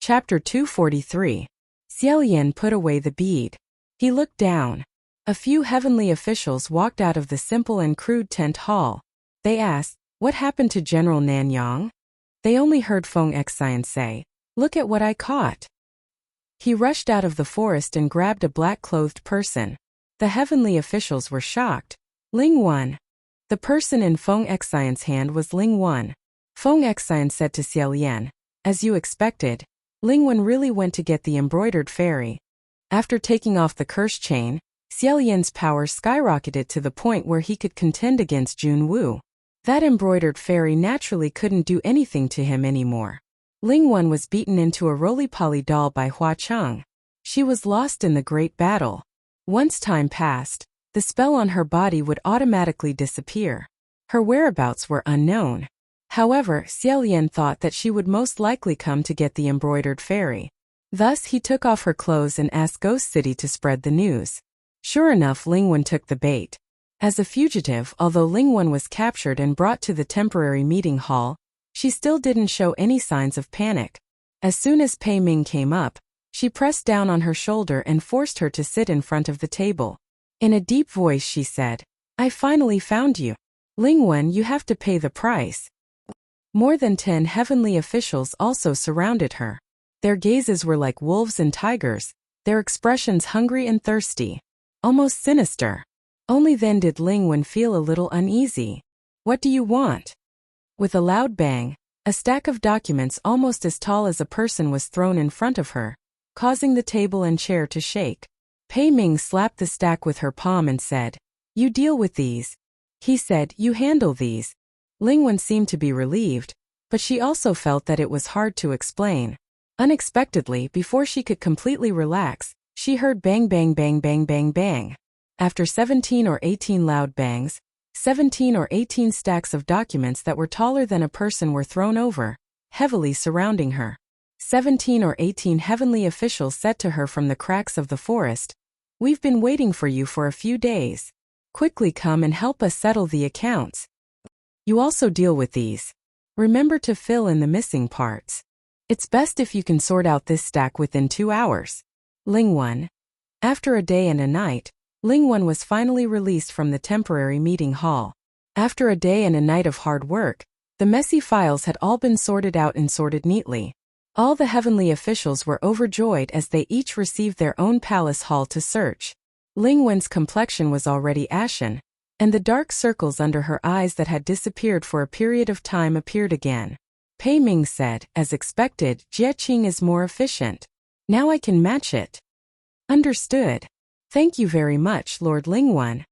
Chapter 243. Xiaolian put away the bead. He looked down. A few heavenly officials walked out of the simple and crude tent hall. They asked, "What happened to General Nanyang?" They only heard Feng Xian say, "Look at what I caught." He rushed out of the forest and grabbed a black-clothed person. The heavenly officials were shocked. Ling Wan. The person in Feng Xian's hand was Ling Wan. Feng Xian said to Xiaolian, "As you expected, Ling Wan really went to get the embroidered fairy." After taking off the curse chain, Xiaolian's power skyrocketed to the point where he could contend against Jun Wu. That embroidered fairy naturally couldn't do anything to him anymore. Ling Wan was beaten into a roly-poly doll by Hua Cheng. She was lost in the great battle. Once time passed, the spell on her body would automatically disappear. Her whereabouts were unknown. However, Xiaolian thought that she would most likely come to get the embroidered fairy. Thus he took off her clothes and asked Ghost City to spread the news. Sure enough, Ling Wan took the bait. As a fugitive, although Ling Wan was captured and brought to the temporary meeting hall, she still didn't show any signs of panic. As soon as Pei Ming came up, she pressed down on her shoulder and forced her to sit in front of the table. In a deep voice she said, "I finally found you. Ling Wan, you have to pay the price." More than 10 heavenly officials also surrounded her. Their gazes were like wolves and tigers, their expressions hungry and thirsty, almost sinister. Only then did Ling Wan feel a little uneasy. "What do you want?" With a loud bang, a stack of documents almost as tall as a person was thrown in front of her, causing the table and chair to shake. Pei Ming slapped the stack with her palm and said, "You deal with these." He said, "You handle these." Ling Wan seemed to be relieved, but she also felt that it was hard to explain. Unexpectedly, before she could completely relax, she heard bang bang bang bang bang bang. After 17 or 18 loud bangs, 17 or 18 stacks of documents that were taller than a person were thrown over, heavily surrounding her. 17 or 18 heavenly officials said to her from the cracks of the forest, "We've been waiting for you for a few days. Quickly come and help us settle the accounts. You also deal with these. Remember to fill in the missing parts. It's best if you can sort out this stack within 2 hours. Ling Wan." After a day and a night, Ling Wan was finally released from the temporary meeting hall. After a day and a night of hard work, the messy files had all been sorted out and sorted neatly. All the heavenly officials were overjoyed as they each received their own palace hall to search. Ling Wan's complexion was already ashen, and the dark circles under her eyes that had disappeared for a period of time appeared again. Pei Ming said, "As expected, Jie Qing is more efficient. Now I can match it." "Understood. Thank you very much, Lord Ling Wan."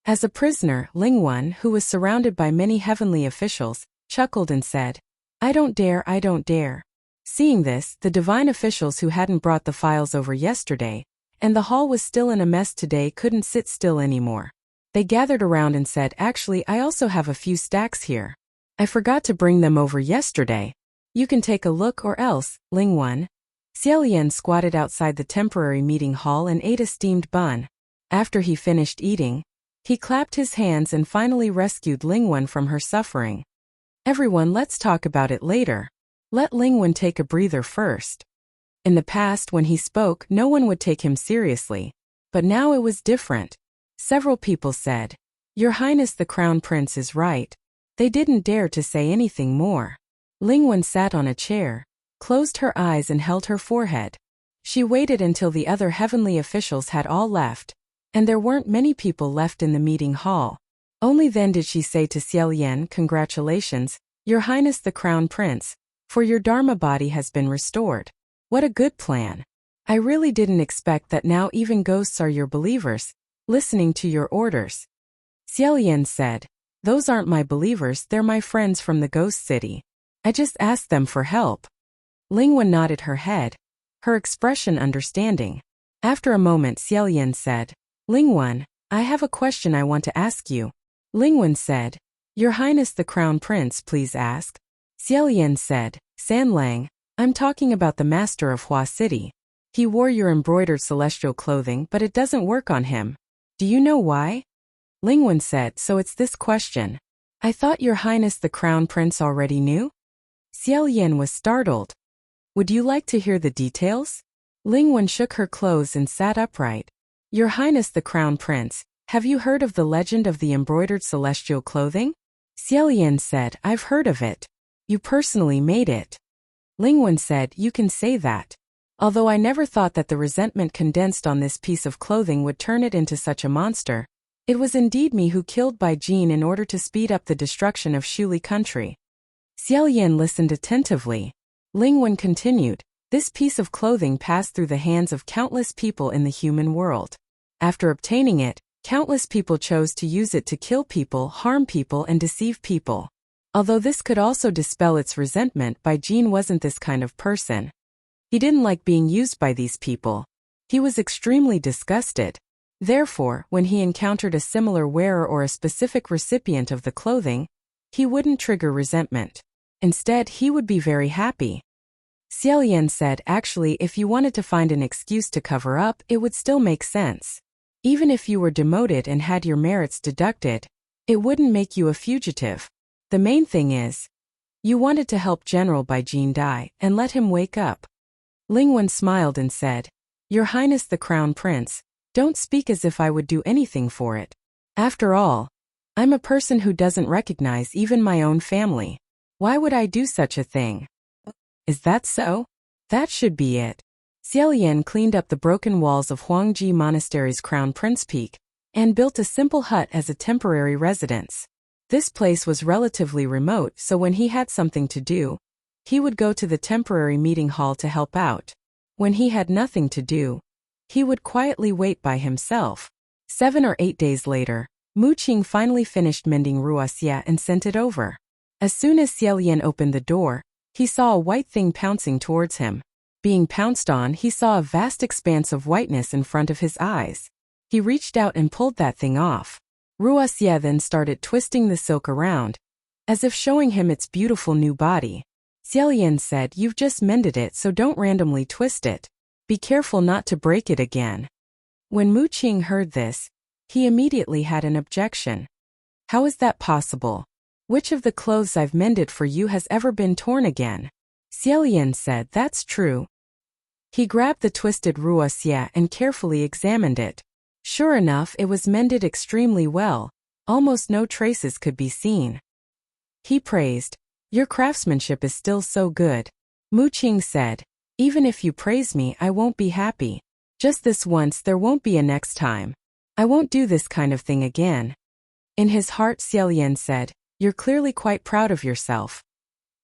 As a prisoner, Ling Wan, who was surrounded by many heavenly officials, chuckled and said, I don't dare." Seeing this, the divine officials who hadn't brought the files over yesterday, and the hall was still in a mess today, couldn't sit still anymore. They gathered around and said, "Actually, I also have a few stacks here. I forgot to bring them over yesterday. You can take a look or else, Ling Wan." Xiaolian squatted outside the temporary meeting hall and ate a steamed bun. After he finished eating, he clapped his hands and finally rescued Ling Wan from her suffering. "Everyone, let's talk about it later. Let Ling Wan take a breather first." In the past, when he spoke, no one would take him seriously. But now it was different. Several people said, "Your Highness the Crown Prince is right." They didn't dare to say anything more. Ling Wan sat on a chair, closed her eyes and held her forehead. She waited until the other heavenly officials had all left, and there weren't many people left in the meeting hall. Only then did she say to Xiaolian, "Congratulations, Your Highness the Crown Prince, for your Dharma body has been restored. What a good plan. I really didn't expect that now even ghosts are your believers, listening to your orders." Xiaolian said, "Those aren't my believers, they're my friends from the Ghost City. I just asked them for help." Ling Wan nodded her head, her expression understanding. After a moment, Xiaolian said, "Ling Wan, I have a question I want to ask you." Ling Wan said, "Your Highness the Crown Prince, please ask." Xiaolian said, "San Lang, I'm talking about the master of Hua City. He wore your embroidered celestial clothing, but it doesn't work on him. Do you know why?" Ling Wan said, "So it's this question. I thought Your Highness the Crown Prince already knew?" Xiaolian was startled. Would you like to hear the details? Ling Wen shook her clothes and sat upright. Your Highness the Crown Prince, have you heard of the legend of the embroidered celestial clothing? Xiaolian said, I've heard of it. You personally made it. Ling Wen said, you can say that. Although I never thought that the resentment condensed on this piece of clothing would turn it into such a monster. It was indeed me who killed Bai Jin in order to speed up the destruction of Shuli country. Xiaolian listened attentively. Ling Wen continued, this piece of clothing passed through the hands of countless people in the human world. After obtaining it, countless people chose to use it to kill people, harm people and deceive people. Although this could also dispel its resentment, Bai Jin wasn't this kind of person. He didn't like being used by these people. He was extremely disgusted. Therefore, when he encountered a similar wearer or a specific recipient of the clothing, he wouldn't trigger resentment. Instead, he would be very happy. Xiaolian said, actually, if you wanted to find an excuse to cover up, it would still make sense. Even if you were demoted and had your merits deducted, it wouldn't make you a fugitive. The main thing is, you wanted to help General Bai Jin die and let him wake up. Ling Wen smiled and said, Your Highness the Crown Prince, don't speak as if I would do anything for it. After all, I'm a person who doesn't recognize even my own family. Why would I do such a thing? Is that so? That should be it. Xiaolian cleaned up the broken walls of Huangji Monastery's Crown Prince Peak and built a simple hut as a temporary residence. This place was relatively remote, so when he had something to do, he would go to the temporary meeting hall to help out. When he had nothing to do, he would quietly wait by himself. 7 or 8 days later, Mu Qing finally finished mending Wuxia and sent it over. As soon as Xiaolian opened the door, he saw a white thing pouncing towards him. Being pounced on, he saw a vast expanse of whiteness in front of his eyes. He reached out and pulled that thing off. Wuxia then started twisting the silk around, as if showing him its beautiful new body. Xiaolian said, You've just mended it, so don't randomly twist it. Be careful not to break it again. When Mu Qing heard this, he immediately had an objection. How is that possible? Which of the clothes I've mended for you has ever been torn again? Xiaolian said, That's true. He grabbed the twisted Wuxia and carefully examined it. Sure enough, it was mended extremely well. Almost no traces could be seen. He praised, Your craftsmanship is still so good. Mu Qing said, Even if you praise me, I won't be happy. Just this once, there won't be a next time. I won't do this kind of thing again. In his heart, Xiaolian said, You're clearly quite proud of yourself.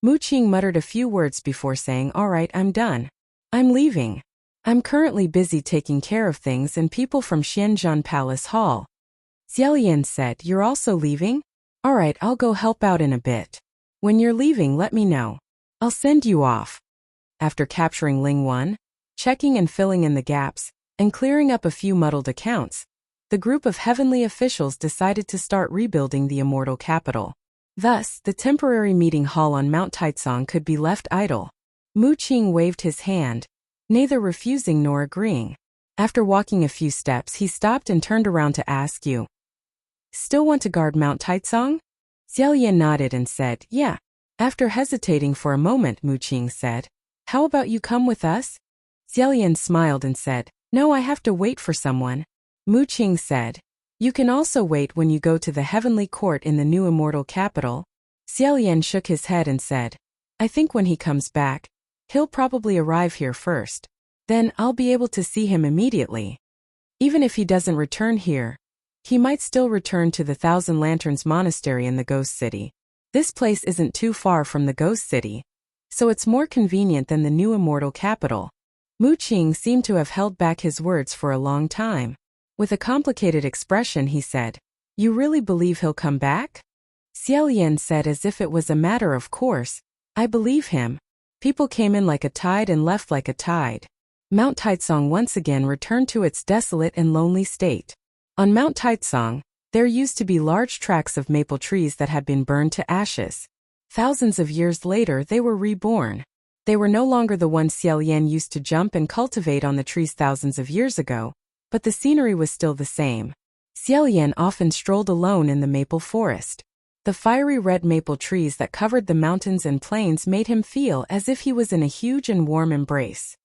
Mu Qing muttered a few words before saying, All right, I'm done. I'm leaving. I'm currently busy taking care of things and people from Xianzhan Palace Hall. Xiaolian said, You're also leaving? All right, I'll go help out in a bit. When you're leaving, let me know. I'll send you off. After capturing Ling Wen, checking and filling in the gaps, and clearing up a few muddled accounts, the group of heavenly officials decided to start rebuilding the immortal capital. Thus, the temporary meeting hall on Mount Taicang could be left idle. Mu Qing waved his hand, neither refusing nor agreeing. After walking a few steps, he stopped and turned around to ask, You still want to guard Mount Taicang? Xiaolian nodded and said, Yeah. After hesitating for a moment, Mu Qing said, How about you come with us? Xiaolian smiled and said, No, I have to wait for someone. Mu Qing said, You can also wait when you go to the heavenly court in the new immortal capital. Xiaolian shook his head and said, I think when he comes back, he'll probably arrive here first. Then I'll be able to see him immediately. Even if he doesn't return here, he might still return to the Thousand Lanterns Monastery in the Ghost City. This place isn't too far from the Ghost City, so it's more convenient than the new immortal capital. Mu Qing seemed to have held back his words for a long time. With a complicated expression, he said, You really believe he'll come back? Xiaolian said as if it was a matter of course, I believe him. People came in like a tide and left like a tide. Mount Taicang once again returned to its desolate and lonely state. On Mount Taicang, there used to be large tracts of maple trees that had been burned to ashes. Thousands of years later, they were reborn. They were no longer the ones Xiaolian used to jump and cultivate on the trees thousands of years ago, but the scenery was still the same. Xiaolian often strolled alone in the maple forest. The fiery red maple trees that covered the mountains and plains made him feel as if he was in a huge and warm embrace.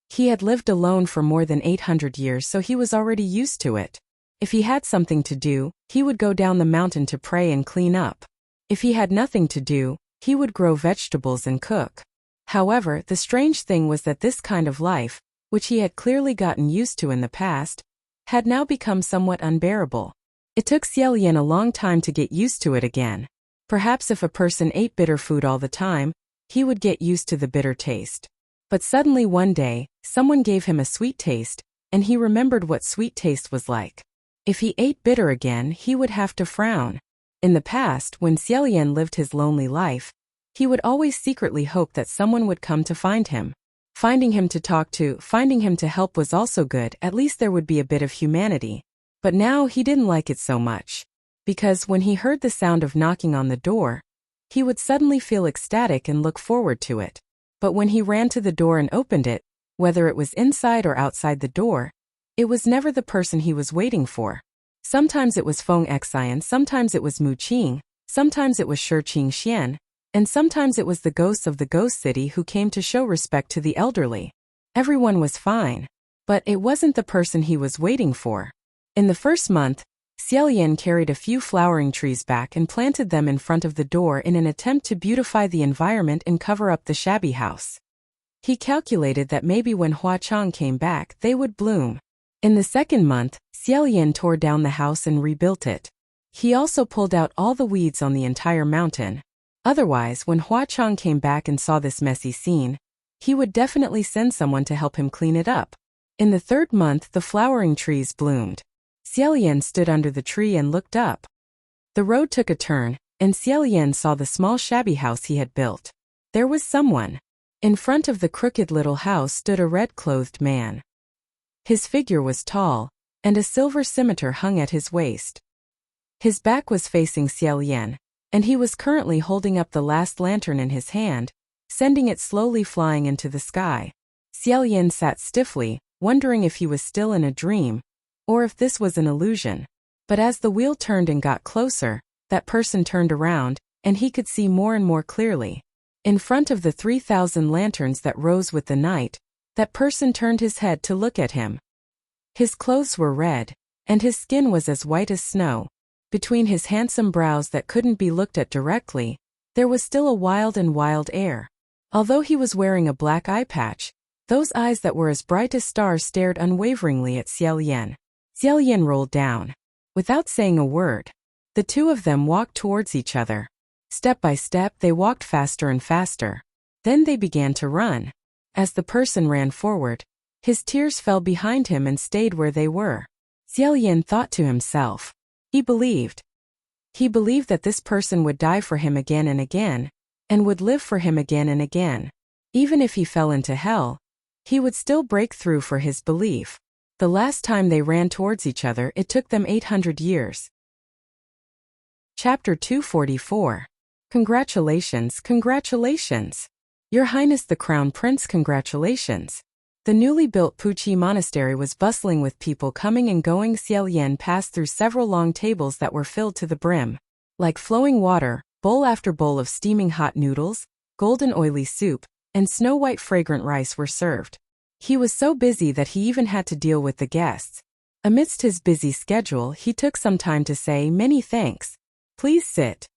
He had lived alone for more than 800 years, so he was already used to it. If he had something to do, he would go down the mountain to pray and clean up. If he had nothing to do, he would grow vegetables and cook. However, the strange thing was that this kind of life, which he had clearly gotten used to in the past, had now become somewhat unbearable. It took Xiaolian a long time to get used to it again. Perhaps if a person ate bitter food all the time, he would get used to the bitter taste. But suddenly one day, someone gave him a sweet taste, and he remembered what sweet taste was like. If he ate bitter again, he would have to frown. In the past, when Xiaolian lived his lonely life, he would always secretly hope that someone would come to find him. Finding him to talk to, finding him to help was also good, at least there would be a bit of humanity. But now he didn't like it so much. Because when he heard the sound of knocking on the door, he would suddenly feel ecstatic and look forward to it. But when he ran to the door and opened it, whether it was inside or outside the door, it was never the person he was waiting for. Sometimes it was Feng Xian, sometimes it was Mu Qing, sometimes it was Shi Qingxian, and sometimes it was the ghosts of the ghost city who came to show respect to the elderly. Everyone was fine. But it wasn't the person he was waiting for. In the first month, Xiaolian carried a few flowering trees back and planted them in front of the door in an attempt to beautify the environment and cover up the shabby house. He calculated that maybe when Hua Chang came back, they would bloom. In the second month, Xiaolian tore down the house and rebuilt it. He also pulled out all the weeds on the entire mountain. Otherwise, when Hua Chang came back and saw this messy scene, he would definitely send someone to help him clean it up. In the third month, the flowering trees bloomed. Xiaolian stood under the tree and looked up. The road took a turn, and Xiaolian saw the small shabby house he had built. There was someone. In front of the crooked little house stood a red-clothed man. His figure was tall, and a silver scimitar hung at his waist. His back was facing Xiaolian, and he was currently holding up the last lantern in his hand, sending it slowly flying into the sky. Xiaolian sat stiffly, wondering if he was still in a dream, or if this was an illusion. But as the wheel turned and got closer, that person turned around, and he could see more and more clearly. In front of the 3,000 lanterns that rose with the night, that person turned his head to look at him. His clothes were red, and his skin was as white as snow. Between his handsome brows that couldn't be looked at directly, there was still a wild air. Although he was wearing a black eye patch, those eyes that were as bright as stars stared unwaveringly at Xiaolian. Xiaolian rolled down. Without saying a word, the two of them walked towards each other. Step by step, they walked faster and faster. Then they began to run. As the person ran forward, his tears fell behind him and stayed where they were. Xiaolian thought to himself. He believed that this person would die for him again and again, and would live for him again and again. Even if he fell into hell, he would still break through for his belief. The last time they ran towards each other, it took them 800 years. Chapter 244. Congratulations, congratulations. Your Highness the Crown Prince, congratulations. The newly built Puqi Monastery was bustling with people coming and going. Xiaolian passed through several long tables that were filled to the brim. Like flowing water, bowl after bowl of steaming hot noodles, golden oily soup, and snow-white fragrant rice were served. He was so busy that he even had to deal with the guests. Amidst his busy schedule, he took some time to say, "Many thanks. Please sit."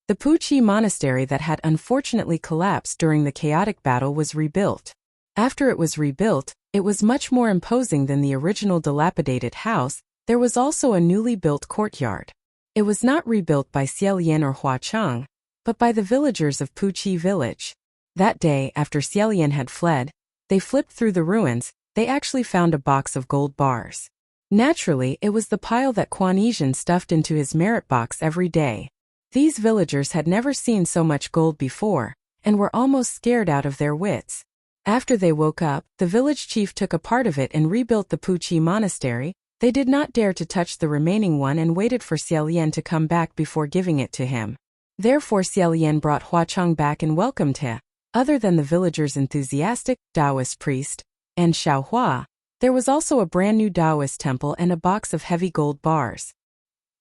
The Puqi Monastery that had unfortunately collapsed during the chaotic battle was rebuilt. After it was rebuilt, it was much more imposing than the original dilapidated house. There was also a newly built courtyard. It was not rebuilt by Xiaolian or Hua Chang, but by the villagers of Puqi village. That day, after Xiaolian had fled, they flipped through the ruins. They actually found a box of gold bars. Naturally, it was the pile that Quan Yizhen stuffed into his merit box every day. These villagers had never seen so much gold before, and were almost scared out of their wits. After they woke up, the village chief took a part of it and rebuilt the Puqi Monastery. They did not dare to touch the remaining one and waited for Xiaolian to come back before giving it to him. Therefore Xiaolian brought Hua Chang back and welcomed him. Other than the villagers' enthusiastic Taoist priest and Xiaohua, there was also a brand new Taoist temple and a box of heavy gold bars.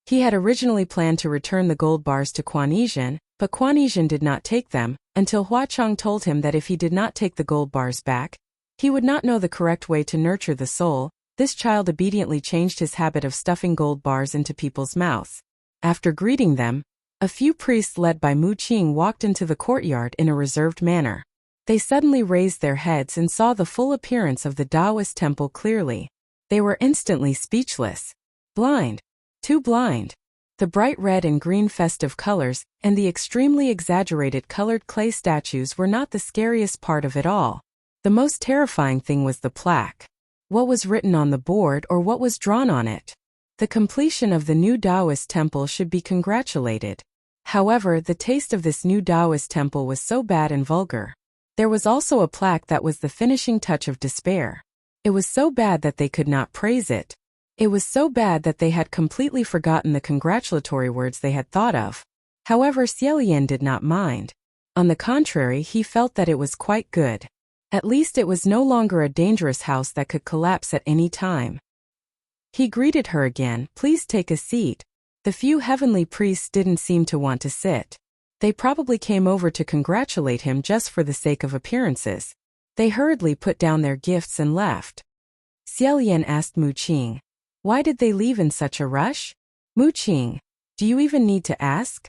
He had originally planned to return the gold bars to Quan Yizhen, but Quan Yizhen did not take them, until Hua Chong told him that if he did not take the gold bars back, he would not know the correct way to nurture the soul. This child obediently changed his habit of stuffing gold bars into people's mouths. After greeting them, a few priests led by Mu Qing walked into the courtyard in a reserved manner. They suddenly raised their heads and saw the full appearance of the Taoist temple clearly. They were instantly speechless. Blind. Too blind. The bright red and green festive colors and the extremely exaggerated colored clay statues were not the scariest part of it all. The most terrifying thing was the plaque. What was written on the board or what was drawn on it? The completion of the new Taoist temple should be congratulated. However, the taste of this new Taoist temple was so bad and vulgar. There was also a plaque that was the finishing touch of despair. It was so bad that they could not praise it. It was so bad that they had completely forgotten the congratulatory words they had thought of. However, Xiaolian did not mind. On the contrary, he felt that it was quite good. At least it was no longer a dangerous house that could collapse at any time. He greeted her again. Please take a seat. The few heavenly priests didn't seem to want to sit. They probably came over to congratulate him just for the sake of appearances. They hurriedly put down their gifts and left. Xiaolian asked Mu Qing, "Why did they leave in such a rush?" "Mu Qing, do you even need to ask?"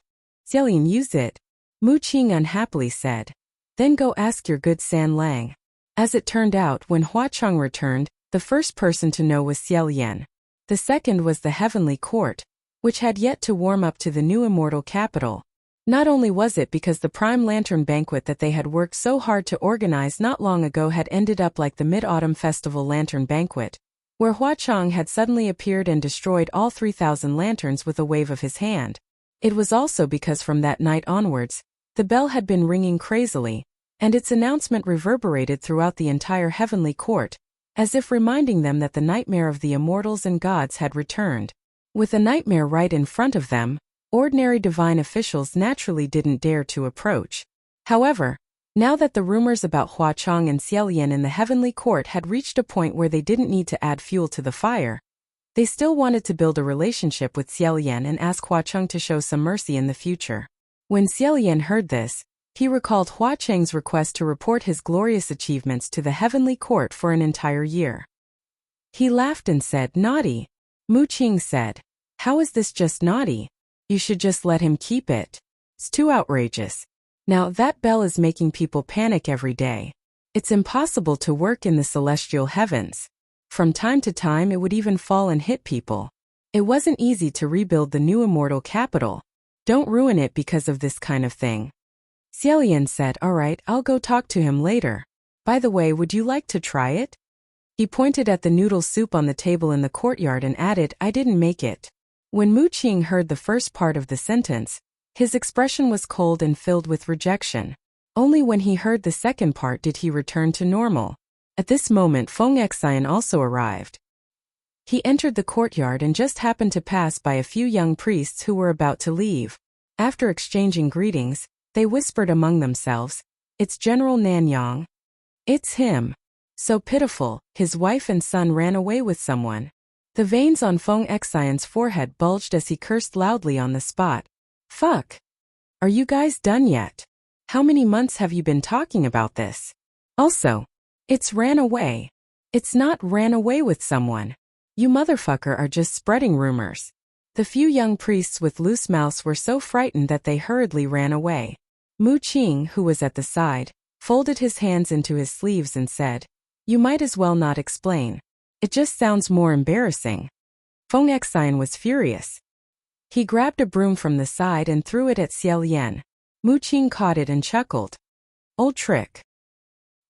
Xiaolian used it. Mu Qing unhappily said, "Then go ask your good San Lang." As it turned out, when Hua Chong returned, the first person to know was Xiaolian. The second was the heavenly court, which had yet to warm up to the new immortal capital. Not only was it because the prime lantern banquet that they had worked so hard to organize not long ago had ended up like the Mid-Autumn Festival lantern banquet, where Hua Chong had suddenly appeared and destroyed all 3,000 lanterns with a wave of his hand. It was also because from that night onwards, the bell had been ringing crazily, and its announcement reverberated throughout the entire heavenly court, as if reminding them that the nightmare of the immortals and gods had returned. With a nightmare right in front of them, ordinary divine officials naturally didn't dare to approach. However, now that the rumors about Hua Chong and Xiaolian in the heavenly court had reached a point where they didn't need to add fuel to the fire, they still wanted to build a relationship with Xiaolian and ask Hua Chong to show some mercy in the future. When Xiaolian heard this, he recalled Hua Cheng's request to report his glorious achievements to the heavenly court for an entire year. He laughed and said, "Naughty." Mu Qing said, "How is this just naughty? You should just let him keep it. It's too outrageous. Now that bell is making people panic every day. It's impossible to work in the celestial heavens. From time to time it would even fall and hit people. It wasn't easy to rebuild the new immortal capital. Don't ruin it because of this kind of thing." Xiaolian said, "All right, I'll go talk to him later. By the way, would you like to try it?" He pointed at the noodle soup on the table in the courtyard and added, "I didn't make it." When Mu Qing heard the first part of the sentence, his expression was cold and filled with rejection. Only when he heard the second part did he return to normal. At this moment Feng Xian also arrived. He entered the courtyard and just happened to pass by a few young priests who were about to leave. After exchanging greetings, they whispered among themselves, "It's General Nanyang. It's him. So pitiful, his wife and son ran away with someone." The veins on Feng Xian's forehead bulged as he cursed loudly on the spot. "Fuck! Are you guys done yet? How many months have you been talking about this? Also, it's ran away. It's not ran away with someone. You motherfucker are just spreading rumors." The few young priests with loose mouths were so frightened that they hurriedly ran away. Mu Qing, who was at the side, folded his hands into his sleeves and said, "You might as well not explain. It just sounds more embarrassing." Feng Xian was furious. He grabbed a broom from the side and threw it at Xiaolian. Mu Qing caught it and chuckled. "Old trick.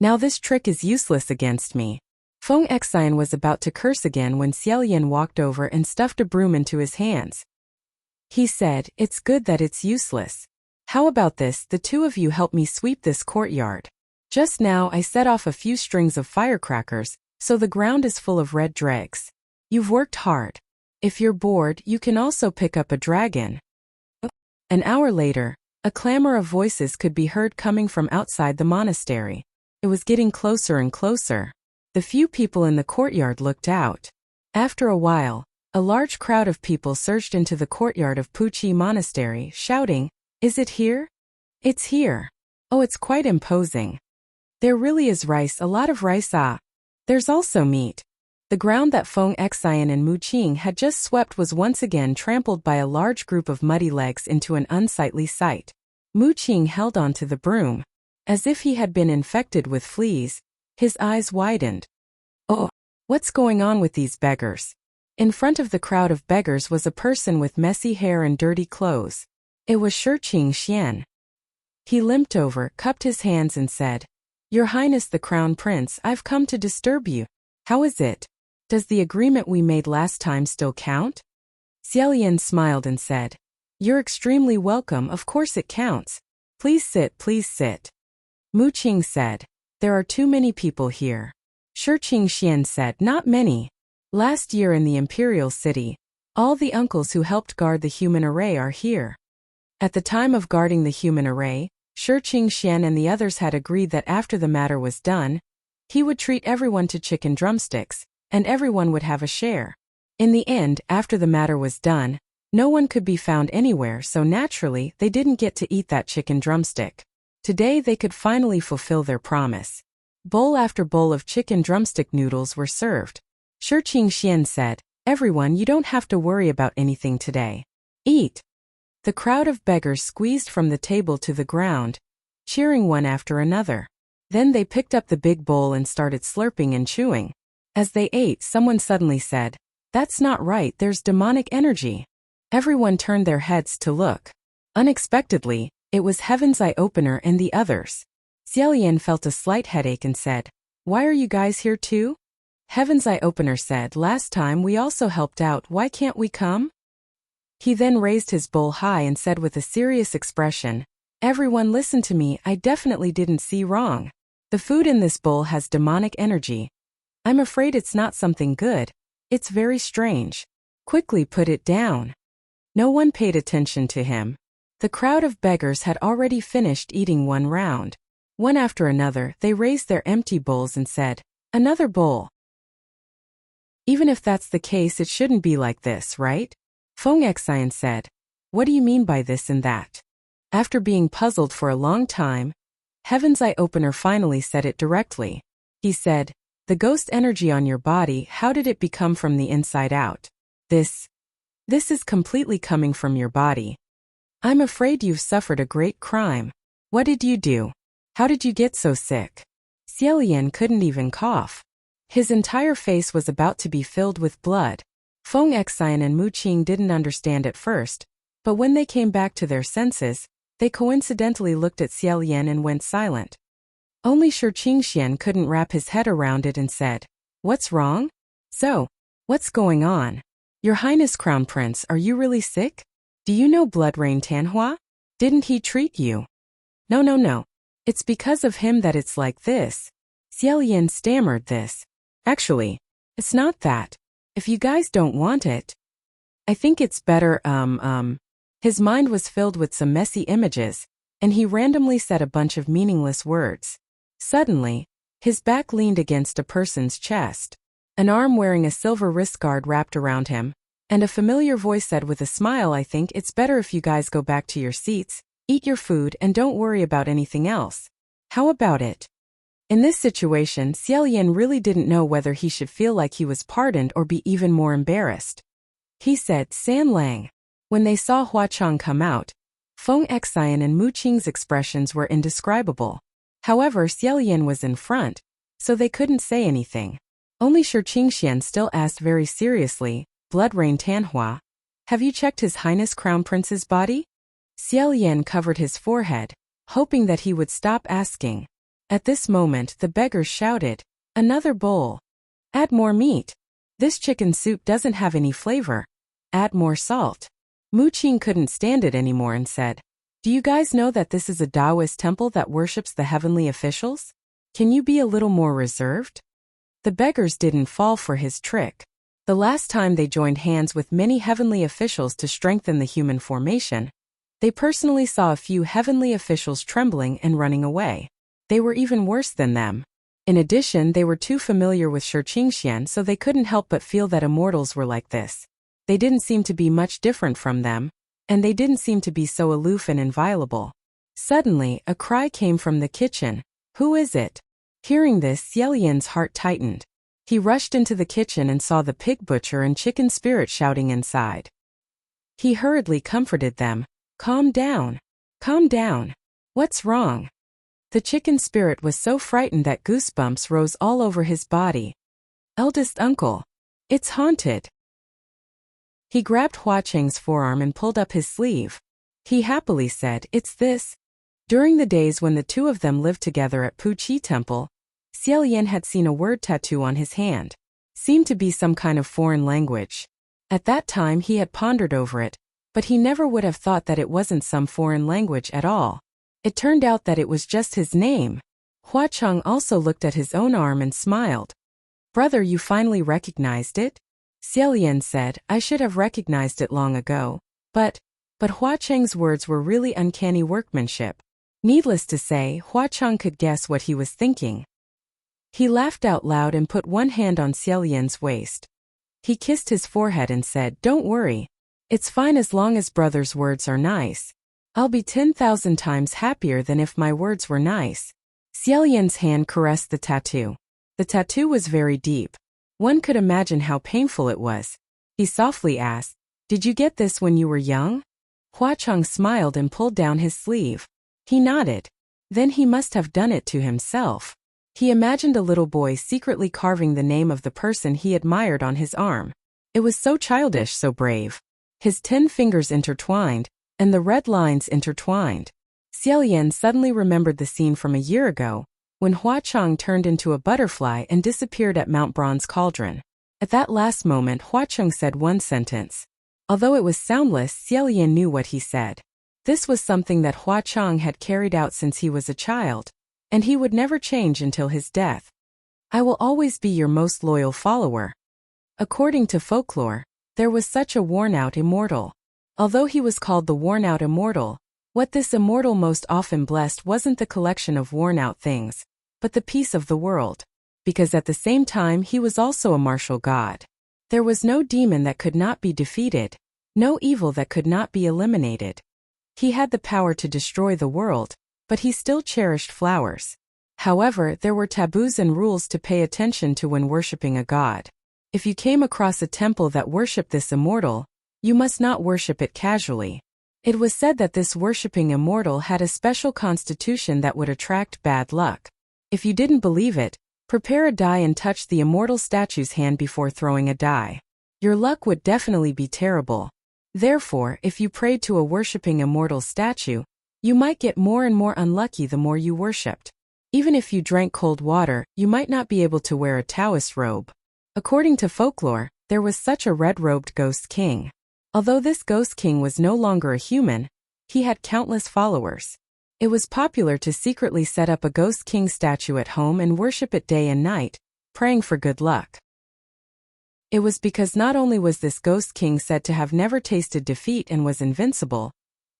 Now this trick is useless against me." Feng Xian was about to curse again when Xiaolian walked over and stuffed a broom into his hands. He said, "It's good that it's useless. How about this, the two of you help me sweep this courtyard? Just now I set off a few strings of firecrackers, so the ground is full of red dregs. You've worked hard. If you're bored, you can also pick up a dragon." An hour later, a clamor of voices could be heard coming from outside the monastery. It was getting closer and closer. The few people in the courtyard looked out. After a while, A large crowd of people surged into the courtyard of Puchi Monastery, shouting, "Is it here? It's here. Oh, it's quite imposing. There really is rice, a lot of rice. Ah. There's also meat." The ground that Feng Xian and Mu Qing had just swept was once again trampled by a large group of muddy legs into an unsightly sight. Mu Qing held on to the broom. As if he had been infected with fleas, his eyes widened. Oh, what's going on with these beggars? In front of the crowd of beggars was a person with messy hair and dirty clothes. It was Shi Qingxian. He limped over, cupped his hands and said, "Your Highness the Crown Prince, I've come to disturb you. How is it? Does the agreement we made last time still count?" Xiaolian smiled and said, "You're extremely welcome, of course it counts. Please sit, please sit." Mu Qing said, "There are too many people here." Shi Qingxian said, "Not many. Last year in the Imperial City, all the uncles who helped guard the human array are here." At the time of guarding the human array, Shi Qingxian and the others had agreed that after the matter was done, he would treat everyone to chicken drumsticks, and everyone would have a share. In the end, after the matter was done, no one could be found anywhere, so naturally, they didn't get to eat that chicken drumstick. Today they could finally fulfill their promise. Bowl after bowl of chicken drumstick noodles were served. Shi Qingxian said, "Everyone, you don't have to worry about anything today. Eat." The crowd of beggars squeezed from the table to the ground, cheering one after another. Then they picked up the big bowl and started slurping and chewing. As they ate, someone suddenly said, "That's not right, there's demonic energy." Everyone turned their heads to look. Unexpectedly, it was Heaven's Eye Opener and the others. Xiaolian felt a slight headache and said, "Why are you guys here too?" Heaven's Eye Opener said, "Last time we also helped out, why can't we come?" He then raised his bowl high and said with a serious expression, "Everyone listen to me, I definitely didn't see wrong. The food in this bowl has demonic energy. I'm afraid it's not something good. It's very strange. Quickly put it down." No one paid attention to him. The crowd of beggars had already finished eating one round. One after another, they raised their empty bowls and said, "Another bowl." "Even if that's the case, it shouldn't be like this, right?" Feng Xian said, "What do you mean by this and that?" After being puzzled for a long time, Heaven's Eye Opener finally said it directly. He said, "The ghost energy on your body, how did it become from the inside out? This is completely coming from your body. I'm afraid you've suffered a great crime. What did you do? How did you get so sick?" Xiaolian couldn't even cough. His entire face was about to be filled with blood. Feng Xian and Mu Qing didn't understand at first, but when they came back to their senses, they coincidentally looked at Xiaolian and went silent. Only Shi Qingxian couldn't wrap his head around it and said, "What's wrong? So, what's going on? Your Highness Crown Prince, are you really sick? Do you know Blood Rain Tanhua? Didn't he treat you?" No. It's because of him that it's like this." Xiaolian stammered this. "Actually, it's not that. If you guys don't want it, I think it's better, His mind was filled with some messy images, and he randomly said a bunch of meaningless words. Suddenly, his back leaned against a person's chest. An arm wearing a silver wrist guard wrapped around him, and a familiar voice said with a smile, "I think it's better if you guys go back to your seats, eat your food, and don't worry about anything else. How about it?" In this situation, Xiaolian really didn't know whether he should feel like he was pardoned or be even more embarrassed. He said, "San Lang." When they saw Hua Chang come out, Feng Xian and Mu Qing's expressions were indescribable. However, Xiaolian was in front, so they couldn't say anything. Only Shi Qingxian still asked very seriously, "Blood Rain Tanhua, have you checked His Highness Crown Prince's body?" Xiaolian covered his forehead, hoping that he would stop asking. At this moment, the beggars shouted, "Another bowl. Add more meat. This chicken soup doesn't have any flavor. Add more salt." Mu Qing couldn't stand it anymore and said, "Do you guys know that this is a Taoist temple that worships the heavenly officials? Can you be a little more reserved?" The beggars didn't fall for his trick. The last time they joined hands with many heavenly officials to strengthen the human formation, they personally saw a few heavenly officials trembling and running away. They were even worse than them. In addition, they were too familiar with Shi Qingxian, so they couldn't help but feel that immortals were like this. They didn't seem to be much different from them, and they didn't seem to be so aloof and inviolable. Suddenly, a cry came from the kitchen. "Who is it?" Hearing this, Xiaolian's heart tightened. He rushed into the kitchen and saw the pig butcher and chicken spirit shouting inside. He hurriedly comforted them. "Calm down. Calm down. What's wrong?" The chicken spirit was so frightened that goosebumps rose all over his body. "Eldest uncle. It's haunted." He grabbed Hua Cheng's forearm and pulled up his sleeve. He happily said, "It's this." During the days when the two of them lived together at Puqi Temple, Xiaolian had seen a word tattoo on his hand. Seemed to be some kind of foreign language. At that time he had pondered over it, but he never would have thought that it wasn't some foreign language at all. It turned out that it was just his name. Hua Cheng also looked at his own arm and smiled. "Brother, you finally recognized it?" Xiaolian said, "I should have recognized it long ago. But Hua Cheng's words were really uncanny workmanship." Needless to say, Hua Cheng could guess what he was thinking. He laughed out loud and put one hand on Xiaolian's waist. He kissed his forehead and said, "Don't worry. It's fine as long as brother's words are nice. I'll be 10,000 times happier than if my words were nice." Xiaolian's hand caressed the tattoo. The tattoo was very deep. One could imagine how painful it was. He softly asked, "Did you get this when you were young?" Hua Cheng smiled and pulled down his sleeve. He nodded. Then he must have done it to himself. He imagined a little boy secretly carving the name of the person he admired on his arm. It was so childish, so brave. His 10 fingers intertwined, and the red lines intertwined. Xiaolian suddenly remembered the scene from a year ago, when Hua Cheng turned into a butterfly and disappeared at Mount Bronze Cauldron. At that last moment, Hua Cheng said one sentence. Although it was soundless, Xiaolian knew what he said. This was something that Hua Cheng had carried out since he was a child, and he would never change until his death. "I will always be your most loyal follower." According to folklore, there was such a worn-out immortal. Although he was called the worn-out immortal, what this immortal most often blessed wasn't the collection of worn-out things, but the peace of the world. Because at the same time he was also a martial god. There was no demon that could not be defeated, no evil that could not be eliminated. He had the power to destroy the world, but he still cherished flowers. However, there were taboos and rules to pay attention to when worshipping a god. If you came across a temple that worshipped this immortal, you must not worship it casually. It was said that this worshipping immortal had a special constitution that would attract bad luck. If you didn't believe it, prepare a die and touch the immortal statue's hand before throwing a die. Your luck would definitely be terrible. Therefore, if you prayed to a worshipping immortal statue, you might get more and more unlucky the more you worshipped. Even if you drank cold water, you might not be able to wear a Taoist robe. According to folklore, there was such a red-robed ghost king. Although this ghost king was no longer a human, he had countless followers. It was popular to secretly set up a ghost king statue at home and worship it day and night, praying for good luck. It was because not only was this ghost king said to have never tasted defeat and was invincible,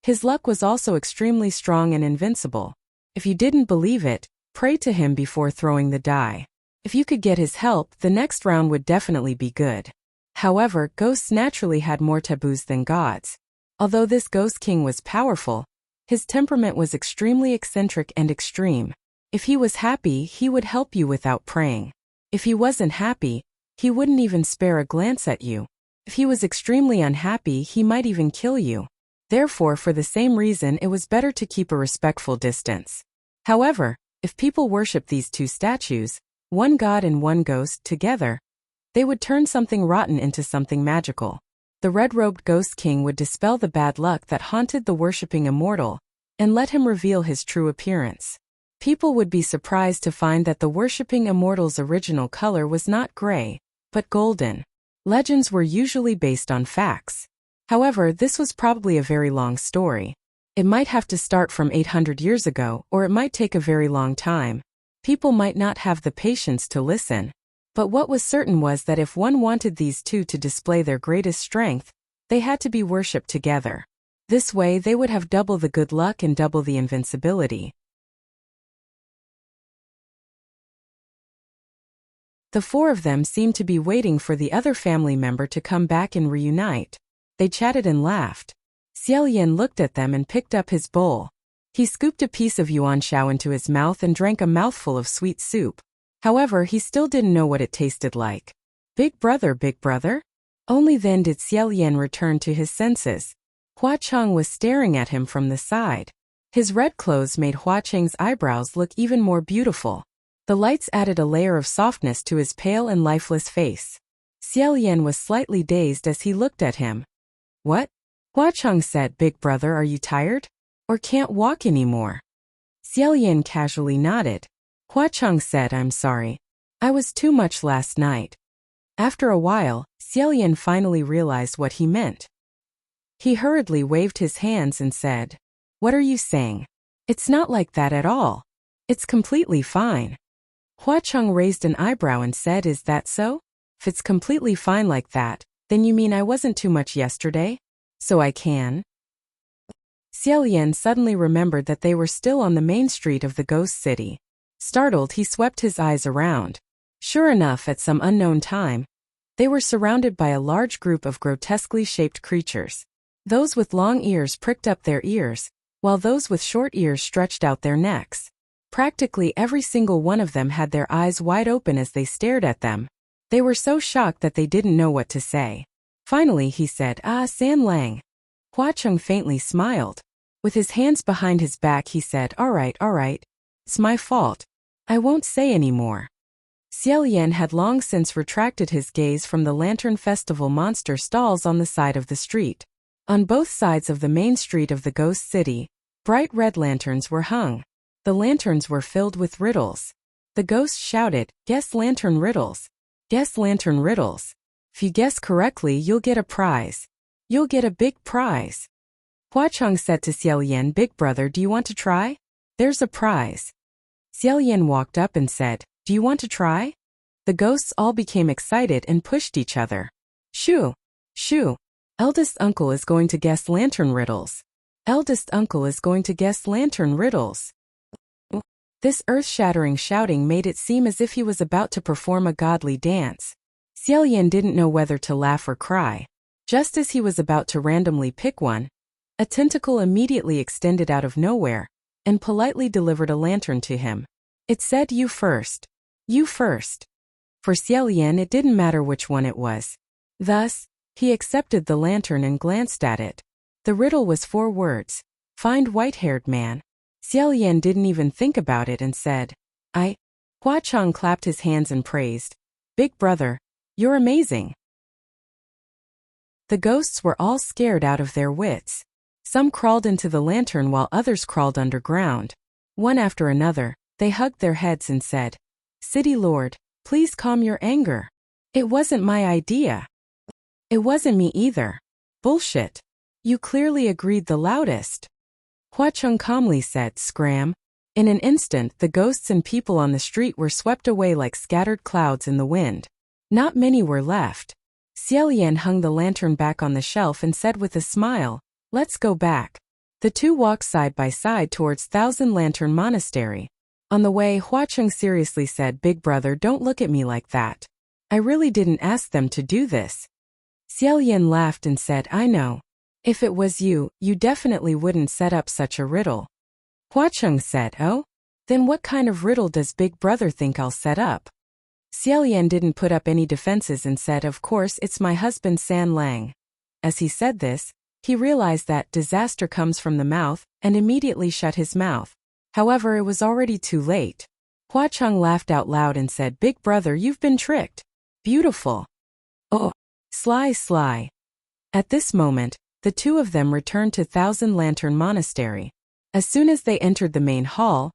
his luck was also extremely strong and invincible. If you didn't believe it, pray to him before throwing the die. If you could get his help, the next round would definitely be good. However, ghosts naturally had more taboos than gods. Although this ghost king was powerful, his temperament was extremely eccentric and extreme. If he was happy, he would help you without praying. If he wasn't happy, he wouldn't even spare a glance at you. If he was extremely unhappy, he might even kill you. Therefore, for the same reason, it was better to keep a respectful distance. However, if people worship these two statues, one god and one ghost, together, they would turn something rotten into something magical. The red-robed ghost king would dispel the bad luck that haunted the worshipping immortal, and let him reveal his true appearance. People would be surprised to find that the worshipping immortal's original color was not gray, but golden. Legends were usually based on facts. However, this was probably a very long story. It might have to start from 800 years ago, or it might take a very long time. People might not have the patience to listen. But what was certain was that if one wanted these two to display their greatest strength, they had to be worshipped together. This way they would have double the good luck and double the invincibility. The four of them seemed to be waiting for the other family member to come back and reunite. They chatted and laughed. Xiaoyan looked at them and picked up his bowl. He scooped a piece of yuanxiao into his mouth and drank a mouthful of sweet soup. However, he still didn't know what it tasted like. Big brother, big brother? Only then did Xiaoyan return to his senses. Hua Cheng was staring at him from the side. His red clothes made Hua Cheng's eyebrows look even more beautiful. The lights added a layer of softness to his pale and lifeless face. Xiaoyan was slightly dazed as he looked at him. What? Hua Cheng said, Big brother, are you tired? Or can't walk anymore? Xiaoyan casually nodded. Hua Cheng said, I'm sorry. I was too much last night. After a while, Xiaoyan finally realized what he meant. He hurriedly waved his hands and said, What are you saying? It's not like that at all. It's completely fine. Hua Cheng raised an eyebrow and said, Is that so? If it's completely fine like that, then you mean I wasn't too much yesterday? So I can? Xiaoyan suddenly remembered that they were still on the main street of the ghost city. Startled, he swept his eyes around. Sure enough, at some unknown time, they were surrounded by a large group of grotesquely shaped creatures. Those with long ears pricked up their ears, while those with short ears stretched out their necks. Practically every single one of them had their eyes wide open as they stared at them. They were so shocked that they didn't know what to say. Finally, he said, San Lang. Hua Cheng faintly smiled. With his hands behind his back, he said, All right. It's my fault. I won't say any more. Xiaoyan had long since retracted his gaze from the Lantern Festival monster stalls on the side of the street. On both sides of the main street of the ghost city, bright red lanterns were hung. The lanterns were filled with riddles. The ghost shouted, Guess lantern riddles. Guess lantern riddles. If you guess correctly, you'll get a prize. You'll get a big prize. Hua Cheng said to Xiaoyan, Big brother, do you want to try? There's a prize. Xiaoyan walked up and said, Do you want to try? The ghosts all became excited and pushed each other. Shoo! Shoo! Eldest uncle is going to guess lantern riddles. Eldest uncle is going to guess lantern riddles. This earth-shattering shouting made it seem as if he was about to perform a godly dance. Xiaoyan didn't know whether to laugh or cry. Just as he was about to randomly pick one, a tentacle immediately extended out of nowhere and politely delivered a lantern to him. It said, You first. You first. For Xiaoyan, it didn't matter which one it was. Thus, he accepted the lantern and glanced at it. The riddle was 4 words. Find white-haired man. Xiaoyan didn't even think about it and said, Hua Cheng clapped his hands and praised. Big brother, you're amazing. The ghosts were all scared out of their wits. Some crawled into the lantern while others crawled underground. One after another, they hugged their heads and said, City Lord, please calm your anger. It wasn't my idea. It wasn't me either. Bullshit. You clearly agreed the loudest. Hua Cheng calmly said, Scram. In an instant, the ghosts and people on the street were swept away like scattered clouds in the wind. Not many were left. Xiaoyan hung the lantern back on the shelf and said with a smile, Let's go back. The two walked side by side towards Thousand Lantern Monastery. On the way, Hua Cheng seriously said, Big brother, don't look at me like that. I really didn't ask them to do this. Xiaoyan laughed and said, I know. If it was you, you definitely wouldn't set up such a riddle. Hua Cheng said, Oh? Then what kind of riddle does Big brother think I'll set up? Xiaoyan didn't put up any defenses and said, Of course, it's my husband San Lang. As he said this, he realized that disaster comes from the mouth and immediately shut his mouth. However, it was already too late. Hua Cheng laughed out loud and said, Big brother, you've been tricked. Beautiful. Oh, sly. At this moment, the two of them returned to Thousand Lantern Monastery. As soon as they entered the main hall,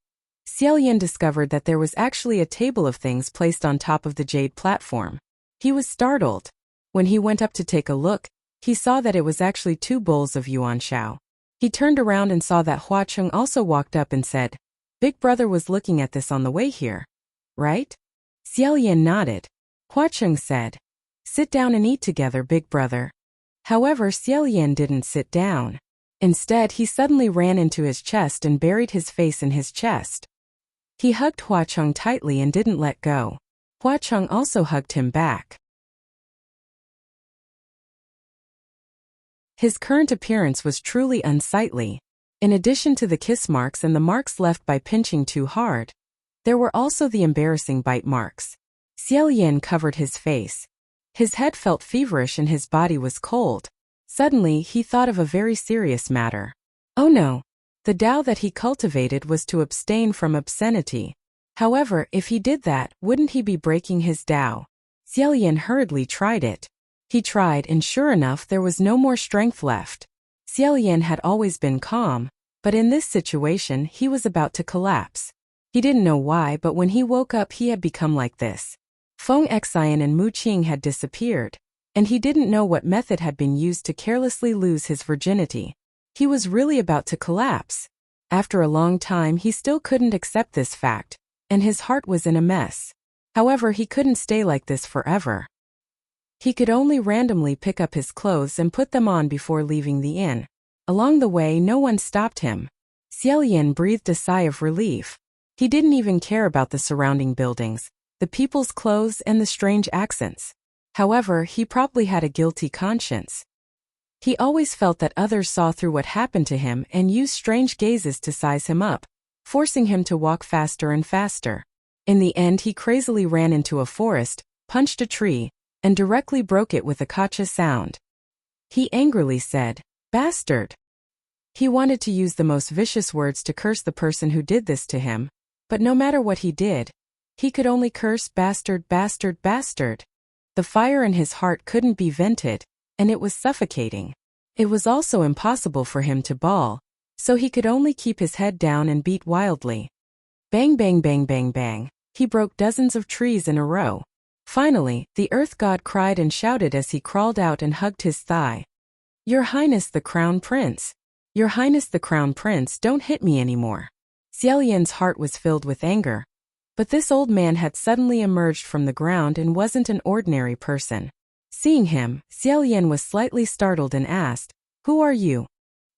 Xiaoyan discovered that there was actually a table of things placed on top of the jade platform. He was startled. When he went up to take a look, he saw that it was actually 2 bowls of yuanxiao. He turned around and saw that Hua Cheng also walked up and said, Big brother was looking at this on the way here, right? Xiaoyan nodded. Hua Cheng said, Sit down and eat together, big brother. However, Xiaoyan didn't sit down. Instead, he suddenly ran into his chest and buried his face in his chest. He hugged Hua Cheng tightly and didn't let go. Hua Cheng also hugged him back. His current appearance was truly unsightly. In addition to the kiss marks and the marks left by pinching too hard, there were also the embarrassing bite marks. Xiao Yan covered his face. His head felt feverish and his body was cold. Suddenly, he thought of a very serious matter. Oh no! The Tao that he cultivated was to abstain from obscenity. However, if he did that, wouldn't he be breaking his Tao? Xiao Yan hurriedly tried it. He tried and sure enough there was no more strength left. Xiao Yan had always been calm, but in this situation he was about to collapse. He didn't know why, but when he woke up he had become like this. Feng Xian and Mu Qing had disappeared, and he didn't know what method had been used to carelessly lose his virginity. He was really about to collapse. After a long time he still couldn't accept this fact, and his heart was in a mess. However, he couldn't stay like this forever. He could only randomly pick up his clothes and put them on before leaving the inn. Along the way no one stopped him. Xiao Yan breathed a sigh of relief. He didn't even care about the surrounding buildings, the people's clothes and the strange accents. However, he probably had a guilty conscience. He always felt that others saw through what happened to him and used strange gazes to size him up, forcing him to walk faster and faster. In the end he crazily ran into a forest, punched a tree, and directly broke it with a kacha sound. He angrily said, "Bastard!" He wanted to use the most vicious words to curse the person who did this to him, but no matter what he did, he could only curse bastard, bastard, bastard. The fire in his heart couldn't be vented, and it was suffocating. It was also impossible for him to bawl, so he could only keep his head down and beat wildly. Bang bang bang bang bang, he broke dozens of trees in a row. Finally, the Earth God cried and shouted as he crawled out and hugged his thigh. "Your Highness the Crown Prince! Your Highness the Crown Prince, don't hit me anymore." Xiao Yan's heart was filled with anger. But this old man had suddenly emerged from the ground and wasn't an ordinary person. Seeing him, Xiao Yan was slightly startled and asked, "Who are you?"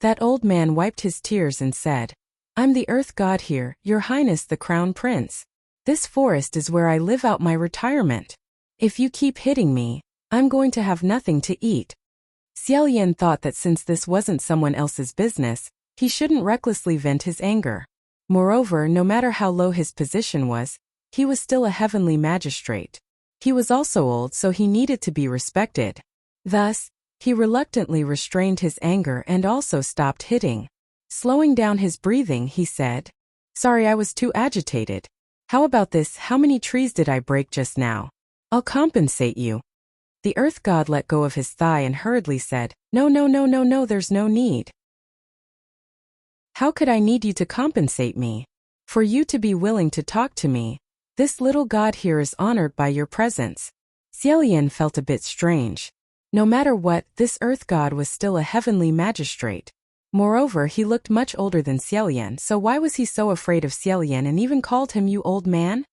That old man wiped his tears and said, "I'm the Earth God here, Your Highness the Crown Prince. This forest is where I live out my retirement. If you keep hitting me, I'm going to have nothing to eat." Xiao Yan thought that since this wasn't someone else's business, he shouldn't recklessly vent his anger. Moreover, no matter how low his position was, he was still a heavenly magistrate. He was also old, so he needed to be respected. Thus, he reluctantly restrained his anger and also stopped hitting. Slowing down his breathing, he said, "Sorry, I was too agitated. How about this? How many trees did I break just now? I'll compensate you." The Earth God let go of his thigh and hurriedly said, "No, no, no, no, no, there's no need. How could I need you to compensate me? For you to be willing to talk to me, this little god here is honored by your presence." Xiao Yan felt a bit strange. No matter what, this Earth God was still a heavenly magistrate. Moreover, he looked much older than Xiao Yan, so why was he so afraid of Xiao Yan and even called him "you old man"?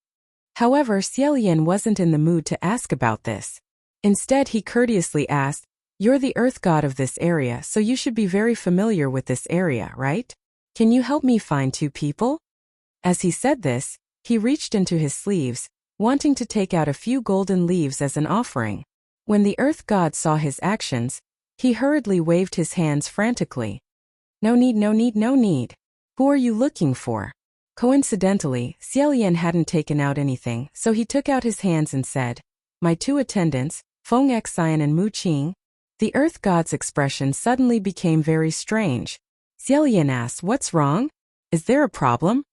However, Xiao Yan wasn't in the mood to ask about this. Instead, he courteously asked, "You're the Earth God of this area, so you should be very familiar with this area, right? Can you help me find 2 people?" As he said this, he reached into his sleeves, wanting to take out a few golden leaves as an offering. When the Earth God saw his actions, he hurriedly waved his hands frantically. "No need, no need, no need. Who are you looking for?" Coincidentally, Xiao Yan hadn't taken out anything, so he took out his hands and said, "My 2 attendants, Feng Xian and Mu Qing." The Earth God's expression suddenly became very strange. Xiao Yan asked, "What's wrong? Is there a problem?"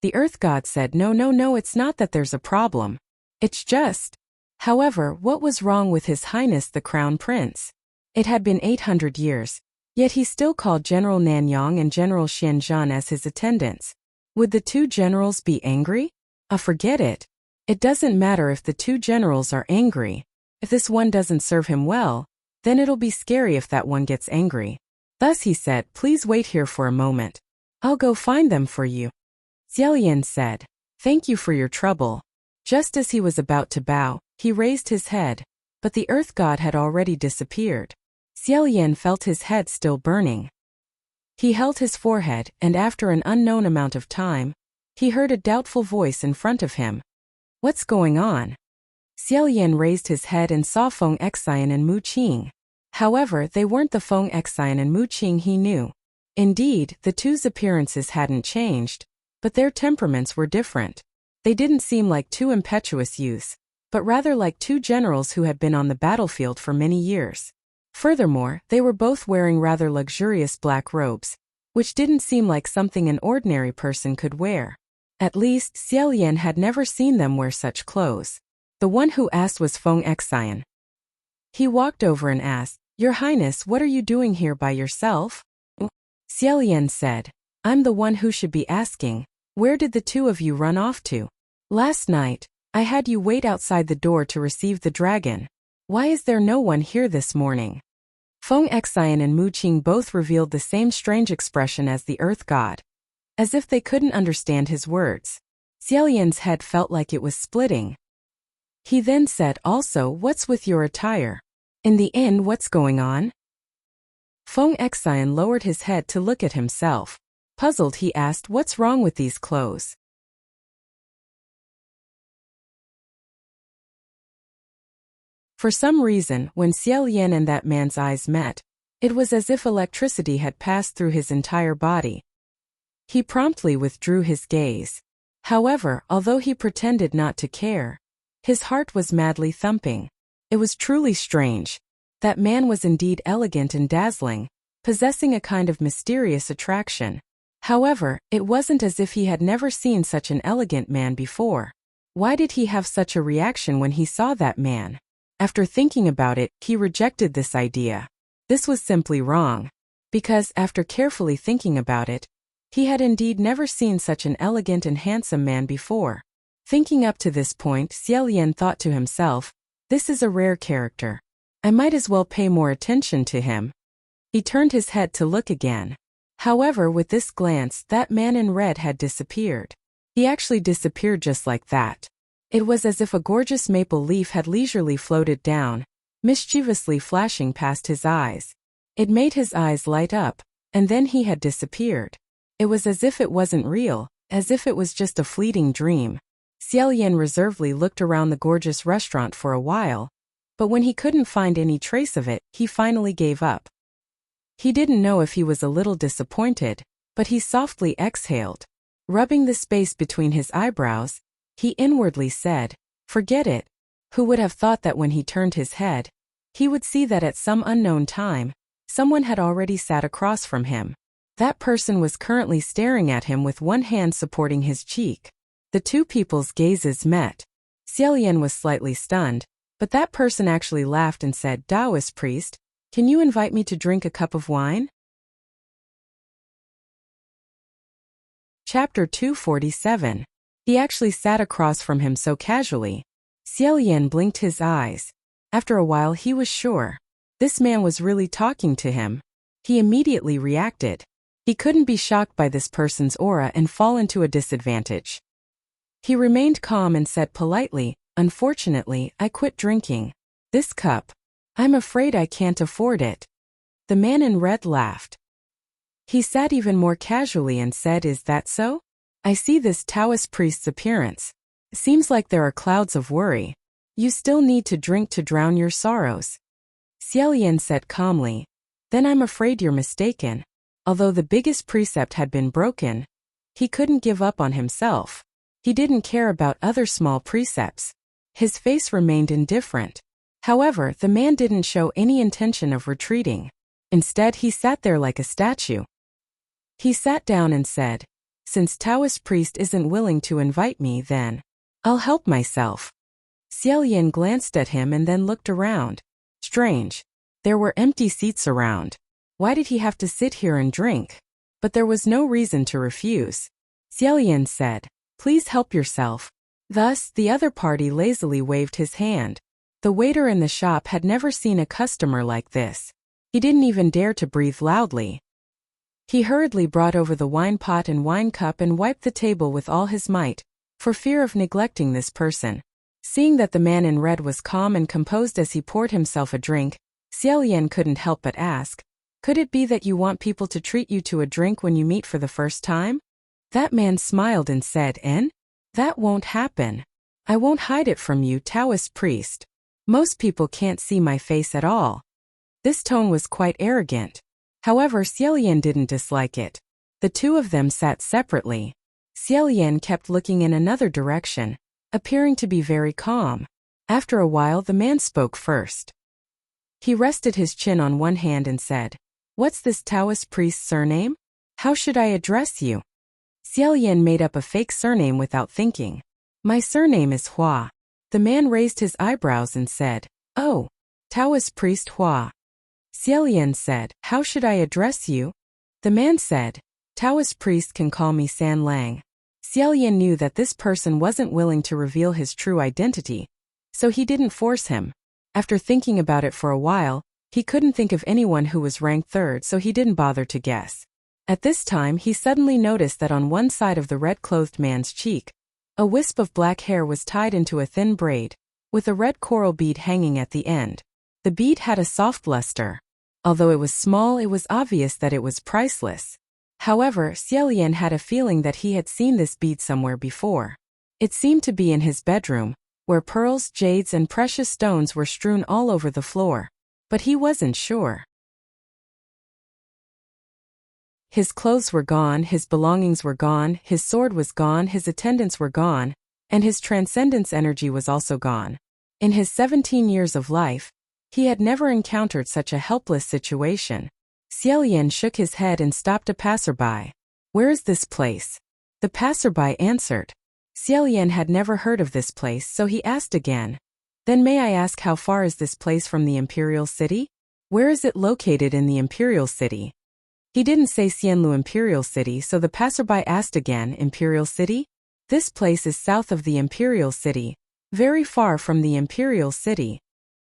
The Earth God said, "No, no, no, it's not that there's a problem. It's just..." However, what was wrong with His Highness the Crown Prince? It had been 800 years, yet he still called General Nanyang and General Xianzhan as his attendants. Would the 2 generals be angry? Forget it. It doesn't matter if the 2 generals are angry. If this one doesn't serve him well, then it'll be scary if that one gets angry. Thus he said, "Please wait here for a moment. I'll go find them for you." Xiao Yan said, "Thank you for your trouble." Just as he was about to bow, he raised his head, but the Earth God had already disappeared. Xiao Yan felt his head still burning. He held his forehead, and after an unknown amount of time, he heard a doubtful voice in front of him. "What's going on? Xiao Yan raised his head and saw Feng Xian and Mu Qing. However, they weren't the Feng Xian and Mu Qing he knew. Indeed, the two's appearances hadn't changed, but their temperaments were different. They didn't seem like two impetuous youths, but rather like two generals who had been on the battlefield for many years. Furthermore, they were both wearing rather luxurious black robes, which didn't seem like something an ordinary person could wear. At least, Xiao Yan had never seen them wear such clothes. The one who asked was Feng Xian. He walked over and asked, "Your Highness, what are you doing here by yourself?" Xiao Yan said, "I'm the one who should be asking. Where did the two of you run off to? Last night, I had you wait outside the door to receive the dragon. Why is there no one here this morning?" Feng Xian and Mu Qing both revealed the same strange expression as the earth god, as if they couldn't understand his words. Xiao Yan's head felt like it was splitting. He then said, "Also, what's with your attire? In the inn, what's going on?" Feng Xian lowered his head to look at himself. Puzzled, he asked, "What's wrong with these clothes?" For some reason, when Xiao Yan and that man's eyes met, it was as if electricity had passed through his entire body. He promptly withdrew his gaze. However, although he pretended not to care, his heart was madly thumping. It was truly strange. That man was indeed elegant and dazzling, possessing a kind of mysterious attraction. However, it wasn't as if he had never seen such an elegant man before. Why did he have such a reaction when he saw that man? After thinking about it, he rejected this idea. This was simply wrong. Because, after carefully thinking about it, he had indeed never seen such an elegant and handsome man before. Thinking up to this point, Xiao Yan thought to himself, "This is a rare character. I might as well pay more attention to him." He turned his head to look again. However, with this glance, that man in red had disappeared. He actually disappeared just like that. It was as if a gorgeous maple leaf had leisurely floated down, mischievously flashing past his eyes. It made his eyes light up, and then he had disappeared. It was as if it wasn't real, as if it was just a fleeting dream. Xiao Yan reservedly looked around the gorgeous restaurant for a while, but when he couldn't find any trace of it, he finally gave up. He didn't know if he was a little disappointed, but he softly exhaled. Rubbing the space between his eyebrows, he inwardly said, "Forget it." Who would have thought that when he turned his head, he would see that at some unknown time, someone had already sat across from him. That person was currently staring at him with one hand supporting his cheek. The two people's gazes met. Xiao Yan was slightly stunned, but that person actually laughed and said, "Taoist priest, can you invite me to drink a cup of wine?" Chapter 247. He actually sat across from him so casually. Xiao Yan blinked his eyes. After a while he was sure. This man was really talking to him. He immediately reacted. He couldn't be shocked by this person's aura and fall into a disadvantage. He remained calm and said politely, "Unfortunately, I quit drinking. This cup. I'm afraid I can't afford it." The man in red laughed. He sat even more casually and said, "Is that so? I see this Taoist priest's appearance. Seems like there are clouds of worry. You still need to drink to drown your sorrows." Xiao Yan said calmly, "Then I'm afraid you're mistaken." Although the biggest precept had been broken, he couldn't give up on himself. He didn't care about other small precepts. His face remained indifferent. However, the man didn't show any intention of retreating. Instead, he sat there like a statue. He sat down and said, "Since Taoist priest isn't willing to invite me, then I'll help myself." Xiao Yan glanced at him and then looked around. Strange. There were empty seats around. Why did he have to sit here and drink? But there was no reason to refuse. Xiao Yan said, "Please help yourself." Thus, the other party lazily waved his hand. The waiter in the shop had never seen a customer like this. He didn't even dare to breathe loudly. He hurriedly brought over the wine pot and wine cup and wiped the table with all his might, for fear of neglecting this person. Seeing that the man in red was calm and composed as he poured himself a drink, Xiao Yan couldn't help but ask, "Could it be that you want people to treat you to a drink when you meet for the first time?" That man smiled and said, "That won't happen. I won't hide it from you, Taoist priest. Most people can't see my face at all. This tone was quite arrogant. However, Xiaolian didn't dislike it. The two of them sat separately. Xiaolian kept looking in another direction, appearing to be very calm. After a while, the man spoke first. He rested his chin on one hand and said, "What's this Taoist priest's surname? How should I address you?" Xiaolian made up a fake surname without thinking. "My surname is Hua." The man raised his eyebrows and said, "Oh, Taoist priest Hua." Xiaolian said, "How should I address you?" The man said, "Taoist priest can call me San Lang." Xiaolian knew that this person wasn't willing to reveal his true identity, so he didn't force him. After thinking about it for a while, he couldn't think of anyone who was ranked third, so he didn't bother to guess. At this time, he suddenly noticed that on one side of the red-clothed man's cheek, a wisp of black hair was tied into a thin braid, with a red coral bead hanging at the end. The bead had a soft luster. Although it was small, it was obvious that it was priceless. However, Xiaolian had a feeling that he had seen this bead somewhere before. It seemed to be in his bedroom, where pearls, jades, and precious stones were strewn all over the floor. But he wasn't sure. His clothes were gone, his belongings were gone, his sword was gone, his attendants were gone, and his transcendence energy was also gone. In his 17 years of life, he had never encountered such a helpless situation. Xiaolian shook his head and stopped a passerby. "Where is this place?" The passerby answered. Xiaolian had never heard of this place, so he asked again. "Then may I ask how far is this place from the Imperial City? Where is it located in the Imperial City?" He didn't say Xianlu Imperial City, so the passerby asked again, "Imperial City? This place is south of the Imperial City, very far from the Imperial City."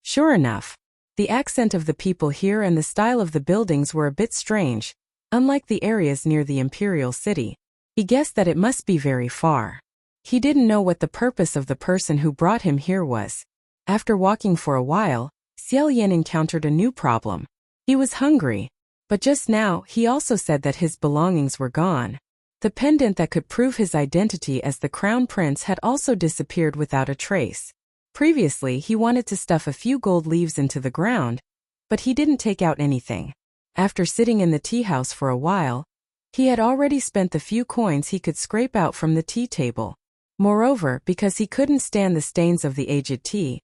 Sure enough, the accent of the people here and the style of the buildings were a bit strange, unlike the areas near the Imperial City. He guessed that it must be very far. He didn't know what the purpose of the person who brought him here was. After walking for a while, Xiaolian encountered a new problem. He was hungry. But just now, he also said that his belongings were gone. The pendant that could prove his identity as the crown prince had also disappeared without a trace. Previously, he wanted to stuff a few gold leaves into the ground, but he didn't take out anything. After sitting in the tea house for a while, he had already spent the few coins he could scrape out from the tea table. Moreover, because he couldn't stand the stains of the aged tea,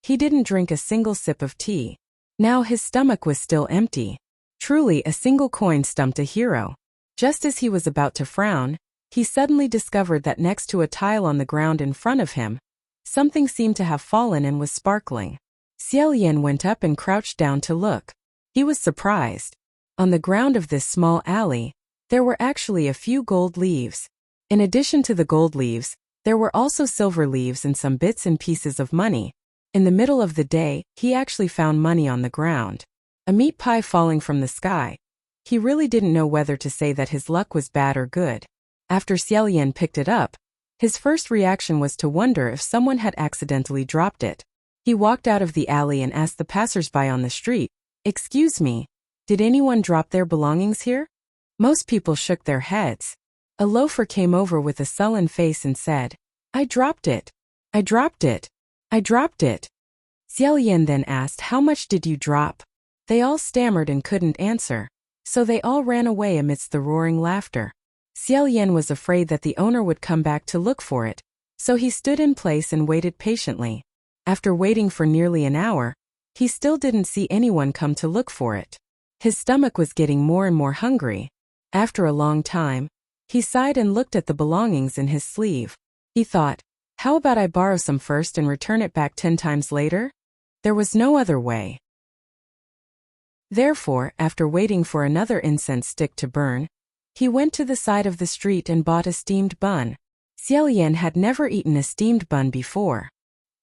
he didn't drink a single sip of tea. Now his stomach was still empty. Truly, a single coin stumped a hero. Just as he was about to frown, he suddenly discovered that next to a tile on the ground in front of him, something seemed to have fallen and was sparkling. Xiaolian went up and crouched down to look. He was surprised. On the ground of this small alley, there were actually a few gold leaves. In addition to the gold leaves, there were also silver leaves and some bits and pieces of money. In the middle of the day, he actually found money on the ground. A meat pie falling from the sky. He really didn't know whether to say that his luck was bad or good. After Xiaolian picked it up, his first reaction was to wonder if someone had accidentally dropped it. He walked out of the alley and asked the passersby on the street, "Excuse me, did anyone drop their belongings here?" Most people shook their heads. A loafer came over with a sullen face and said, "I dropped it. I dropped it. I dropped it." Xiaolian then asked, "How much did you drop?" They all stammered and couldn't answer, so they all ran away amidst the roaring laughter. Xiaolian was afraid that the owner would come back to look for it, so he stood in place and waited patiently. After waiting for nearly an hour, he still didn't see anyone come to look for it. His stomach was getting more and more hungry. After a long time, he sighed and looked at the belongings in his sleeve. He thought, "How about I borrow some first and return it back 10 times later?" There was no other way. Therefore, after waiting for another incense stick to burn, he went to the side of the street and bought a steamed bun. Xiaolian had never eaten a steamed bun before.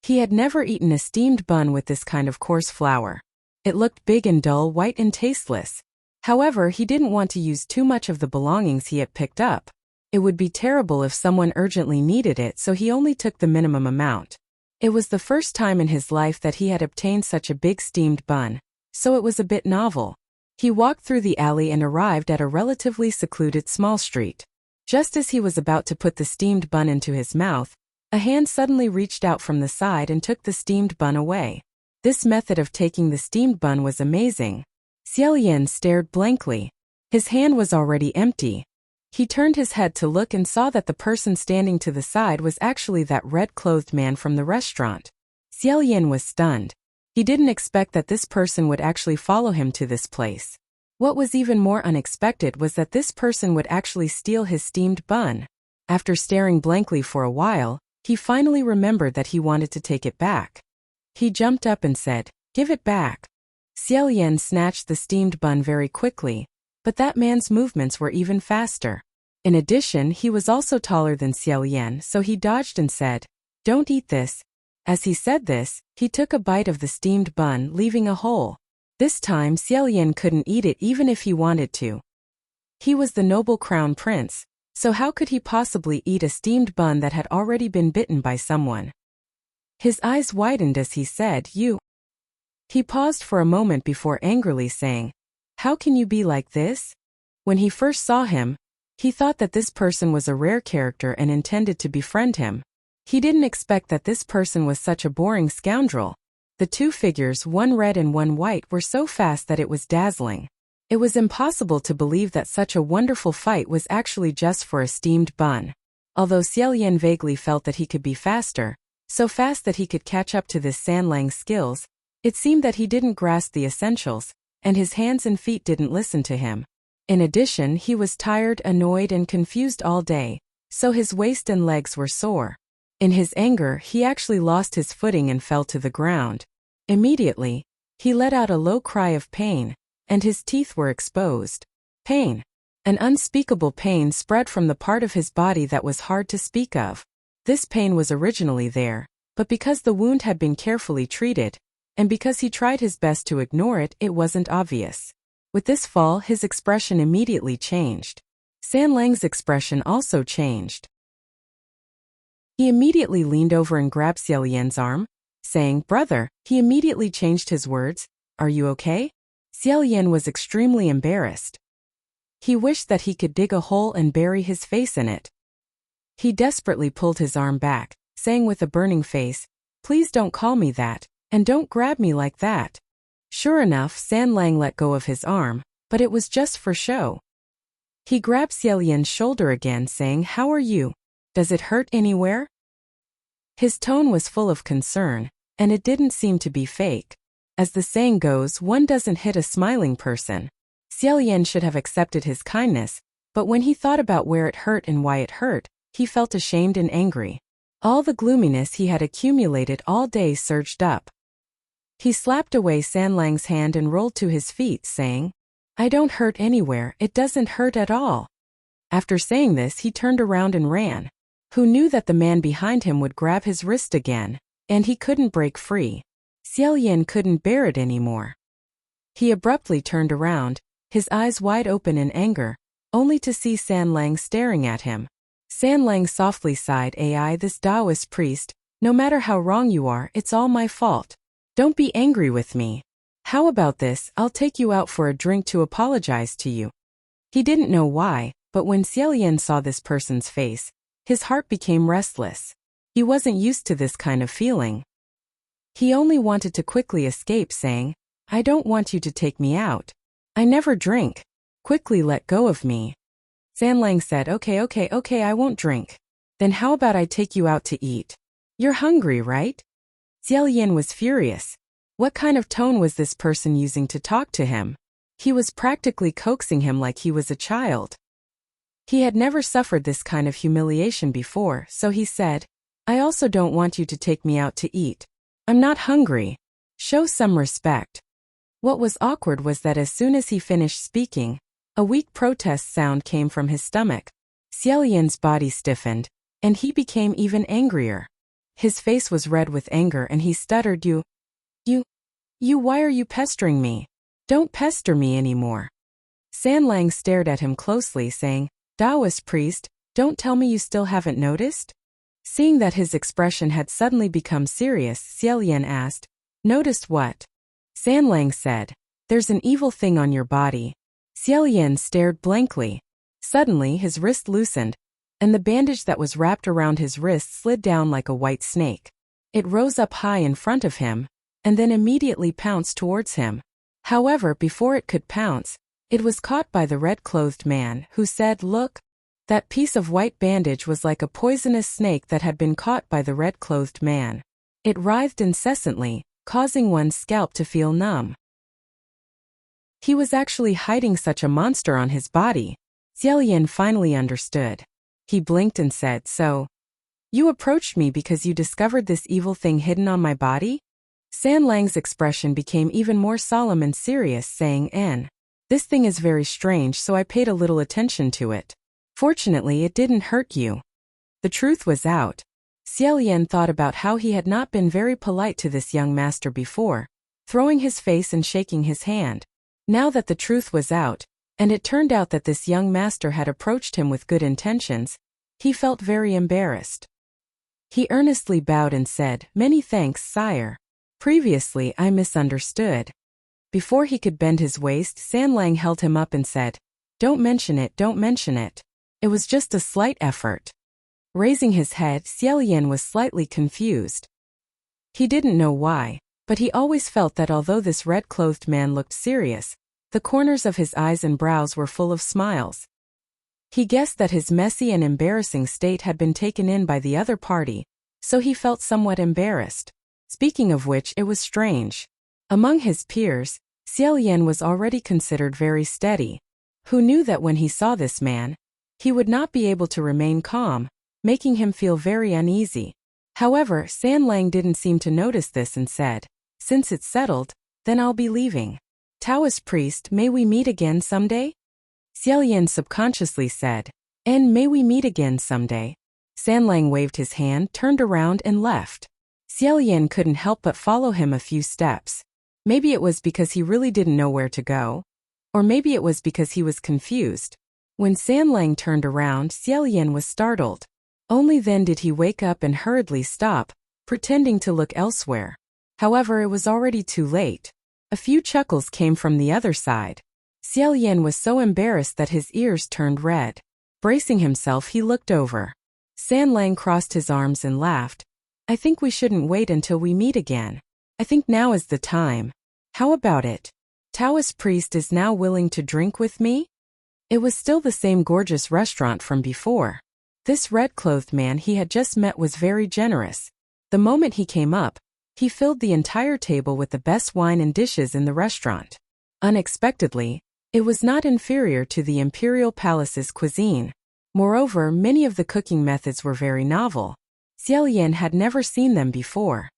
He had never eaten a steamed bun with this kind of coarse flour. It looked big and dull, white and tasteless. However, he didn't want to use too much of the belongings he had picked up. It would be terrible if someone urgently needed it, so he only took the minimum amount. It was the first time in his life that he had obtained such a big steamed bun, so it was a bit novel. He walked through the alley and arrived at a relatively secluded small street. Just as he was about to put the steamed bun into his mouth, A hand suddenly reached out from the side and took the steamed bun away. This method of taking the steamed bun was amazing. Xiaoyan stared blankly. His hand was already empty. He turned his head to look and saw that the person standing to the side was actually that red-clothed man from the restaurant. Xiaoyan was stunned. He didn't expect that this person would actually follow him to this place. What was even more unexpected was that this person would actually steal his steamed bun. After staring blankly for a while, he finally remembered that he wanted to take it back. He jumped up and said, "Give it back." Xiaoyan snatched the steamed bun very quickly, but that man's movements were even faster. In addition, he was also taller than Xiaoyan, so he dodged and said, "Don't eat this." As he said this, he took a bite of the steamed bun, leaving a hole. This time Xiaoyan couldn't eat it even if he wanted to. He was the noble crown prince, so how could he possibly eat a steamed bun that had already been bitten by someone? His eyes widened as he said, "You." He paused for a moment before angrily saying, "How can you be like this?" When he first saw him, he thought that this person was a rare character and intended to befriend him. He didn't expect that this person was such a boring scoundrel. The two figures, one red and one white, were so fast that it was dazzling. It was impossible to believe that such a wonderful fight was actually just for a steamed bun. Although Xiaoyan vaguely felt that he could be faster, so fast that he could catch up to this Sanlang's skills, it seemed that he didn't grasp the essentials, and his hands and feet didn't listen to him. In addition, he was tired, annoyed, and confused all day, so his waist and legs were sore. In his anger, he actually lost his footing and fell to the ground. Immediately, he let out a low cry of pain, and his teeth were exposed. Pain. An unspeakable pain spread from the part of his body that was hard to speak of. This pain was originally there, but because the wound had been carefully treated, and because he tried his best to ignore it, it wasn't obvious. With this fall, his expression immediately changed. Sanlang's expression also changed. He immediately leaned over and grabbed Xiaoyan's arm, saying, "Brother." He immediately changed his words, "Are you okay?" Xiaoyan was extremely embarrassed. He wished that he could dig a hole and bury his face in it. He desperately pulled his arm back, saying with a burning face, "Please don't call me that, and don't grab me like that." Sure enough, Sanlang let go of his arm, but it was just for show. He grabbed Xiaoyan's shoulder again, saying, "How are you? Does it hurt anywhere?" His tone was full of concern, and it didn't seem to be fake. As the saying goes, one doesn't hit a smiling person. Xiaoyan should have accepted his kindness, but when he thought about where it hurt and why it hurt, he felt ashamed and angry. All the gloominess he had accumulated all day surged up. He slapped away Sanlang's hand and rolled to his feet, saying, "I don't hurt anywhere, it doesn't hurt at all." After saying this, he turned around and ran. Who knew that the man behind him would grab his wrist again, and he couldn't break free. Xiaoyan couldn't bear it anymore. He abruptly turned around, his eyes wide open in anger, only to see Sanlang staring at him. Sanlang softly sighed, "Ai, this Taoist priest, no matter how wrong you are, it's all my fault. Don't be angry with me. How about this, I'll take you out for a drink to apologize to you." He didn't know why, but when Xiaoyan saw this person's face, his heart became restless. He wasn't used to this kind of feeling. He only wanted to quickly escape, saying, "I don't want you to take me out. I never drink. Quickly let go of me." Sanlang said, Okay, I won't drink. Then how about I take you out to eat? You're hungry, right?" Xiaoyan was furious. What kind of tone was this person using to talk to him? He was practically coaxing him like he was a child. He had never suffered this kind of humiliation before, so he said, "I also don't want you to take me out to eat. I'm not hungry. Show some respect." What was awkward was that as soon as he finished speaking, a weak protest sound came from his stomach. Xiaoyan's body stiffened, and he became even angrier. His face was red with anger and he stuttered, You, why are you pestering me? Don't pester me anymore." Sanlang stared at him closely, saying, "Taoist priest, don't tell me you still haven't noticed?" Seeing that his expression had suddenly become serious, Xiaoyan asked, "Noticed what?" Sanlang said, "There's an evil thing on your body." Xiaoyan stared blankly. Suddenly his wrist loosened. and the bandage that was wrapped around his wrist slid down like a white snake. It rose up high in front of him, and then immediately pounced towards him. However, before it could pounce, it was caught by the red-clothed man, who said, "Look." That piece of white bandage was like a poisonous snake that had been caught by the red-clothed man. It writhed incessantly, causing one's scalp to feel numb. He was actually hiding such a monster on his body. Xiaolian finally understood. He blinked and said, "So, you approached me because you discovered this evil thing hidden on my body?" San Lang's expression became even more solemn and serious, saying, "This thing is very strange, so I paid a little attention to it. Fortunately, it didn't hurt you." The truth was out. Xiaolian thought about how he had not been very polite to this young master before, throwing his face and shaking his hand. Now that the truth was out, and it turned out that this young master had approached him with good intentions, he felt very embarrassed. He earnestly bowed and said, "Many thanks, sire. Previously, I misunderstood." Before he could bend his waist, San Lang held him up and said, "Don't mention it, don't mention it. It was just a slight effort." Raising his head, Xiaolian was slightly confused. He didn't know why, but he always felt that although this red-clothed man looked serious, the corners of his eyes and brows were full of smiles. He guessed that his messy and embarrassing state had been taken in by the other party, so he felt somewhat embarrassed. Speaking of which, it was strange. Among his peers, Xiaolian was already considered very steady. Who knew that when he saw this man, he would not be able to remain calm, making him feel very uneasy. However, San Lang didn't seem to notice this and said, "Since it's settled, then I'll be leaving. Taoist priest, may we meet again someday?" Xiaolian subconsciously said, "And may we meet again someday?" San Lang waved his hand, turned around and left. Xiaolian couldn't help but follow him a few steps. Maybe it was because he really didn't know where to go. Or maybe it was because he was confused. When San Lang turned around, Xiaolian was startled. Only then did he wake up and hurriedly stop, pretending to look elsewhere. However, it was already too late. A few chuckles came from the other side. Xiaolian was so embarrassed that his ears turned red. Bracing himself, he looked over. San Lang crossed his arms and laughed. "I think we shouldn't wait until we meet again. I think now is the time. How about it? Taoist priest is now willing to drink with me?" It was still the same gorgeous restaurant from before. This red-clothed man he had just met was very generous. The moment he came up, he filled the entire table with the best wine and dishes in the restaurant. Unexpectedly, it was not inferior to the imperial palace's cuisine. Moreover, many of the cooking methods were very novel. Xiaolian had never seen them before.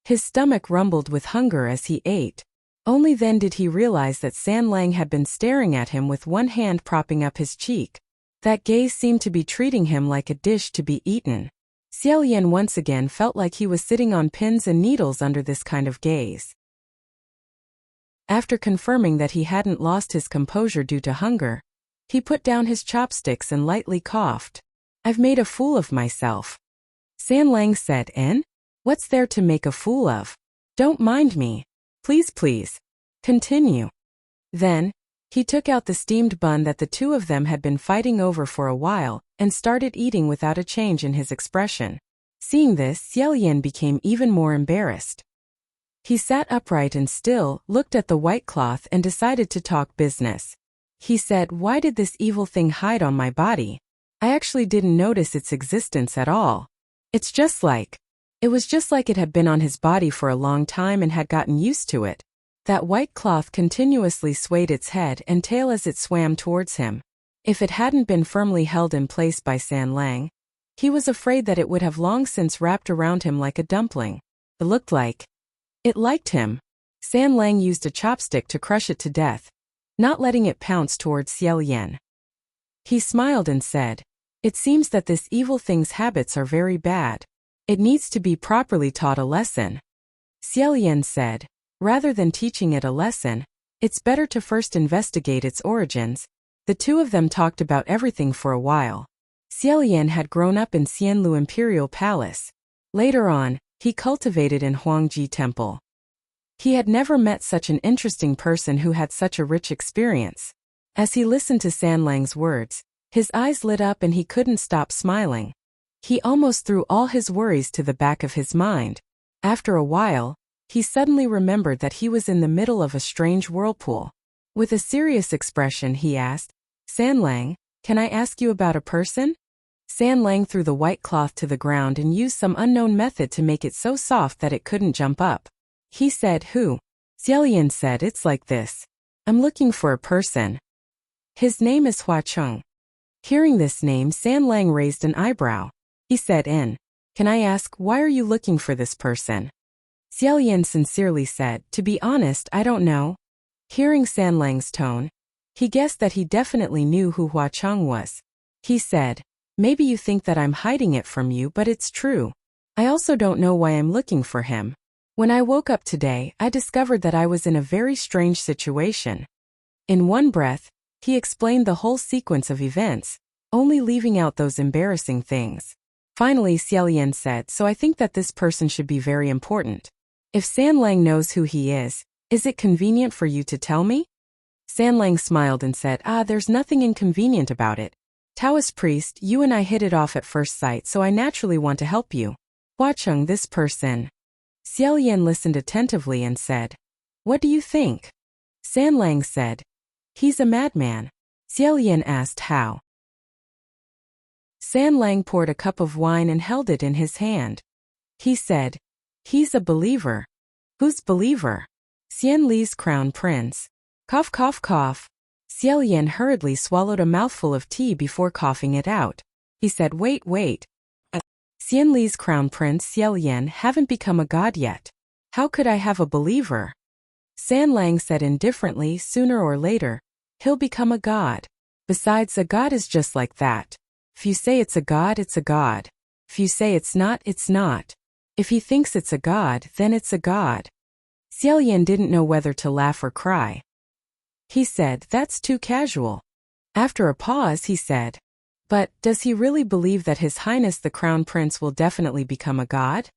His stomach rumbled with hunger as he ate. Only then did he realize that San Lang had been staring at him with one hand propping up his cheek. That gaze seemed to be treating him like a dish to be eaten. Xiaolian once again felt like he was sitting on pins and needles under this kind of gaze. After confirming that he hadn't lost his composure due to hunger, he put down his chopsticks and lightly coughed. "I've made a fool of myself." San Lang said, What's there to make a fool of? Don't mind me. Please, please. Continue." Then, he took out the steamed bun that the two of them had been fighting over for a while, and started eating without a change in his expression. Seeing this, Xiaolian became even more embarrassed. He sat upright and still, looked at the white cloth and decided to talk business. He said, "Why did this evil thing hide on my body? I actually didn't notice its existence at all. It was just like it had been on his body for a long time and had gotten used to it." That white cloth continuously swayed its head and tail as it swam towards him. If it hadn't been firmly held in place by San Lang, he was afraid that it would have long since wrapped around him like a dumpling. It looked like it liked him. San Lang used a chopstick to crush it to death, not letting it pounce towards Xiaolian. He smiled and said, "It seems that this evil thing's habits are very bad. It needs to be properly taught a lesson." Xiaolian said, "Rather than teaching it a lesson, it's better to first investigate its origins." The two of them talked about everything for a while. Xiaolian had grown up in Xianlu Imperial Palace. Later on, he cultivated in Huangji Temple. He had never met such an interesting person who had such a rich experience. As he listened to San Lang's words, His eyes lit up and he couldn't stop smiling. He almost threw all his worries to the back of his mind. After a while, he suddenly remembered that he was in the middle of a strange whirlpool. With a serious expression he asked, "San Lang, can I ask you about a person?" San Lang threw the white cloth to the ground and used some unknown method to make it so soft that it couldn't jump up. He said, "Who?" Xiaolian said, "It's like this. I'm looking for a person. His name is Hua Cheng." Hearing this name, San Lang raised an eyebrow. He said, "Can I ask, why are you looking for this person?" Xiaolian sincerely said, "To be honest, I don't know." Hearing San Lang's tone, he guessed that he definitely knew who Hua Cheng was. He said, "Maybe you think that I'm hiding it from you, but it's true. I also don't know why I'm looking for him. When I woke up today, I discovered that I was in a very strange situation." In one breath, he explained the whole sequence of events, only leaving out those embarrassing things. Finally, Xiaolian said, "So I think that this person should be very important. If San Lang knows who he is it convenient for you to tell me?" San Lang smiled and said, "There's nothing inconvenient about it. Taoist priest, you and I hit it off at first sight, so I naturally want to help you. Hua Cheng, this person." Xiaolian listened attentively and said, "What do you think?" San Lang said, "He's a madman." Xiaolian asked how. San Lang poured a cup of wine and held it in his hand. He said, "He's a believer." "Who's believer?" "Xian Li's crown prince." Cough, cough, cough. Xiaolian hurriedly swallowed a mouthful of tea before coughing it out. He said, Wait. Xian Li's crown prince Xiaolian haven't become a god yet. How could I have a believer?" San Lang said indifferently, "Sooner or later, he'll become a god. Besides, a god is just like that. If you say it's a god, it's a god. If you say it's not, it's not. If he thinks it's a god, then it's a god." Xiaolian didn't know whether to laugh or cry. He said, "That's too casual." After a pause, he said, "But, does he really believe that His Highness the Crown Prince will definitely become a god?"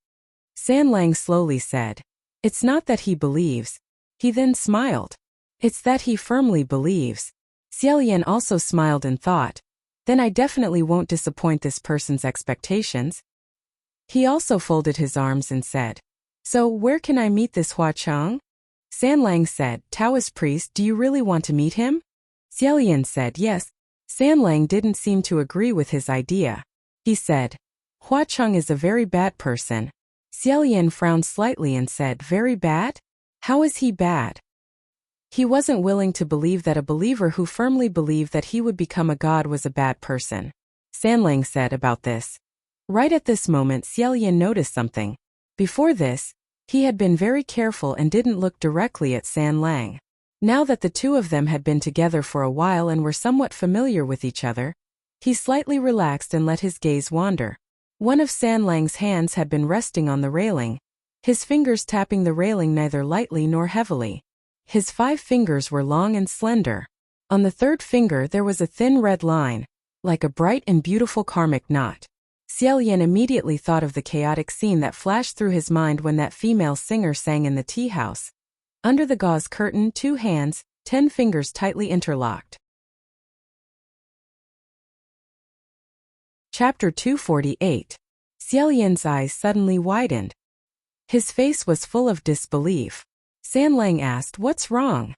San Lang slowly said, "It's not that he believes." He then smiled. "It's that he firmly believes." Xiaolian also smiled and thought, "Then I definitely won't disappoint this person's expectations." He also folded his arms and said, "So, where can I meet this Hua Cheng?" San Lang said, "Taoist priest, do you really want to meet him?" Xiaolian said, "Yes." San Lang didn't seem to agree with his idea. He said, "Hua Cheng is a very bad person." Xiaolian frowned slightly and said, "Very bad? How is he bad?" He wasn't willing to believe that a believer who firmly believed that he would become a god was a bad person. San Lang said about this. Right at this moment, Xiaolian noticed something. Before this, he had been very careful and didn't look directly at San Lang. Now that the two of them had been together for a while and were somewhat familiar with each other, he slightly relaxed and let his gaze wander. One of San Lang's hands had been resting on the railing, his fingers tapping the railing neither lightly nor heavily. His 5 fingers were long and slender. On the 3rd finger there was a thin red line, like a bright and beautiful karmic knot. Xiaolian immediately thought of the chaotic scene that flashed through his mind when that female singer sang in the tea house. Under the gauze curtain, 2 hands, 10 fingers tightly interlocked. Chapter 248. Xiaolian's eyes suddenly widened. His face was full of disbelief. San Lang asked, "What's wrong?"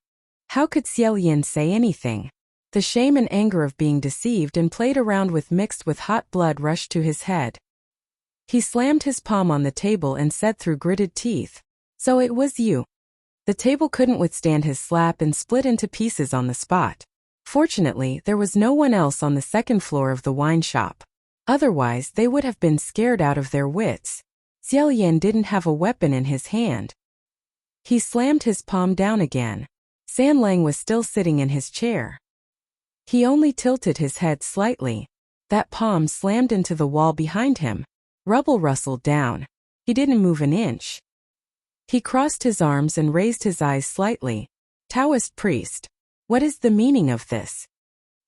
How could Xiaolian say anything? The shame and anger of being deceived and played around with mixed with hot blood rushed to his head. He slammed his palm on the table and said through gritted teeth, "So it was you." The table couldn't withstand his slap and split into pieces on the spot. Fortunately, there was no one else on the 2nd floor of the wine shop. Otherwise, they would have been scared out of their wits. Xiaolian didn't have a weapon in his hand. He slammed his palm down again. San Lang was still sitting in his chair. He only tilted his head slightly. That palm slammed into the wall behind him. Rubble rustled down. He didn't move an inch. He crossed his arms and raised his eyes slightly. "Taoist priest, what is the meaning of this?"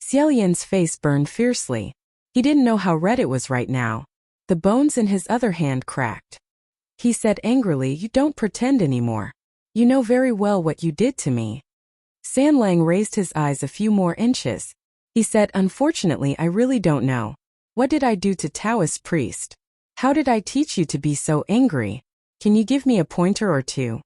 Xiaolian's face burned fiercely. He didn't know how red it was right now. The bones in his other hand cracked. He said angrily, "You don't pretend anymore. You know very well what you did to me." San Lang raised his eyes a few more inches. He said, unfortunately, I really don't know. What did I do to Taoist priest? How did I teach you to be so angry? Can you give me a pointer or two?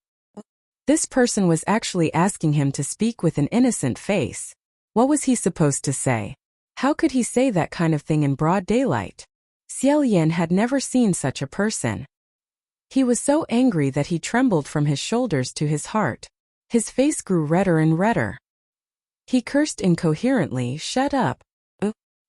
This person was actually asking him to speak with an innocent face. What was he supposed to say? How could he say that kind of thing in broad daylight? Xiao Yan had never seen such a person. He was so angry that he trembled from his shoulders to his heart. His face grew redder and redder. He cursed incoherently, "Shut up.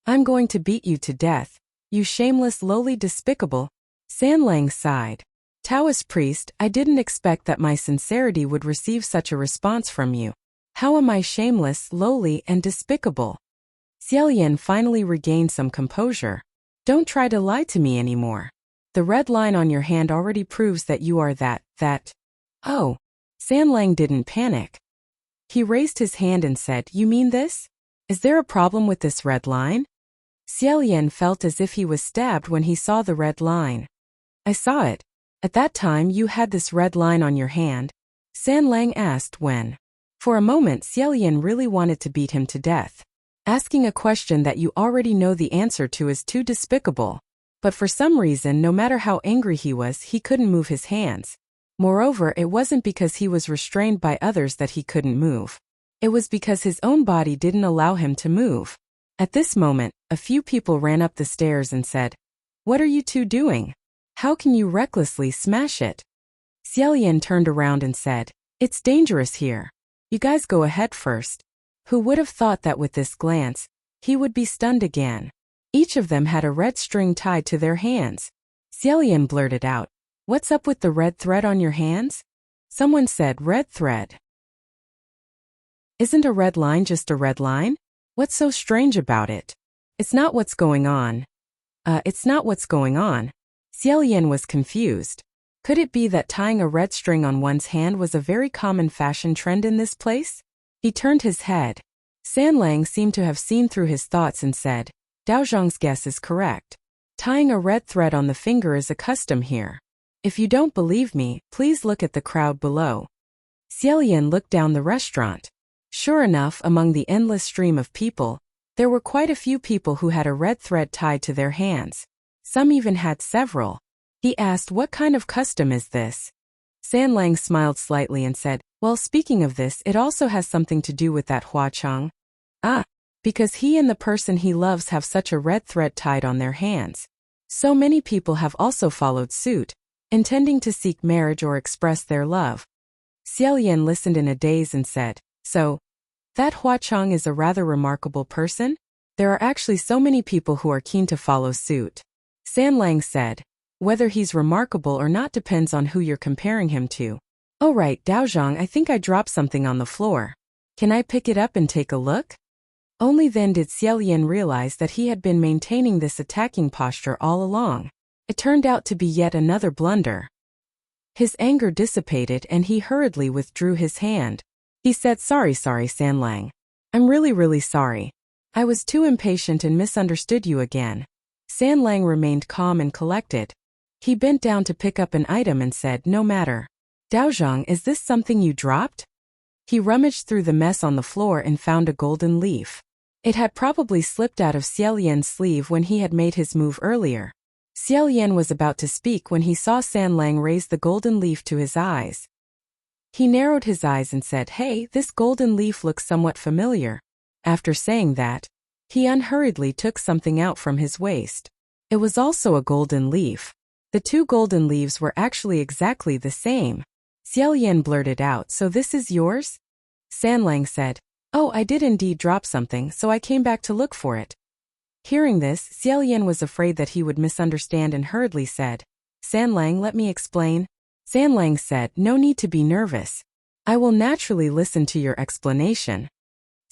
I'm going to beat you to death. You shameless, lowly, despicable." Sanlang sighed. Taoist priest, I didn't expect that my sincerity would receive such a response from you. How am I shameless, lowly, and despicable? Xiao Yan finally regained some composure. Don't try to lie to me anymore. The red line on your hand already proves that you are that. Oh. Sanlang didn't panic. He raised his hand and said, you mean this? Is there a problem with this red line? Xiao Yan felt as if he was stabbed when he saw the red line. I saw it. At that time you had this red line on your hand? Sanlang asked when. For a moment Xiao Yan really wanted to beat him to death. Asking a question that you already know the answer to is too despicable. But for some reason, no matter how angry he was, he couldn't move his hands. Moreover, it wasn't because he was restrained by others that he couldn't move. It was because his own body didn't allow him to move. At this moment, a few people ran up the stairs and said, What are you two doing? How can you recklessly smash it? Xiao Yan turned around and said, It's dangerous here. You guys go ahead first. Who would have thought that with this glance, he would be stunned again? Each of them had a red string tied to their hands. Xiao Yan blurted out, What's up with the red thread on your hands? Someone said, Red thread. Isn't a red line just a red line? What's so strange about it? It's not what's going on. It's not what's going on. Xiao Yan was confused. Could it be that tying a red string on one's hand was a very common fashion trend in this place? He turned his head. Sanlang seemed to have seen through his thoughts and said, Daozhong's guess is correct. Tying a red thread on the finger is a custom here. If you don't believe me, please look at the crowd below. Xiao Yan looked down the restaurant. Sure enough, among the endless stream of people, there were quite a few people who had a red thread tied to their hands. Some even had several. He asked, What kind of custom is this? Sanlang smiled slightly and said, Well, speaking of this, it also has something to do with that Hua Cheng. Because he and the person he loves have such a red thread tied on their hands. So many people have also followed suit, intending to seek marriage or express their love. Xiao Yan listened in a daze and said, So, that Hua Cheng is a rather remarkable person? There are actually so many people who are keen to follow suit. Sanlang said, Whether he's remarkable or not depends on who you're comparing him to. Oh right, Daozhong, I think I dropped something on the floor. Can I pick it up and take a look? Only then did Xiao Yan realize that he had been maintaining this attacking posture all along. It turned out to be yet another blunder. His anger dissipated and he hurriedly withdrew his hand. He said, Sorry, Sanlang. I'm really sorry. I was too impatient and misunderstood you again. Sanlang remained calm and collected. He bent down to pick up an item and said, No matter. Daozhong, is this something you dropped? He rummaged through the mess on the floor and found a golden leaf. It had probably slipped out of Xiao Yan's sleeve when he had made his move earlier. Xiao Yan was about to speak when he saw Sanlang raise the golden leaf to his eyes. He narrowed his eyes and said, Hey, this golden leaf looks somewhat familiar. After saying that, he unhurriedly took something out from his waist. It was also a golden leaf. The two golden leaves were actually exactly the same. Xiao Yan blurted out, So this is yours? Sanlang said, Oh, I did indeed drop something, so I came back to look for it. Hearing this, Xiao Yan was afraid that he would misunderstand and hurriedly said, Sanlang, let me explain. Sanlang said, No need to be nervous. I will naturally listen to your explanation.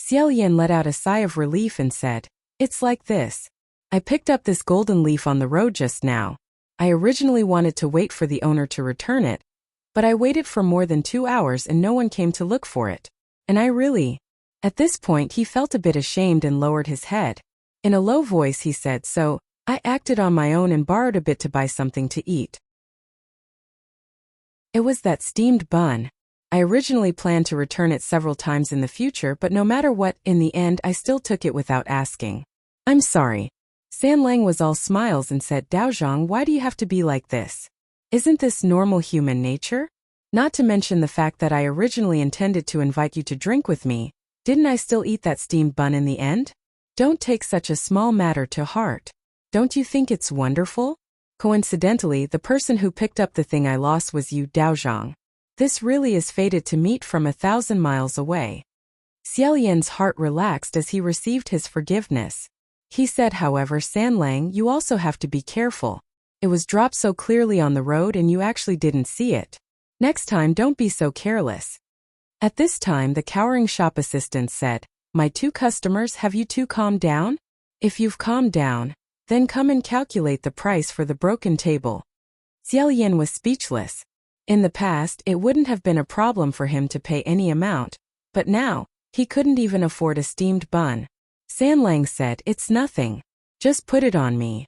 Xiao Yan let out a sigh of relief and said, It's like this. I picked up this golden leaf on the road just now. I originally wanted to wait for the owner to return it, but I waited for more than 2 hours and no one came to look for it. And I really... At this point he felt a bit ashamed and lowered his head. In a low voice he said, So, I acted on my own and borrowed a bit to buy something to eat. It was that steamed bun. I originally planned to return it several times in the future, but no matter what, in the end I still took it without asking. I'm sorry. Sanlang was all smiles and said, Daozhong, why do you have to be like this? Isn't this normal human nature? Not to mention the fact that I originally intended to invite you to drink with me. Didn't I still eat that steamed bun in the end? Don't take such a small matter to heart. Don't you think it's wonderful? Coincidentally, the person who picked up the thing I lost was you, Daozhong. This really is fated to meet from 1,000 miles away. Xiaolian's heart relaxed as he received his forgiveness. He said, however, Sanlang, you also have to be careful. It was dropped so clearly on the road and you actually didn't see it. Next time, don't be so careless. At this time, the cowering shop assistant said, My 2 customers, have you 2 calmed down? If you've calmed down, then come and calculate the price for the broken table. Xiaolian was speechless. In the past, it wouldn't have been a problem for him to pay any amount, but now, he couldn't even afford a steamed bun. Sanlang said, It's nothing. Just put it on me.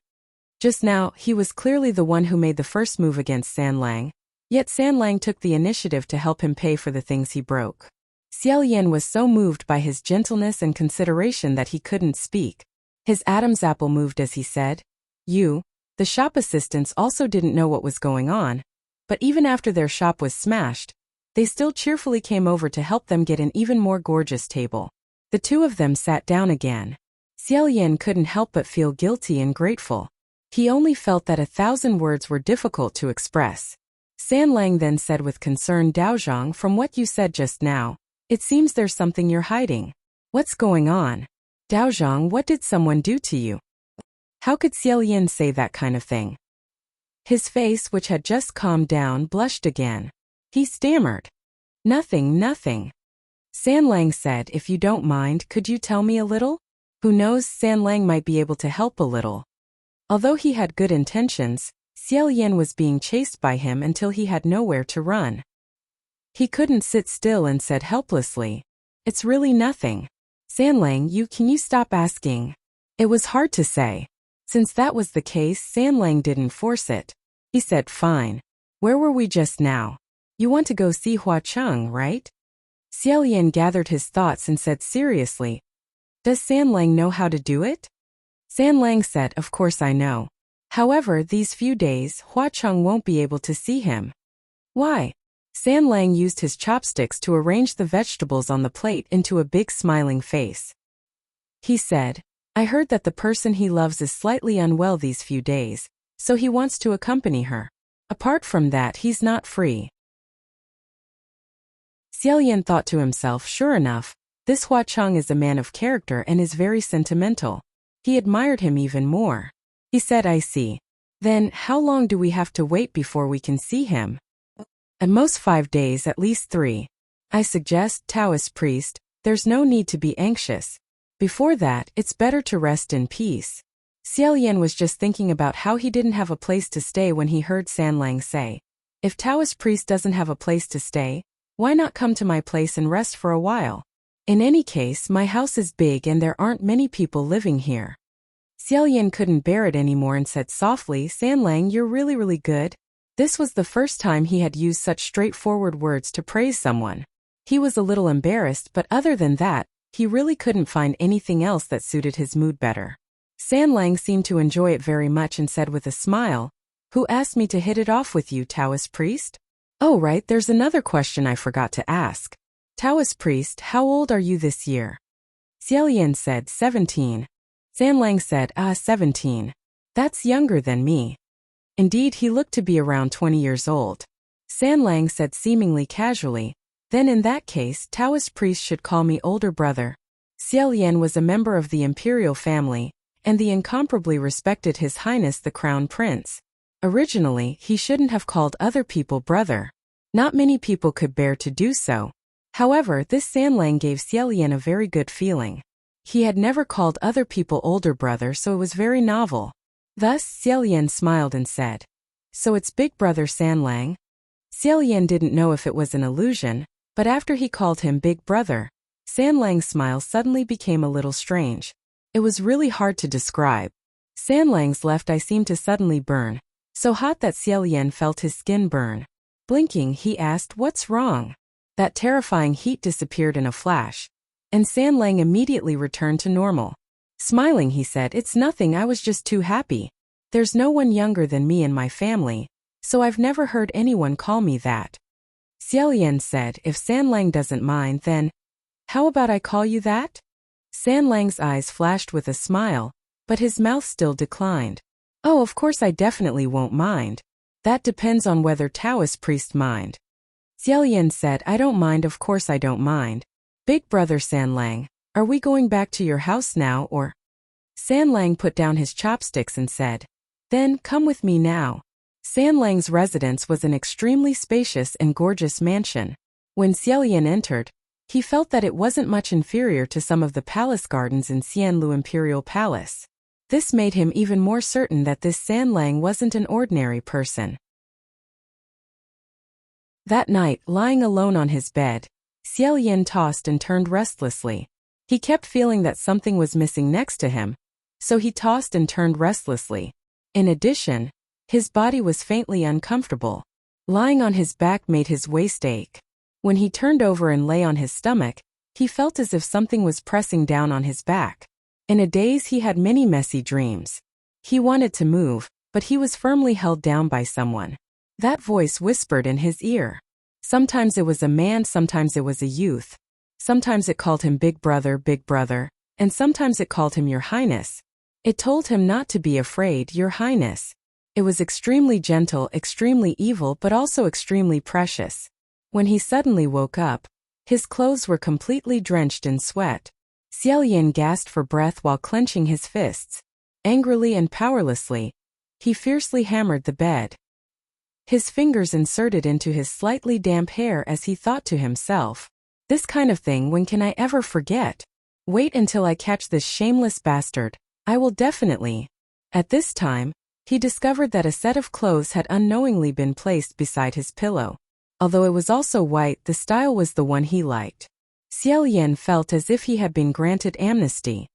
Just now, he was clearly the one who made the first move against Sanlang, yet Sanlang took the initiative to help him pay for the things he broke. Xiaolian was so moved by his gentleness and consideration that he couldn't speak. His Adam's apple moved as he said, You. The shop assistants also didn't know what was going on, but even after their shop was smashed, they still cheerfully came over to help them get an even more gorgeous table. The 2 of them sat down again. Xiaolian couldn't help but feel guilty and grateful. He only felt that 1,000 words were difficult to express. Sanlang then said with concern, Daozhong, from what you said just now, it seems there's something you're hiding. What's going on? Daozhong, what did someone do to you? How could Xiaolian say that kind of thing? His face, which had just calmed down, blushed again. He stammered. Nothing. Sanlang said, If you don't mind, could you tell me a little? Who knows, Sanlang might be able to help a little. Although he had good intentions, Xiaolian was being chased by him until he had nowhere to run. He couldn't sit still and said helplessly, It's really nothing. Sanlang, can you stop asking? It was hard to say. Since that was the case, Sanlang didn't force it. He said, Fine. Where were we just now? You want to go see Hua Cheng, right? Xiaolian gathered his thoughts and said seriously, Does Sanlang know how to do it? Sanlang said, Of course I know. However, these few days, Hua Cheng won't be able to see him. Why? Sanlang used his chopsticks to arrange the vegetables on the plate into a big smiling face. He said, I heard that the person he loves is slightly unwell these few days, so he wants to accompany her. Apart from that, he's not free. Xiaolian thought to himself, Sure enough, this Hua Cheng is a man of character and is very sentimental. He admired him even more. He said, I see. Then, how long do we have to wait before we can see him? At most 5 days, at least 3. I suggest, Taoist priest, there's no need to be anxious. Before that, it's better to rest in peace. Xiaolian was just thinking about how he didn't have a place to stay when he heard Sanlang say, If Taoist priest doesn't have a place to stay, why not come to my place and rest for a while? In any case, my house is big and there aren't many people living here. Xiaolian couldn't bear it anymore and said softly, Sanlang, you're really good. This was the first time he had used such straightforward words to praise someone. He was a little embarrassed, but other than that, he really couldn't find anything else that suited his mood better. Sanlang seemed to enjoy it very much and said with a smile, Who asked me to hit it off with you, Taoist priest? Oh right, there's another question I forgot to ask. Taoist priest, how old are you this year? Xiaolian said, 17. Sanlang said, 17. That's younger than me. Indeed, he looked to be around 20 years old. Sanlang said seemingly casually, Then in that case, Taoist priest should call me older brother. Xiaolian was a member of the imperial family, and the incomparably respected His Highness the Crown Prince. Originally, he shouldn't have called other people brother. Not many people could bear to do so. However, this Sanlang gave Xiaolian a very good feeling. He had never called other people older brother, so it was very novel. Thus, Xiaolian smiled and said, So it's big brother Sanlang? Xiaolian didn't know if it was an illusion, but after he called him big brother, Sanlang's smile suddenly became a little strange. It was really hard to describe. Sanlang's left eye seemed to suddenly burn, so hot that Xiaolian felt his skin burn. Blinking, he asked, What's wrong? That terrifying heat disappeared in a flash, and San Lang immediately returned to normal. Smiling, he said, "It's nothing, I was just too happy. There's no one younger than me in my family, so I've never heard anyone call me that." Xiaolian said, "If San Lang doesn't mind, then how about I call you that?" San Lang's eyes flashed with a smile, but his mouth still declined. "Oh, of course I definitely won't mind. That depends on whether Taoist priest mind." Xiaolian said, "I don't mind, of course I don't mind. Big brother San Lang, are we going back to your house now or?" San Lang put down his chopsticks and said, "Then, come with me now." San Lang's residence was an extremely spacious and gorgeous mansion. When Xiaolian entered, he felt that it wasn't much inferior to some of the palace gardens in Xianlu Imperial Palace. This made him even more certain that this San Lang wasn't an ordinary person. That night, lying alone on his bed, Xiaolian tossed and turned restlessly. He kept feeling that something was missing next to him, so he tossed and turned restlessly. In addition, his body was faintly uncomfortable. Lying on his back made his waist ache. When he turned over and lay on his stomach, he felt as if something was pressing down on his back. In a daze, he had many messy dreams. He wanted to move, but he was firmly held down by someone. That voice whispered in his ear. Sometimes it was a man, sometimes it was a youth. Sometimes it called him big brother, and sometimes it called him Your Highness. It told him not to be afraid, Your Highness. It was extremely gentle, extremely evil, but also extremely precious. When he suddenly woke up, his clothes were completely drenched in sweat. Xiaolian gasped for breath while clenching his fists. Angrily and powerlessly, he fiercely hammered the bed. His fingers inserted into his slightly damp hair as he thought to himself, "This kind of thing, when can I ever forget? Wait until I catch this shameless bastard. I will definitely." At this time, he discovered that a set of clothes had unknowingly been placed beside his pillow. Although it was also white, the style was the one he liked. Xiaolian felt as if he had been granted amnesty.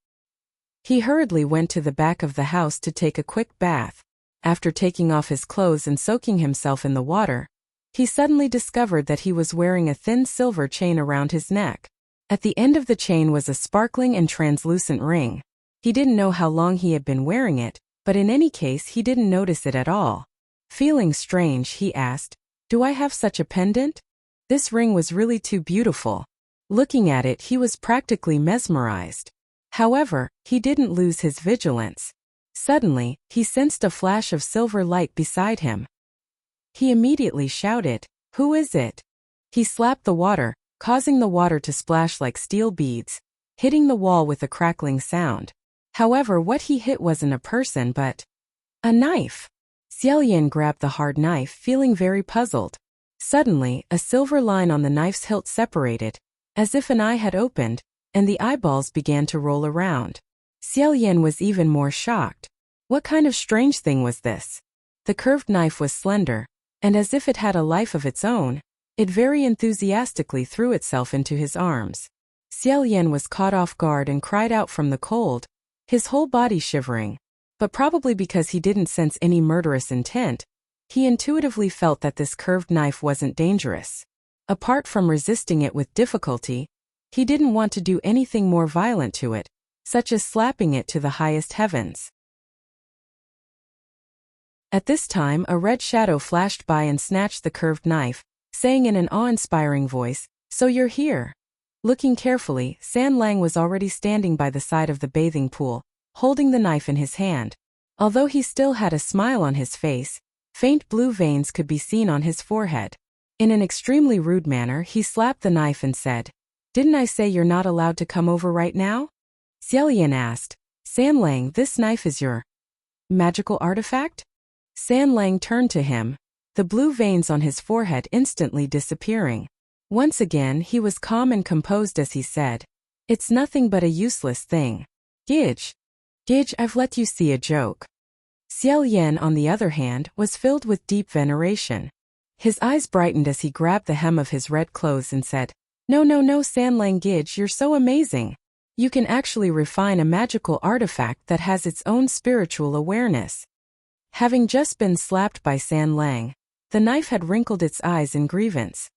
He hurriedly went to the back of the house to take a quick bath. After taking off his clothes and soaking himself in the water, he suddenly discovered that he was wearing a thin silver chain around his neck. At the end of the chain was a sparkling and translucent ring. He didn't know how long he had been wearing it, but in any case he didn't notice it at all. Feeling strange, he asked, "Do I have such a pendant?" This ring was really too beautiful. Looking at it, he was practically mesmerized. However, he didn't lose his vigilance. Suddenly, he sensed a flash of silver light beside him. He immediately shouted, "Who is it?" He slapped the water, causing the water to splash like steel beads, hitting the wall with a crackling sound. However, what he hit wasn't a person but a knife. Xiaolian grabbed the hard knife, feeling very puzzled. Suddenly, a silver line on the knife's hilt separated, as if an eye had opened, and the eyeballs began to roll around. Xiaolian was even more shocked. What kind of strange thing was this? The curved knife was slender, and as if it had a life of its own, it very enthusiastically threw itself into his arms. Xiaolian was caught off guard and cried out from the cold, his whole body shivering. But probably because he didn't sense any murderous intent, he intuitively felt that this curved knife wasn't dangerous. Apart from resisting it with difficulty, he didn't want to do anything more violent to it, such as slapping it to the highest heavens. At this time, a red shadow flashed by and snatched the curved knife, saying in an awe-inspiring voice, "So you're here." Looking carefully, San Lang was already standing by the side of the bathing pool, holding the knife in his hand. Although he still had a smile on his face, faint blue veins could be seen on his forehead. In an extremely rude manner, he slapped the knife and said, "Didn't I say you're not allowed to come over right now?" Xiaolian asked, "San Lang, this knife is your magical artifact?" San Lang turned to him, the blue veins on his forehead instantly disappearing. Once again, he was calm and composed as he said, "It's nothing but a useless thing. Gidge. Gidge, I've let you see a joke." Xiaolian, on the other hand, was filled with deep veneration. His eyes brightened as he grabbed the hem of his red clothes and said, No, San Lang Gidge, you're so amazing. You can actually refine a magical artifact that has its own spiritual awareness." Having just been slapped by San Lang, the knife had wrinkled its eyes in grievance.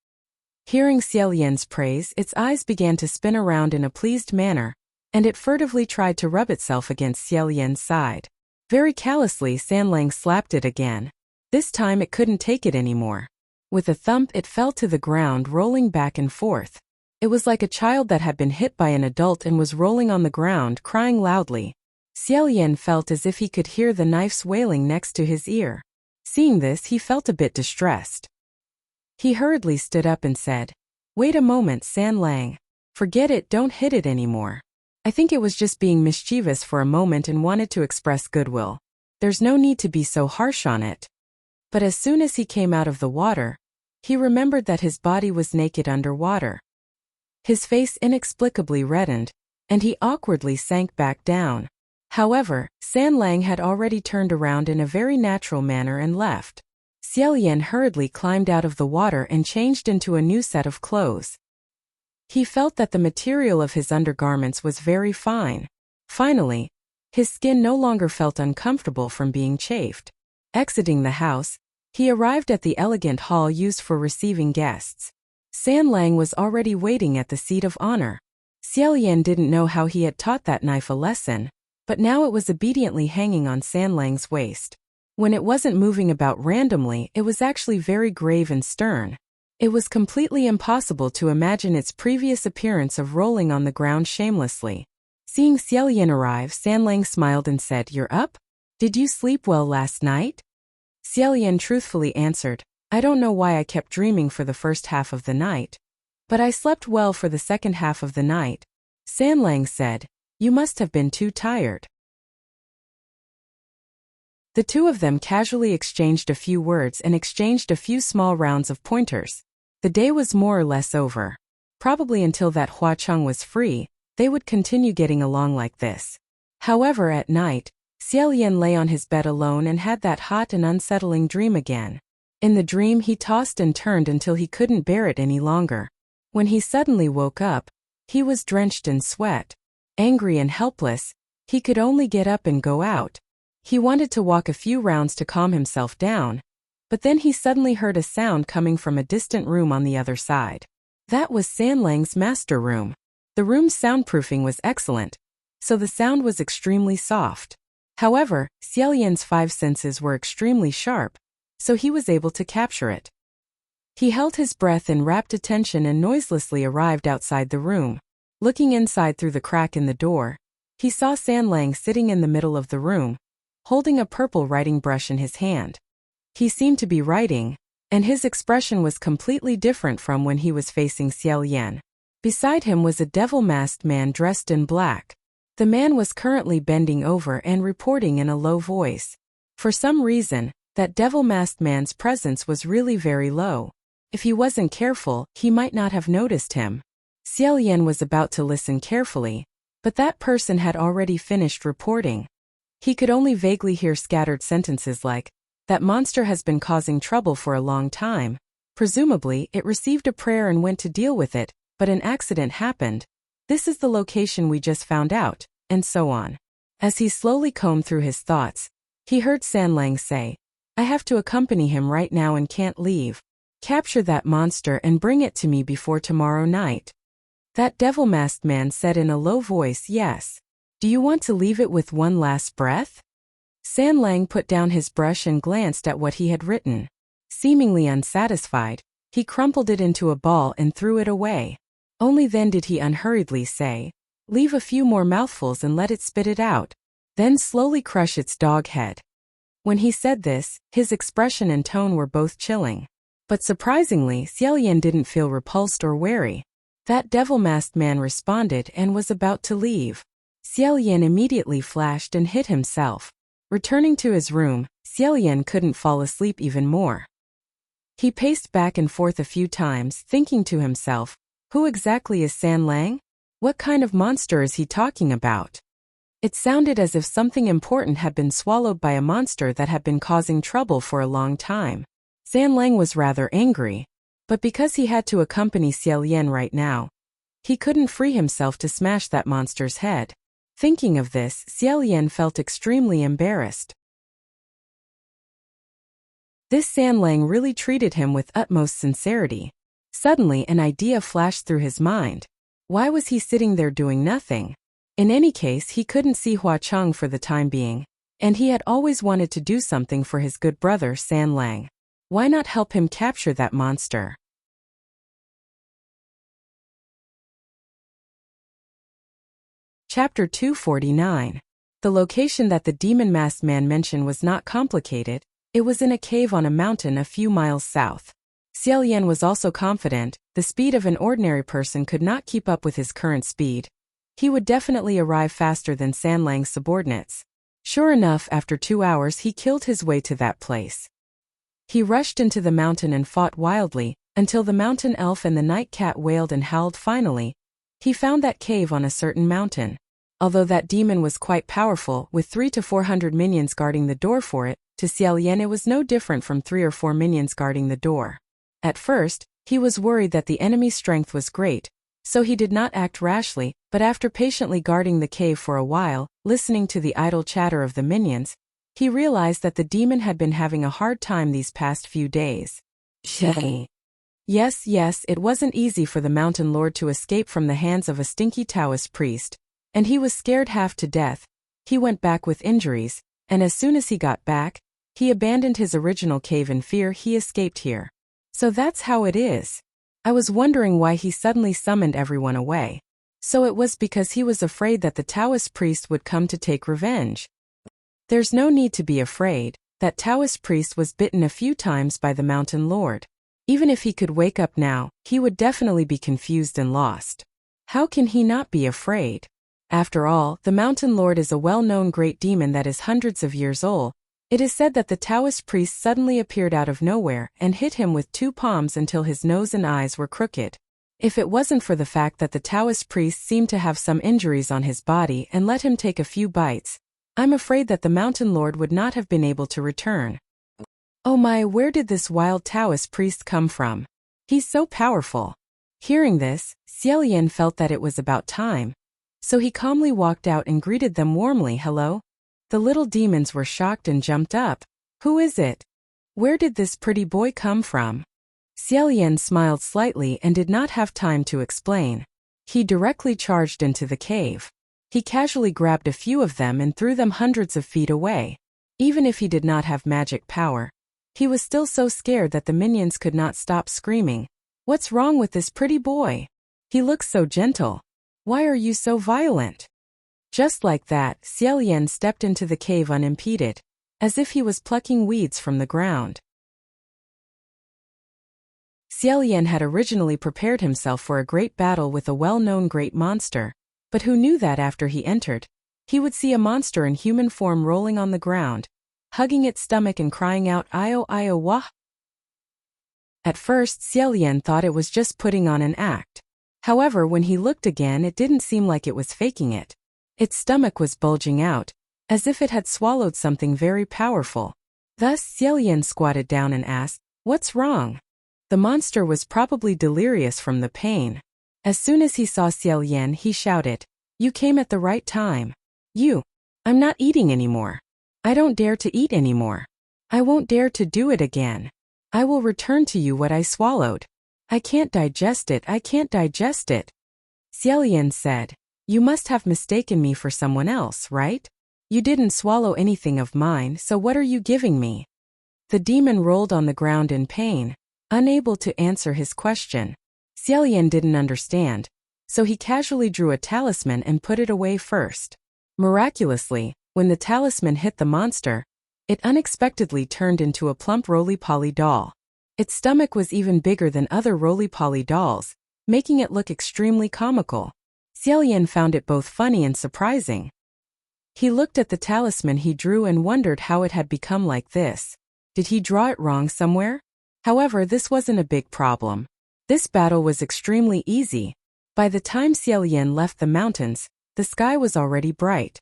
Hearing Xiao Yan's praise, its eyes began to spin around in a pleased manner, and it furtively tried to rub itself against Xiao Yan's side. Very callously, Sanlang slapped it again. This time it couldn't take it anymore. With a thump, it fell to the ground, rolling back and forth. It was like a child that had been hit by an adult and was rolling on the ground, crying loudly. Xiao Yan felt as if he could hear the knifes wailing next to his ear. Seeing this, he felt a bit distressed. He hurriedly stood up and said, "Wait a moment, Sanlang. Forget it, don't hit it anymore. I think it was just being mischievous for a moment and wanted to express goodwill. There's no need to be so harsh on it." But as soon as he came out of the water, he remembered that his body was naked underwater. His face inexplicably reddened, and he awkwardly sank back down. However, Sanlang had already turned around in a very natural manner and left. Xiao Yan hurriedly climbed out of the water and changed into a new set of clothes. He felt that the material of his undergarments was very fine. Finally, his skin no longer felt uncomfortable from being chafed. Exiting the house, he arrived at the elegant hall used for receiving guests. Sanlang was already waiting at the seat of honor. Xiao Yan didn't know how he had taught that knife a lesson, but now it was obediently hanging on Sanlang's waist. When it wasn't moving about randomly, it was actually very grave and stern. It was completely impossible to imagine its previous appearance of rolling on the ground shamelessly. Seeing Xiao Yan arrive, Sanlang smiled and said, "You're up? Did you sleep well last night?" Xiao Yan truthfully answered, "I don't know why I kept dreaming for the first half of the night, but I slept well for the second half of the night." Sanlang said, "You must have been too tired." The two of them casually exchanged a few words and exchanged a few small rounds of pointers. The day was more or less over. Probably until that Hua Cheng was free, they would continue getting along like this. However, at night, Xiao Yan lay on his bed alone and had that hot and unsettling dream again. In the dream, he tossed and turned until he couldn't bear it any longer. When he suddenly woke up, he was drenched in sweat. Angry and helpless, he could only get up and go out. He wanted to walk a few rounds to calm himself down, but then he suddenly heard a sound coming from a distant room on the other side. That was Sanlang's master room. The room's soundproofing was excellent, so the sound was extremely soft. However, Xiao Yan's 5 senses were extremely sharp, so he was able to capture it. He held his breath in rapt attention and noiselessly arrived outside the room. Looking inside through the crack in the door, he saw Sanlang sitting in the middle of the room, holding a purple writing brush in his hand. He seemed to be writing, and his expression was completely different from when he was facing Xiao Yan. Beside him was a devil-masked man dressed in black. The man was currently bending over and reporting in a low voice. For some reason, that devil-masked man's presence was really very low. If he wasn't careful, he might not have noticed him. Xiao Yan was about to listen carefully, but that person had already finished reporting. He could only vaguely hear scattered sentences like, "That monster has been causing trouble for a long time. Presumably, it received a prayer and went to deal with it, but an accident happened. This is the location we just found out," and so on. As he slowly combed through his thoughts, he heard Sanlang say, "I have to accompany him right now and can't leave. Capture that monster and bring it to me before tomorrow night." That devil-masked man said in a low voice, "Yes. Do you want to leave it with one last breath?" Sanlang put down his brush and glanced at what he had written. Seemingly unsatisfied, he crumpled it into a ball and threw it away. Only then did he unhurriedly say, "Leave a few more mouthfuls and let it spit it out. Then slowly crush its dog head." When he said this, his expression and tone were both chilling. But surprisingly, Xiao Yan didn't feel repulsed or wary. That devil-masked man responded and was about to leave. Xiao Yan immediately flashed and hit himself. Returning to his room, Xiao Yan couldn't fall asleep even more. He paced back and forth a few times, thinking to himself, who exactly is Sanlang? What kind of monster is he talking about? It sounded as if something important had been swallowed by a monster that had been causing trouble for a long time. Sanlang was rather angry, but because he had to accompany Xiao Yan right now, he couldn't free himself to smash that monster's head. Thinking of this, Xiao Yan felt extremely embarrassed. This Sanlang really treated him with utmost sincerity. Suddenly an idea flashed through his mind. Why was he sitting there doing nothing? In any case, he couldn't see Hua Cheng for the time being, and he had always wanted to do something for his good brother San Lang. Why not help him capture that monster? Chapter 249. The location that the demon-masked man mentioned was not complicated. It was in a cave on a mountain a few miles south. Xiao Yan was also confident the speed of an ordinary person could not keep up with his current speed. He would definitely arrive faster than San Lang's subordinates. Sure enough, after 2 hours he killed his way to that place. He rushed into the mountain and fought wildly, until the mountain elf and the night cat wailed and howled. Finally, he found that cave on a certain mountain. Although that demon was quite powerful, with 300 to 400 minions guarding the door for it, to Xiao Yan it was no different from 3 or 4 minions guarding the door. At first, he was worried that the enemy's strength was great, so he did not act rashly, but after patiently guarding the cave for a while, listening to the idle chatter of the minions, he realized that the demon had been having a hard time these past few days. Yes, it wasn't easy for the mountain lord to escape from the hands of a stinky Taoist priest, and he was scared half to death. He went back with injuries, and as soon as he got back, he abandoned his original cave in fear. He escaped here. So that's how it is. I was wondering why he suddenly summoned everyone away. So it was because he was afraid that the Taoist priest would come to take revenge. There's no need to be afraid. That Taoist priest was bitten a few times by the mountain lord. Even if he could wake up now, he would definitely be confused and lost. How can he not be afraid? After all, the mountain lord is a well-known great demon that is hundreds of years old. It is said that the Taoist priest suddenly appeared out of nowhere and hit him with 2 palms until his nose and eyes were crooked. If it wasn't for the fact that the Taoist priest seemed to have some injuries on his body and let him take a few bites, I'm afraid that the mountain lord would not have been able to return. Oh my, where did this wild Taoist priest come from? He's so powerful. Hearing this, Xiao Yan felt that it was about time. So he calmly walked out and greeted them warmly. Hello? The little demons were shocked and jumped up. Who is it? Where did this pretty boy come from? Xiao Yan smiled slightly and did not have time to explain. He directly charged into the cave. He casually grabbed a few of them and threw them hundreds of feet away. Even if he did not have magic power, he was still so scared that the minions could not stop screaming. What's wrong with this pretty boy? He looks so gentle. Why are you so violent? Just like that, Xiao Yan stepped into the cave unimpeded, as if he was plucking weeds from the ground. Xiao Yan had originally prepared himself for a great battle with a well-known great monster, but who knew that after he entered, he would see a monster in human form rolling on the ground, hugging its stomach and crying out, "Io, io, wah." At first, Xiao Yan thought it was just putting on an act. However, when he looked again, it didn't seem like it was faking it. Its stomach was bulging out, as if it had swallowed something very powerful. Thus, Xiao Yan squatted down and asked, "What's wrong?" The monster was probably delirious from the pain. As soon as he saw Xiao Yan, he shouted, "You came at the right time. I'm not eating anymore. I don't dare to eat anymore. I won't dare to do it again. I will return to you what I swallowed. I can't digest it. Xiao Yan said, "You must have mistaken me for someone else, right? You didn't swallow anything of mine, so what are you giving me?" The demon rolled on the ground in pain, unable to answer his question. Xiao Yan didn't understand, so he casually drew a talisman and put it away first. Miraculously, when the talisman hit the monster, it unexpectedly turned into a plump roly-poly doll. Its stomach was even bigger than other roly-poly dolls, making it look extremely comical. Xiao Yan found it both funny and surprising. He looked at the talisman he drew and wondered how it had become like this. Did he draw it wrong somewhere? However, this wasn't a big problem. This battle was extremely easy. By the time Xiao Yan left the mountains, the sky was already bright.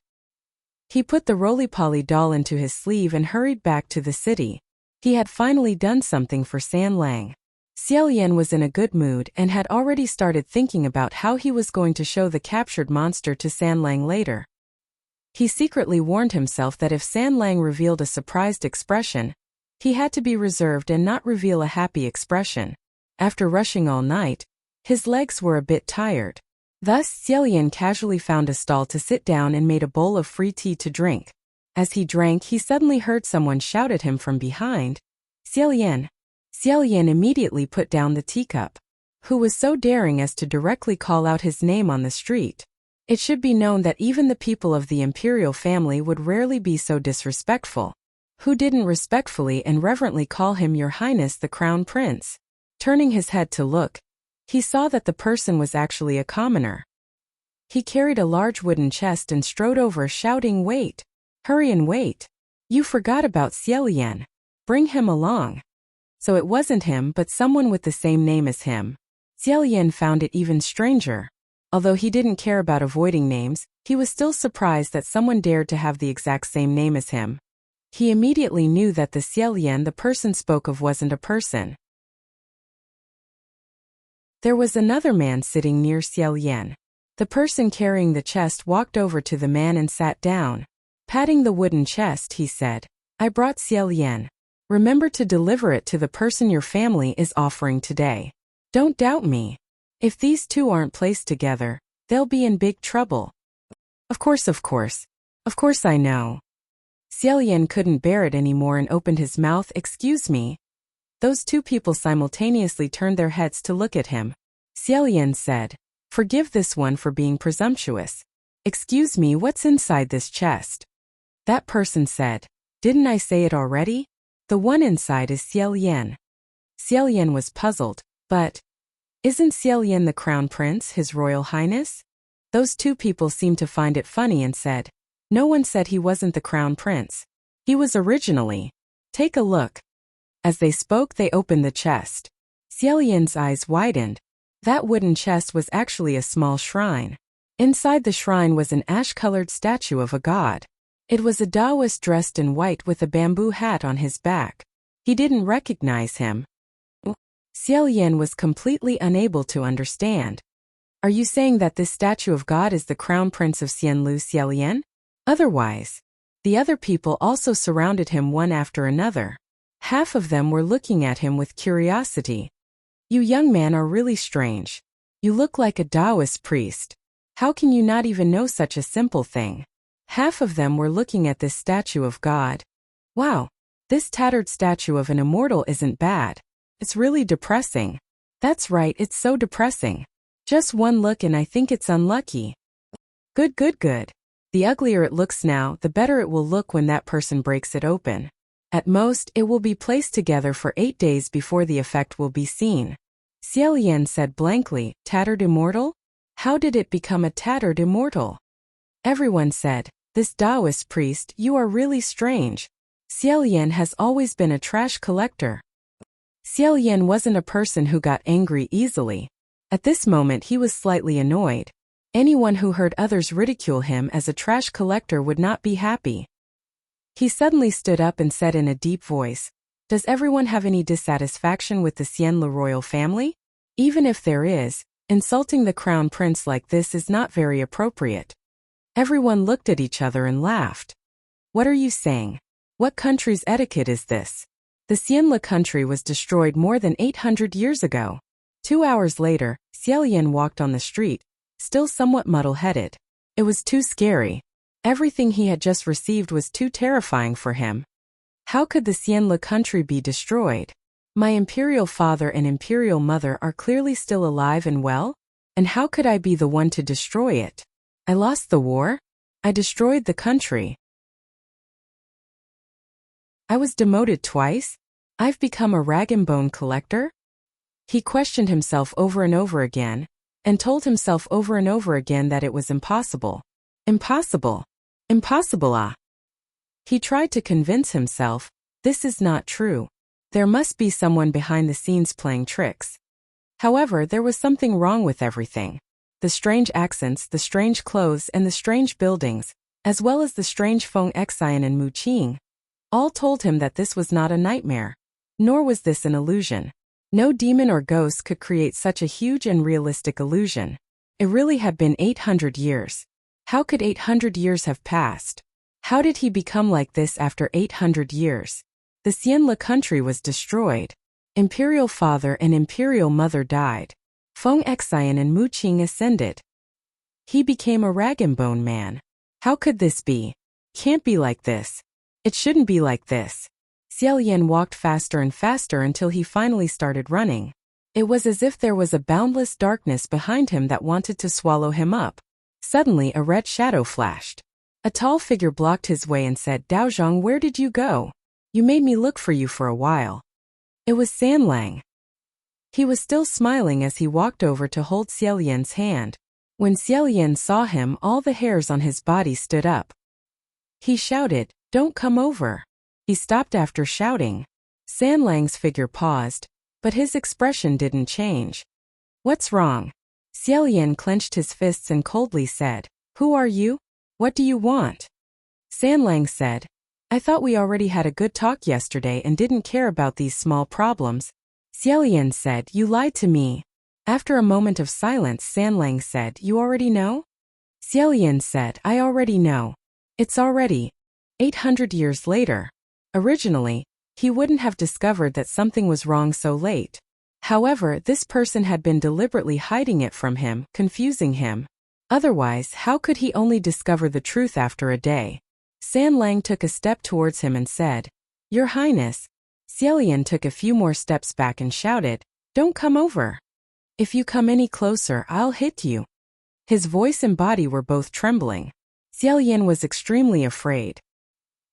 He put the roly-poly doll into his sleeve and hurried back to the city. He had finally done something for San Lang. Xiao Yan was in a good mood and had already started thinking about how he was going to show the captured monster to San Lang later. He secretly warned himself that if San Lang revealed a surprised expression, he had to be reserved and not reveal a happy expression. After rushing all night, his legs were a bit tired. Thus, Xiaolian casually found a stall to sit down and made a bowl of free tea to drink. As he drank, he suddenly heard someone shout at him from behind, "Xiaolian!" Xiaolian immediately put down the teacup. Who was so daring as to directly call out his name on the street? It should be known that even the people of the imperial family would rarely be so disrespectful. Who didn't respectfully and reverently call him Your Highness the Crown Prince? Turning his head to look, he saw that the person was actually a commoner. He carried a large wooden chest and strode over shouting, "Wait! Hurry and wait! You forgot about Xiaolian. Bring him along." So it wasn't him but someone with the same name as him. Xiaolian found it even stranger. Although he didn't care about avoiding names, he was still surprised that someone dared to have the exact same name as him. He immediately knew that the Xiaolian the person spoke of wasn't a person. There was another man sitting near Xiaolian. The person carrying the chest walked over to the man and sat down. Patting the wooden chest, he said, "I brought Xiaolian. Remember to deliver it to the person your family is offering today. Don't doubt me. If these two aren't placed together, they'll be in big trouble." Of course I know." Xiaolian couldn't bear it anymore and opened his mouth. "Excuse me." Those two people simultaneously turned their heads to look at him. Xiaolian said, "Forgive this one for being presumptuous. Excuse me, what's inside this chest?" That person said, "Didn't I say it already? The one inside is Xiaolian." Xiaolian was puzzled, but isn't Xiaolian the Crown Prince, His Royal Highness? Those two people seemed to find it funny and said, "No one said he wasn't the Crown Prince. He was originally. Take a look." As they spoke, they opened the chest. Xiaolian's eyes widened. That wooden chest was actually a small shrine. Inside the shrine was an ash-colored statue of a god. It was a Taoist dressed in white with a bamboo hat on his back. He didn't recognize him. Xiaolian was completely unable to understand. "Are you saying that this statue of God is the Crown Prince of Xianlu, Xiaolian?" Otherwise, the other people also surrounded him one after another. Half of them were looking at him with curiosity. "You young man are really strange. You look like a Taoist priest. How can you not even know such a simple thing?" Half of them were looking at this statue of God. "Wow, this tattered statue of an immortal isn't bad. It's really depressing." "That's right, it's so depressing. Just one look and I think it's unlucky." Good. The uglier it looks now, the better it will look when that person breaks it open. At most, it will be placed together for 8 days before the effect will be seen." Xiaolian said blankly, "Tattered immortal? How did it become a tattered immortal?" Everyone said, "This Taoist priest, you are really strange. Xiaolian has always been a trash collector." Xiaolian wasn't a person who got angry easily. At this moment he was slightly annoyed. Anyone who heard others ridicule him as a trash collector would not be happy. He suddenly stood up and said in a deep voice, "Does everyone have any dissatisfaction with the Xianlu royal family? Even if there is, insulting the crown prince like this is not very appropriate." Everyone looked at each other and laughed. "What are you saying? What country's etiquette is this? The Xianlu country was destroyed more than 800 years ago." 2 hours later, Xiaolian walked on the street, still somewhat muddle-headed. It was too scary. Everything he had just received was too terrifying for him. How could the Xianlu country be destroyed? My imperial father and imperial mother are clearly still alive and well, and how could I be the one to destroy it? I lost the war? I destroyed the country. I was demoted twice? I've become a rag and bone collector? He questioned himself over and over again, and told himself over and over again that it was impossible. Impossible. Impossible. He tried to convince himself, this is not true. There must be someone behind the scenes playing tricks. However, there was something wrong with everything. The strange accents, the strange clothes, and the strange buildings, as well as the strange Feng Xian and Mu Qing, all told him that this was not a nightmare. Nor was this an illusion. No demon or ghost could create such a huge and realistic illusion. It really had been 800 years. How could 800 years have passed? How did he become like this after 800 years? The Xianlu country was destroyed. Imperial father and imperial mother died. Feng Xian and Mu Qing ascended. He became a rag and bone man. How could this be? Can't be like this. It shouldn't be like this. Xiaolian walked faster and faster until he finally started running. It was as if there was a boundless darkness behind him that wanted to swallow him up. Suddenly a red shadow flashed. A tall figure blocked his way and said, "Daozhong, where did you go? You made me look for you for a while." It was Sanlang. He was still smiling as he walked over to hold Xiaolian's hand. When Xiaolian saw him, all the hairs on his body stood up. He shouted, "Don't come over." He stopped after shouting. Sanlang's figure paused, but his expression didn't change. "What's wrong?" Xiaolian clenched his fists and coldly said, "Who are you? What do you want?" Sanlang said, "I thought we already had a good talk yesterday and didn't care about these small problems." Xiaolian said, "You lied to me." After a moment of silence, Sanlang said, "You already know?" Xiaolian said, "I already know. It's already 800 years later." Originally, he wouldn't have discovered that something was wrong so late. However, this person had been deliberately hiding it from him, confusing him. Otherwise, how could he only discover the truth after a day? Sanlang took a step towards him and said, "Your Highness." Xiaolian took a few more steps back and shouted, "Don't come over. If you come any closer, I'll hit you." His voice and body were both trembling. Xiaolian was extremely afraid.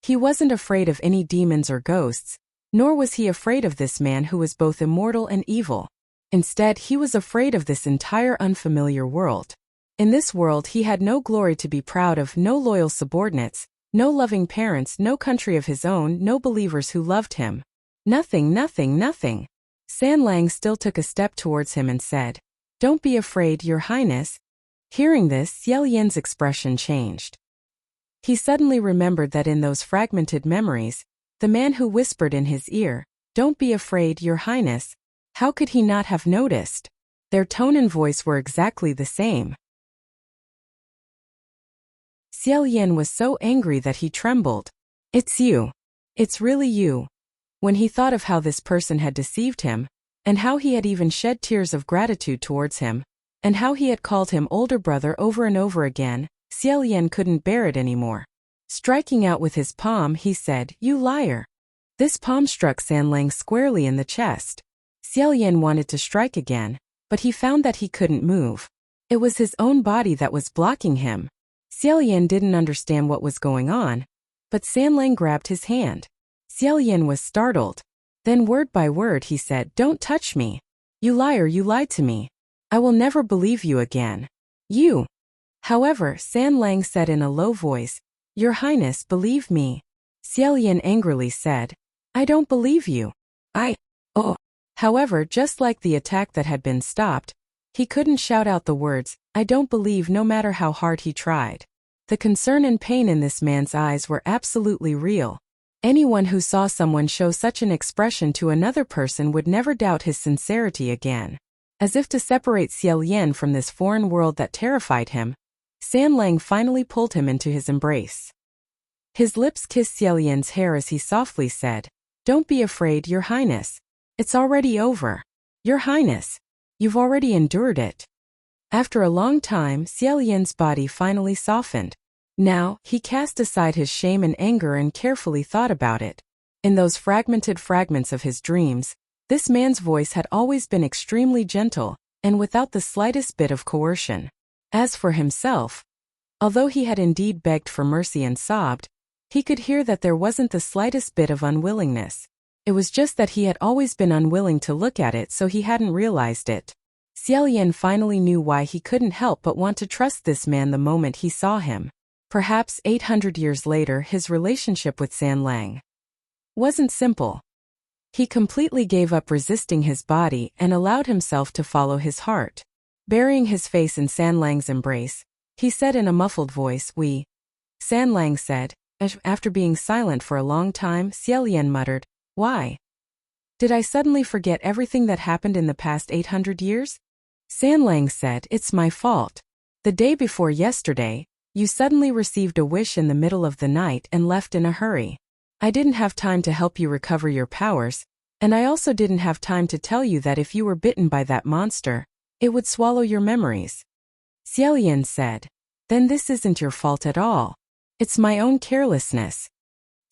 He wasn't afraid of any demons or ghosts, nor was he afraid of this man who was both immortal and evil. Instead, he was afraid of this entire unfamiliar world. In this world he had no glory to be proud of, no loyal subordinates, no loving parents, no country of his own, no believers who loved him. Nothing, nothing, nothing. Sanlang still took a step towards him and said, "Don't be afraid, Your Highness." Hearing this, Xiaolian's expression changed. He suddenly remembered that in those fragmented memories, the man who whispered in his ear, "Don't be afraid, Your Highness," how could he not have noticed? Their tone and voice were exactly the same. Xiaolian was so angry that he trembled. "It's you. It's really you." When he thought of how this person had deceived him, and how he had even shed tears of gratitude towards him, and how he had called him older brother over and over again, Xiaolian couldn't bear it anymore. Striking out with his palm, he said, "You liar." This palm struck Sanlang squarely in the chest. Xiaolian wanted to strike again, but he found that he couldn't move. It was his own body that was blocking him. Xiaolian didn't understand what was going on, but Sanlang grabbed his hand. Xiaolian was startled. Then word by word he said, "Don't touch me. You liar, you lied to me. I will never believe you again. You." However, Sanlang said in a low voice, "Your Highness, believe me." Xiaolian angrily said, "I don't believe you. Oh." However, just like the attack that had been stopped, he couldn't shout out the words, "I don't believe," no matter how hard he tried. The concern and pain in this man's eyes were absolutely real. Anyone who saw someone show such an expression to another person would never doubt his sincerity again. As if to separate Xiaolian from this foreign world that terrified him, Sanlang finally pulled him into his embrace. His lips kissed Xiaolian's hair as he softly said, "Don't be afraid, Your Highness. It's already over. Your Highness. You've already endured it." After a long time, Xiaolian's body finally softened. Now, he cast aside his shame and anger and carefully thought about it. In those fragmented fragments of his dreams, this man's voice had always been extremely gentle, and without the slightest bit of coercion. As for himself, although he had indeed begged for mercy and sobbed, he could hear that there wasn't the slightest bit of unwillingness. It was just that he had always been unwilling to look at it, so he hadn't realized it. Xiaolian finally knew why he couldn't help but want to trust this man the moment he saw him. Perhaps 800 years later, his relationship with Sanlang wasn't simple. He completely gave up resisting his body and allowed himself to follow his heart. Burying his face in Sanlang's embrace, he said in a muffled voice, "We." Sanlang said. After being silent for a long time, Xiaolian muttered, "Why? Did I suddenly forget everything that happened in the past 800 years? Sanlang said, "It's my fault. The day before yesterday, you suddenly received a wish in the middle of the night and left in a hurry. I didn't have time to help you recover your powers, And I also didn't have time to tell you that if you were bitten by that monster, it would swallow your memories. Xiaolian said. Then this isn't your fault at all. It's my own carelessness.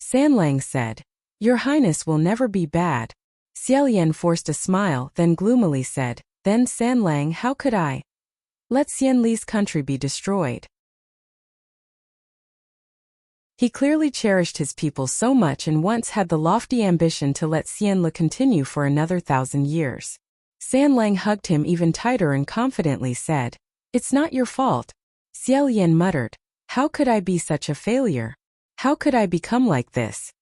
Sanlang said. Your Highness will never be bad. Xiaolian forced a smile, then gloomily said, Then Sanlang, how could I let Xianli's country be destroyed? He clearly cherished his people so much and once had the lofty ambition to let Xianli continue for another 1,000 years. Sanlang hugged him even tighter and confidently said, It's not your fault. Xiaolian muttered, How could I be such a failure? How could I become like this?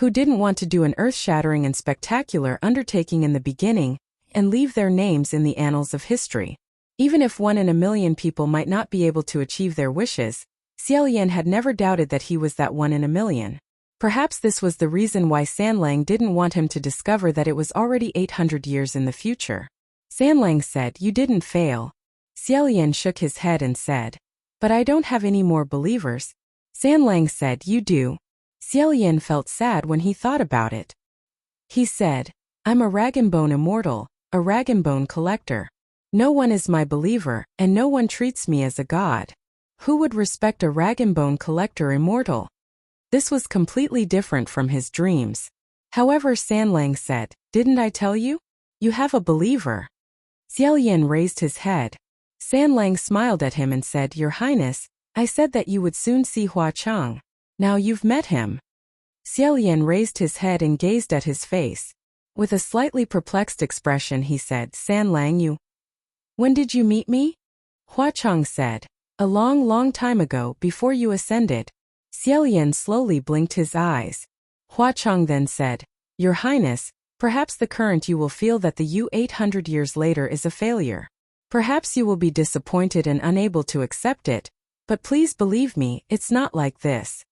Who didn't want to do an earth-shattering and spectacular undertaking in the beginning and leave their names in the annals of history? Even if 1 in a million people might not be able to achieve their wishes, Xiaolian had never doubted that he was that 1 in a million. Perhaps this was the reason why Sanlang didn't want him to discover that it was already 800 years in the future. Sanlang said, You didn't fail. Xiaolian shook his head and said, But I don't have any more believers. Sanlang said, You do. Xiaolian felt sad when he thought about it. He said, I'm a rag and bone immortal, a rag and bone collector. No one is my believer, and no one treats me as a god. Who would respect a rag and bone collector immortal? This was completely different from his dreams. However, Sanlang said, Didn't I tell you? You have a believer. Xiaolian raised his head. Sanlang smiled at him and said, Your Highness, I said that you would soon see Hua Chang. Now you've met him. Xiaolian raised his head and gazed at his face. With a slightly perplexed expression he said, Sanlang, you. When did you meet me? Hua Chang said. A long time ago, before you ascended. Xiaolian slowly blinked his eyes. Hua Chang then said, Your Highness, perhaps the current you will feel that the you 800 years later is a failure. Perhaps you will be disappointed and unable to accept it, but please believe me, it's not like this.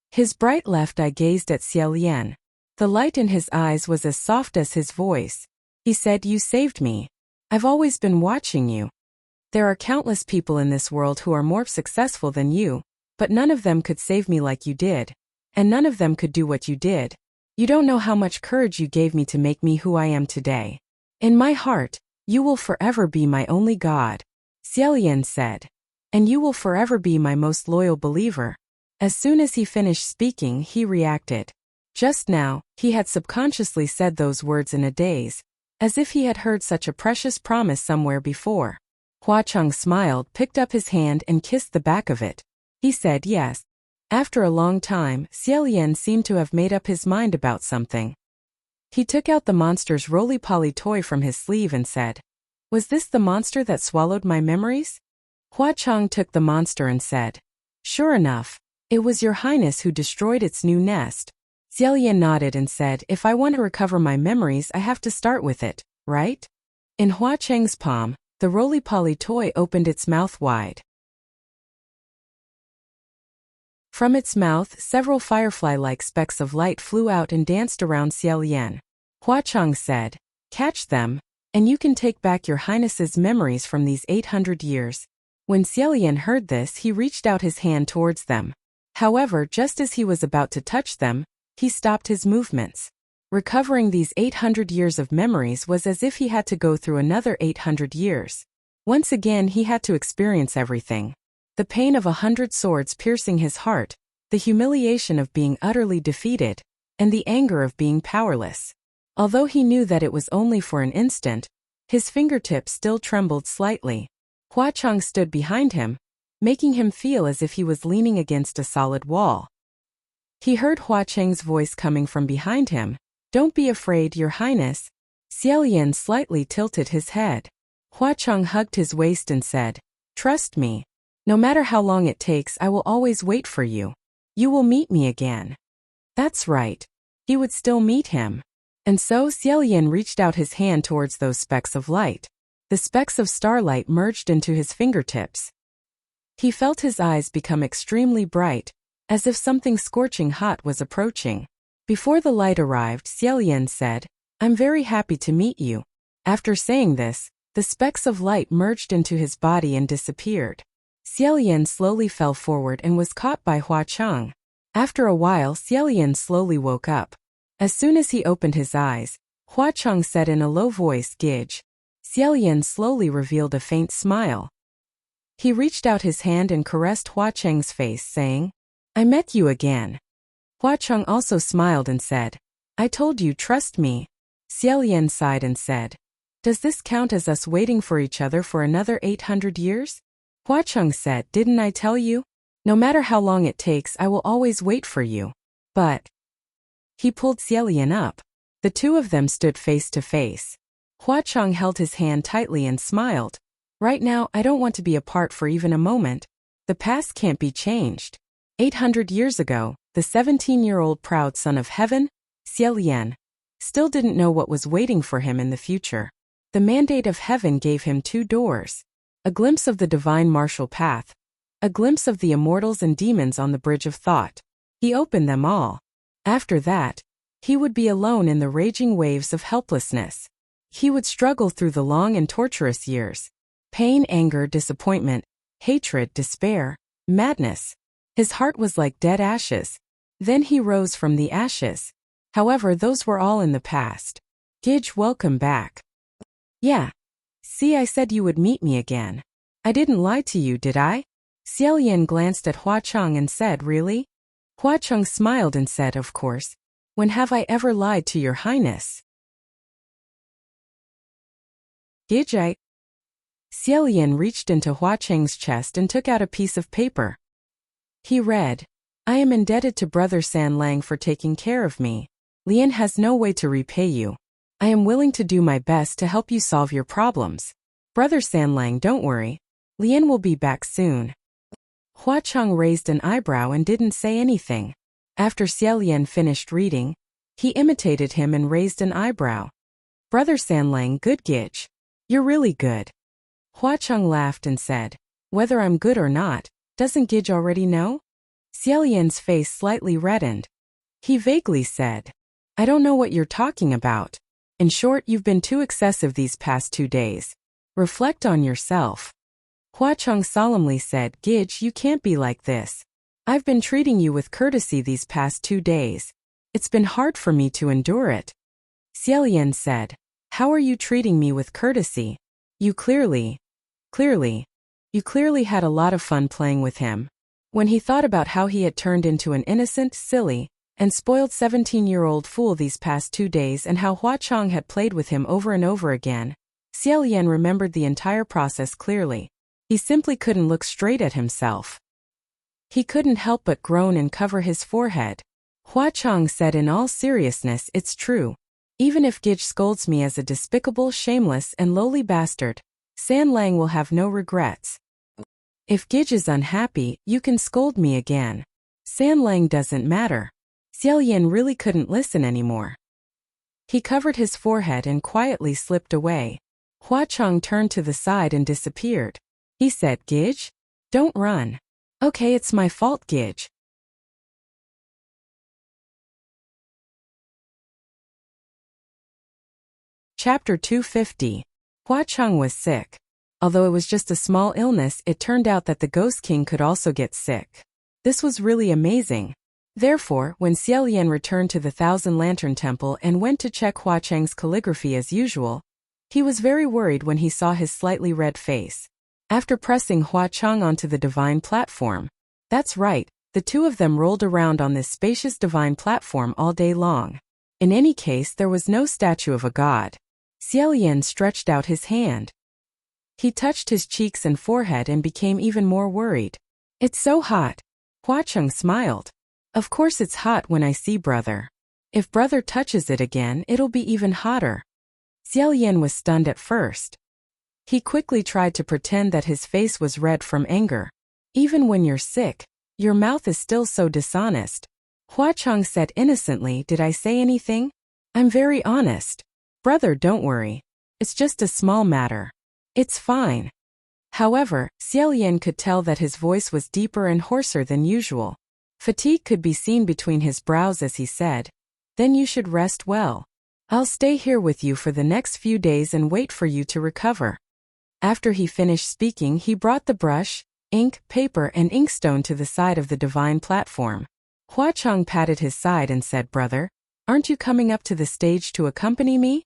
His bright left eye gazed at Xiaolian. The light in his eyes was as soft as his voice. He said, You saved me. I've always been watching you. There are countless people in this world who are more successful than you, but none of them could save me like you did. And none of them could do what you did. You don't know how much courage you gave me to make me who I am today. In my heart, you will forever be my only god. Xiaolian said. And you will forever be my most loyal believer. As soon as he finished speaking, he reacted. Just now, he had subconsciously said those words in a daze, as if he had heard such a precious promise somewhere before. Hua Chang smiled, picked up his hand and kissed the back of it. He said yes. After a long time, Xiaolian seemed to have made up his mind about something. He took out the monster's roly-poly toy from his sleeve and said, Was this the monster that swallowed my memories? Hua Chang took the monster and said, Sure enough, it was your Highness who destroyed its new nest. Xiaolian nodded and said, If I want to recover my memories, I have to start with it, right? In Hua Chang's palm, the roly-poly toy opened its mouth wide. From its mouth, several firefly-like specks of light flew out and danced around Xiaolian. Hua Chang said, Catch them, and you can take back your Highness's memories from these 800 years. When Xiaolian heard this, he reached out his hand towards them. However, just as he was about to touch them, he stopped his movements. Recovering these 800 years of memories was as if he had to go through another 800 years. Once again he had to experience everything. The pain of 100 swords piercing his heart, the humiliation of being utterly defeated, and the anger of being powerless. Although he knew that it was only for an instant, his fingertips still trembled slightly. Hua Chang stood behind him, making him feel as if he was leaning against a solid wall. He heard Hua Chang's voice coming from behind him. Don't be afraid, Your Highness. Xiaolian slightly tilted his head. Hua Chang hugged his waist and said, Trust me. No matter how long it takes, I will always wait for you. You will meet me again. That's right. He would still meet him. And so Xiaolian reached out his hand towards those specks of light. The specks of starlight merged into his fingertips. He felt his eyes become extremely bright, as if something scorching hot was approaching. Before the light arrived, Xiaolian said, I'm very happy to meet you. After saying this, the specks of light merged into his body and disappeared. Xiaolian slowly fell forward and was caught by Hua Chang. After a while, Xiaolian slowly woke up. As soon as he opened his eyes, Hua Cheng said in a low voice, "Gij." Xiaolian slowly revealed a faint smile. He reached out his hand and caressed Hua Cheng's face, saying, "I met you again." Hua Cheng also smiled and said, "I told you, trust me." Xiaolian sighed and said, "Does this count as us waiting for each other for another 800 years? Hua Cheng said, "Didn't I tell you? No matter how long it takes, I will always wait for you." But he pulled Xiaolian up. The two of them stood face to face. Hua Cheng held his hand tightly and smiled. "Right now, I don't want to be apart for even a moment. The past can't be changed." 800 years ago, the 17-year-old proud son of heaven, Xiaolian, still didn't know what was waiting for him in the future. The mandate of heaven gave him two doors. A glimpse of the divine martial path. A glimpse of the immortals and demons on the bridge of thought. He opened them all. After that, he would be alone in the raging waves of helplessness. He would struggle through the long and torturous years. Pain, anger, disappointment, hatred, despair, madness. His heart was like dead ashes. Then he rose from the ashes. However, those were all in the past. "Gij, welcome back." "Yeah. See, I said you would meet me again. I didn't lie to you, did I?" Xiaolian glanced at Hua Cheng and said, "Really?" Hua Cheng smiled and said, "Of course. When have I ever lied to your highness?" "Gij, Xiaolian reached into Hua Cheng's chest and took out a piece of paper. He read, "I am indebted to Brother San Lang for taking care of me. Lian has no way to repay you. I am willing to do my best to help you solve your problems. Brother San Lang, don't worry. Lian will be back soon." Hua Cheng raised an eyebrow and didn't say anything. After Xiaolian finished reading, he imitated him and raised an eyebrow. "Brother San Lang, good Gij. You're really good." Hua Cheng laughed and said, "Whether I'm good or not, doesn't Gij already know?" Xiaolian's face slightly reddened. He vaguely said, "I don't know what you're talking about. In short, you've been too excessive these past 2 days. Reflect on yourself." Hua Cheng solemnly said, "Gij, you can't be like this. I've been treating you with courtesy these past 2 days. It's been hard for me to endure it." Xiaolian said, "How are you treating me with courtesy? You clearly had a lot of fun playing with him." When he thought about how he had turned into an innocent, silly, and spoiled 17-year-old fool these past 2 days and how Hua Cheng had played with him over and over again, Xiaolian remembered the entire process clearly. He simply couldn't look straight at himself. He couldn't help but groan and cover his forehead. Hua Cheng said in all seriousness, "It's true. Even if Gij scolds me as a despicable, shameless, and lowly bastard, San Lang will have no regrets. If Gij is unhappy, you can scold me again. San Lang doesn't matter." Xiaolian really couldn't listen anymore. He covered his forehead and quietly slipped away. Hua Cheng turned to the side and disappeared. He said, "Gij? Don't run." "Okay, it's my fault, Gij." Chapter 250. Hua Cheng was sick. Although it was just a small illness, it turned out that the Ghost King could also get sick. This was really amazing. Therefore, when Xiaolian returned to the Thousand Lantern Temple and went to check Hua Cheng's calligraphy as usual, he was very worried when he saw his slightly red face. After pressing Hua Cheng onto the divine platform, that's right, the two of them rolled around on this spacious divine platform all day long. In any case, there was no statue of a god. Xiaolian stretched out his hand. He touched his cheeks and forehead and became even more worried. "It's so hot." Hua Cheng smiled. "Of course it's hot when I see brother. If brother touches it again, it'll be even hotter." Xiaolian was stunned at first. He quickly tried to pretend that his face was red from anger. "Even when you're sick, your mouth is still so dishonest." Hua Cheng said innocently, "Did I say anything? I'm very honest. Brother, don't worry. It's just a small matter. It's fine." However, Xiaolian could tell that his voice was deeper and hoarser than usual. Fatigue could be seen between his brows as he said, "Then you should rest well. I'll stay here with you for the next few days and wait for you to recover." After he finished speaking, he brought the brush, ink, paper, and inkstone to the side of the divine platform. Hua Cheng patted his side and said, "Brother, Aren't you coming up to the stage to accompany me?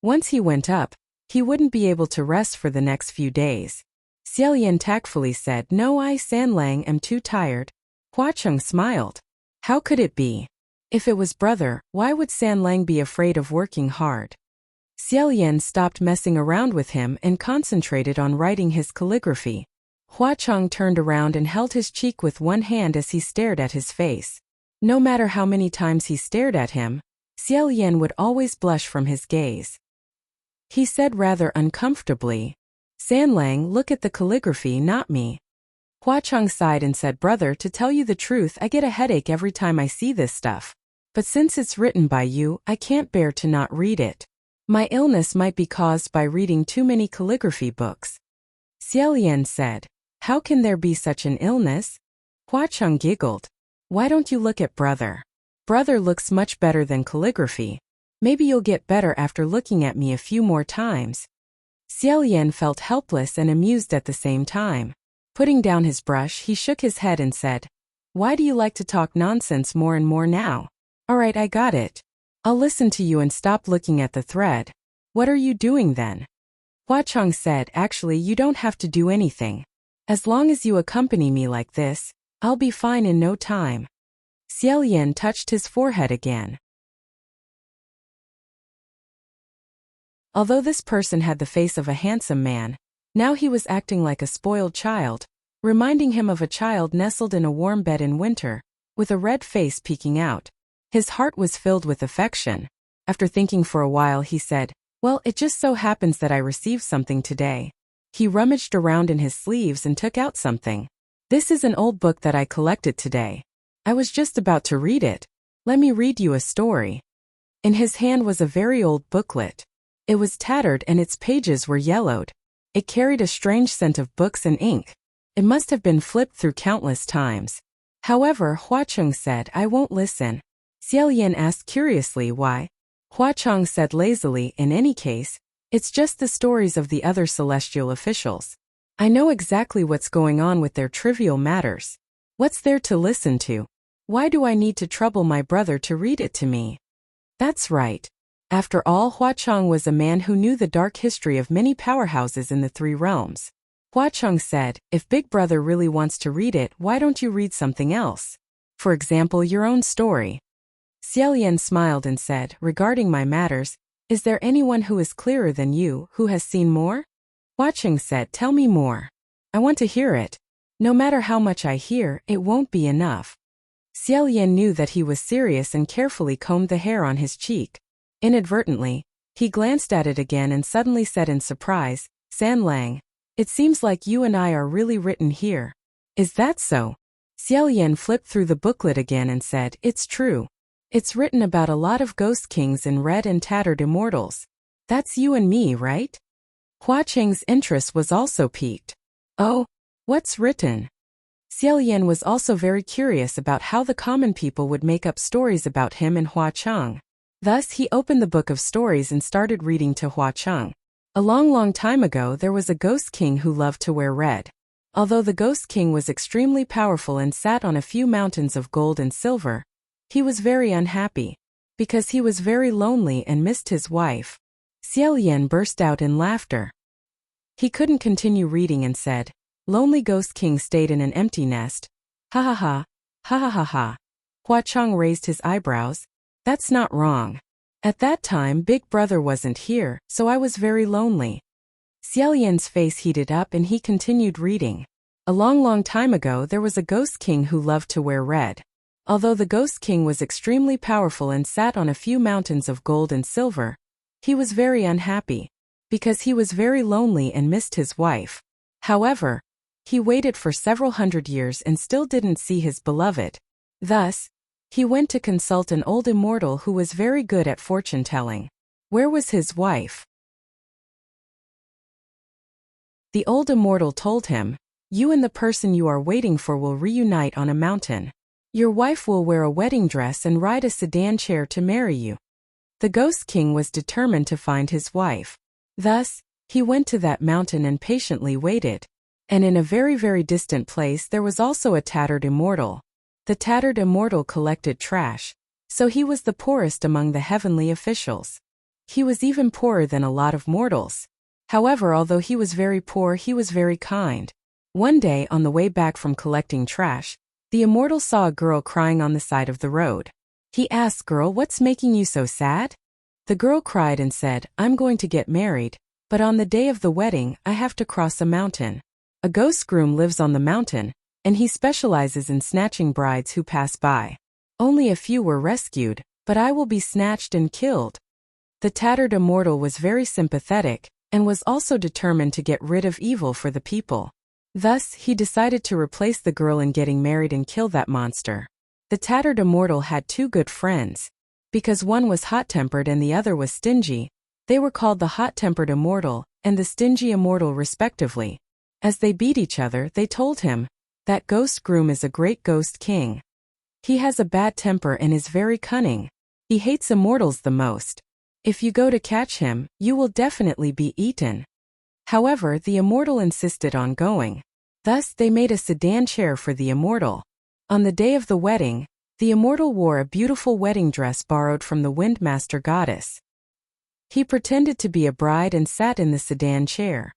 Once he went up, he wouldn't be able to rest for the next few days. Xiaolian tactfully said, No, I San Lang am too tired. Hua Cheng smiled. How could it be? If it was brother, why would San Lang be afraid of working hard? Xiaolian stopped messing around with him and concentrated on writing his calligraphy. Hua Cheng turned around and held his cheek with one hand as he stared at his face. No matter how many times he stared at him, Xiaolian would always blush from his gaze. He said rather uncomfortably, San Lang, look at the calligraphy, not me. Hua Cheng sighed and said, Brother, to tell you the truth, I get a headache every time I see this stuff. But since it's written by you, I can't bear to not read it. My illness might be caused by reading too many calligraphy books. Xiaolian said, How can there be such an illness? Hua Cheng giggled. Why don't you look at brother? Brother looks much better than calligraphy. Maybe you'll get better after looking at me a few more times. Xiaolian felt helpless and amused at the same time. Putting down his brush, he shook his head and said, Why do you like to talk nonsense more and more now? Alright, I got it. I'll listen to you and stop looking at the thread. What are you doing then? Hua Cheng said, Actually, you don't have to do anything. As long as you accompany me like this, I'll be fine in no time. Xiaolian touched his forehead again. Although this person had the face of a handsome man, now he was acting like a spoiled child, reminding him of a child nestled in a warm bed in winter, with a red face peeking out. His heart was filled with affection. After thinking for a while, he said, Well, it just so happens that I received something today. He rummaged around in his sleeves and took out something. This is an old book that I collected today. I was just about to read it. Let me read you a story. In his hand was a very old booklet. It was tattered and its pages were yellowed. It carried a strange scent of books and ink. It must have been flipped through countless times. However, Hua Cheng said, I won't listen. Xiaolian asked curiously why. Hua Cheng said lazily, In any case, it's just the stories of the other celestial officials. I know exactly what's going on with their trivial matters. What's there to listen to? Why do I need to trouble my brother to read it to me? That's right. After all, Hua Cheng was a man who knew the dark history of many powerhouses in the three realms. Hua Cheng said, If Big Brother really wants to read it, why don't you read something else? For example, your own story. Xiaolian smiled and said, Regarding my matters, is there anyone who is clearer than you, who has seen more? Hua Cheng said, Tell me more. I want to hear it. No matter how much I hear, it won't be enough. Xiaolian knew that he was serious and carefully combed the hair on his cheek. Inadvertently, he glanced at it again and suddenly said in surprise, San Lang, it seems like you and I are really written here. Is that so? Xiaolian flipped through the booklet again and said, It's true. It's written about a lot of ghost kings and red and tattered immortals. That's you and me, right? Hua Cheng's interest was also piqued. Oh, what's written? Xiaolian was also very curious about how the common people would make up stories about him and Hua Cheng. Thus, he opened the book of stories and started reading to Hua Cheng. A long time ago, there was a ghost king who loved to wear red. Although the ghost king was extremely powerful and sat on a few mountains of gold and silver, he was very unhappy, because he was very lonely and missed his wife. Xiaolian burst out in laughter. He couldn't continue reading and said, Lonely ghost king stayed in an empty nest. Ha ha ha, ha ha ha ha. Hua Cheng raised his eyebrows. That's not wrong. At that time, Big Brother wasn't here, so I was very lonely. Xiaolian's face heated up and he continued reading. A long time ago, there was a ghost king who loved to wear red. Although the ghost king was extremely powerful and sat on a few mountains of gold and silver, he was very unhappy, because he was very lonely and missed his wife. However, he waited for several hundred years and still didn't see his beloved. Thus, he went to consult an old immortal who was very good at fortune-telling. Where was his wife? The old immortal told him, You and the person you are waiting for will reunite on a mountain. Your wife will wear a wedding dress and ride a sedan chair to marry you. The Ghost King was determined to find his wife. Thus, he went to that mountain and patiently waited. And in a very distant place there was also a tattered immortal. The tattered immortal collected trash, So he was the poorest among the heavenly officials. He was even poorer than a lot of mortals. However, although he was very poor, he was very kind. One day, on the way back from collecting trash, the immortal saw a girl crying on the side of the road. He asked, "Girl, what's making you so sad?" The girl cried and said, "I'm going to get married, but on the day of the wedding, I have to cross a mountain. A ghost groom lives on the mountain, and he specializes in snatching brides who pass by. Only a few were rescued, but I will be snatched and killed." The tattered immortal was very sympathetic, and was also determined to get rid of evil for the people. Thus, he decided to replace the girl in getting married and kill that monster. The tattered immortal had two good friends. Because one was hot-tempered and the other was stingy, they were called the hot-tempered immortal and the stingy immortal respectively. As they beat each other, they told him, "That ghost groom is a great ghost king. He has a bad temper and is very cunning. He hates immortals the most. If you go to catch him, you will definitely be eaten." However, the immortal insisted on going. Thus, they made a sedan chair for the immortal. On the day of the wedding, the immortal wore a beautiful wedding dress borrowed from the Windmaster goddess. He pretended to be a bride and sat in the sedan chair.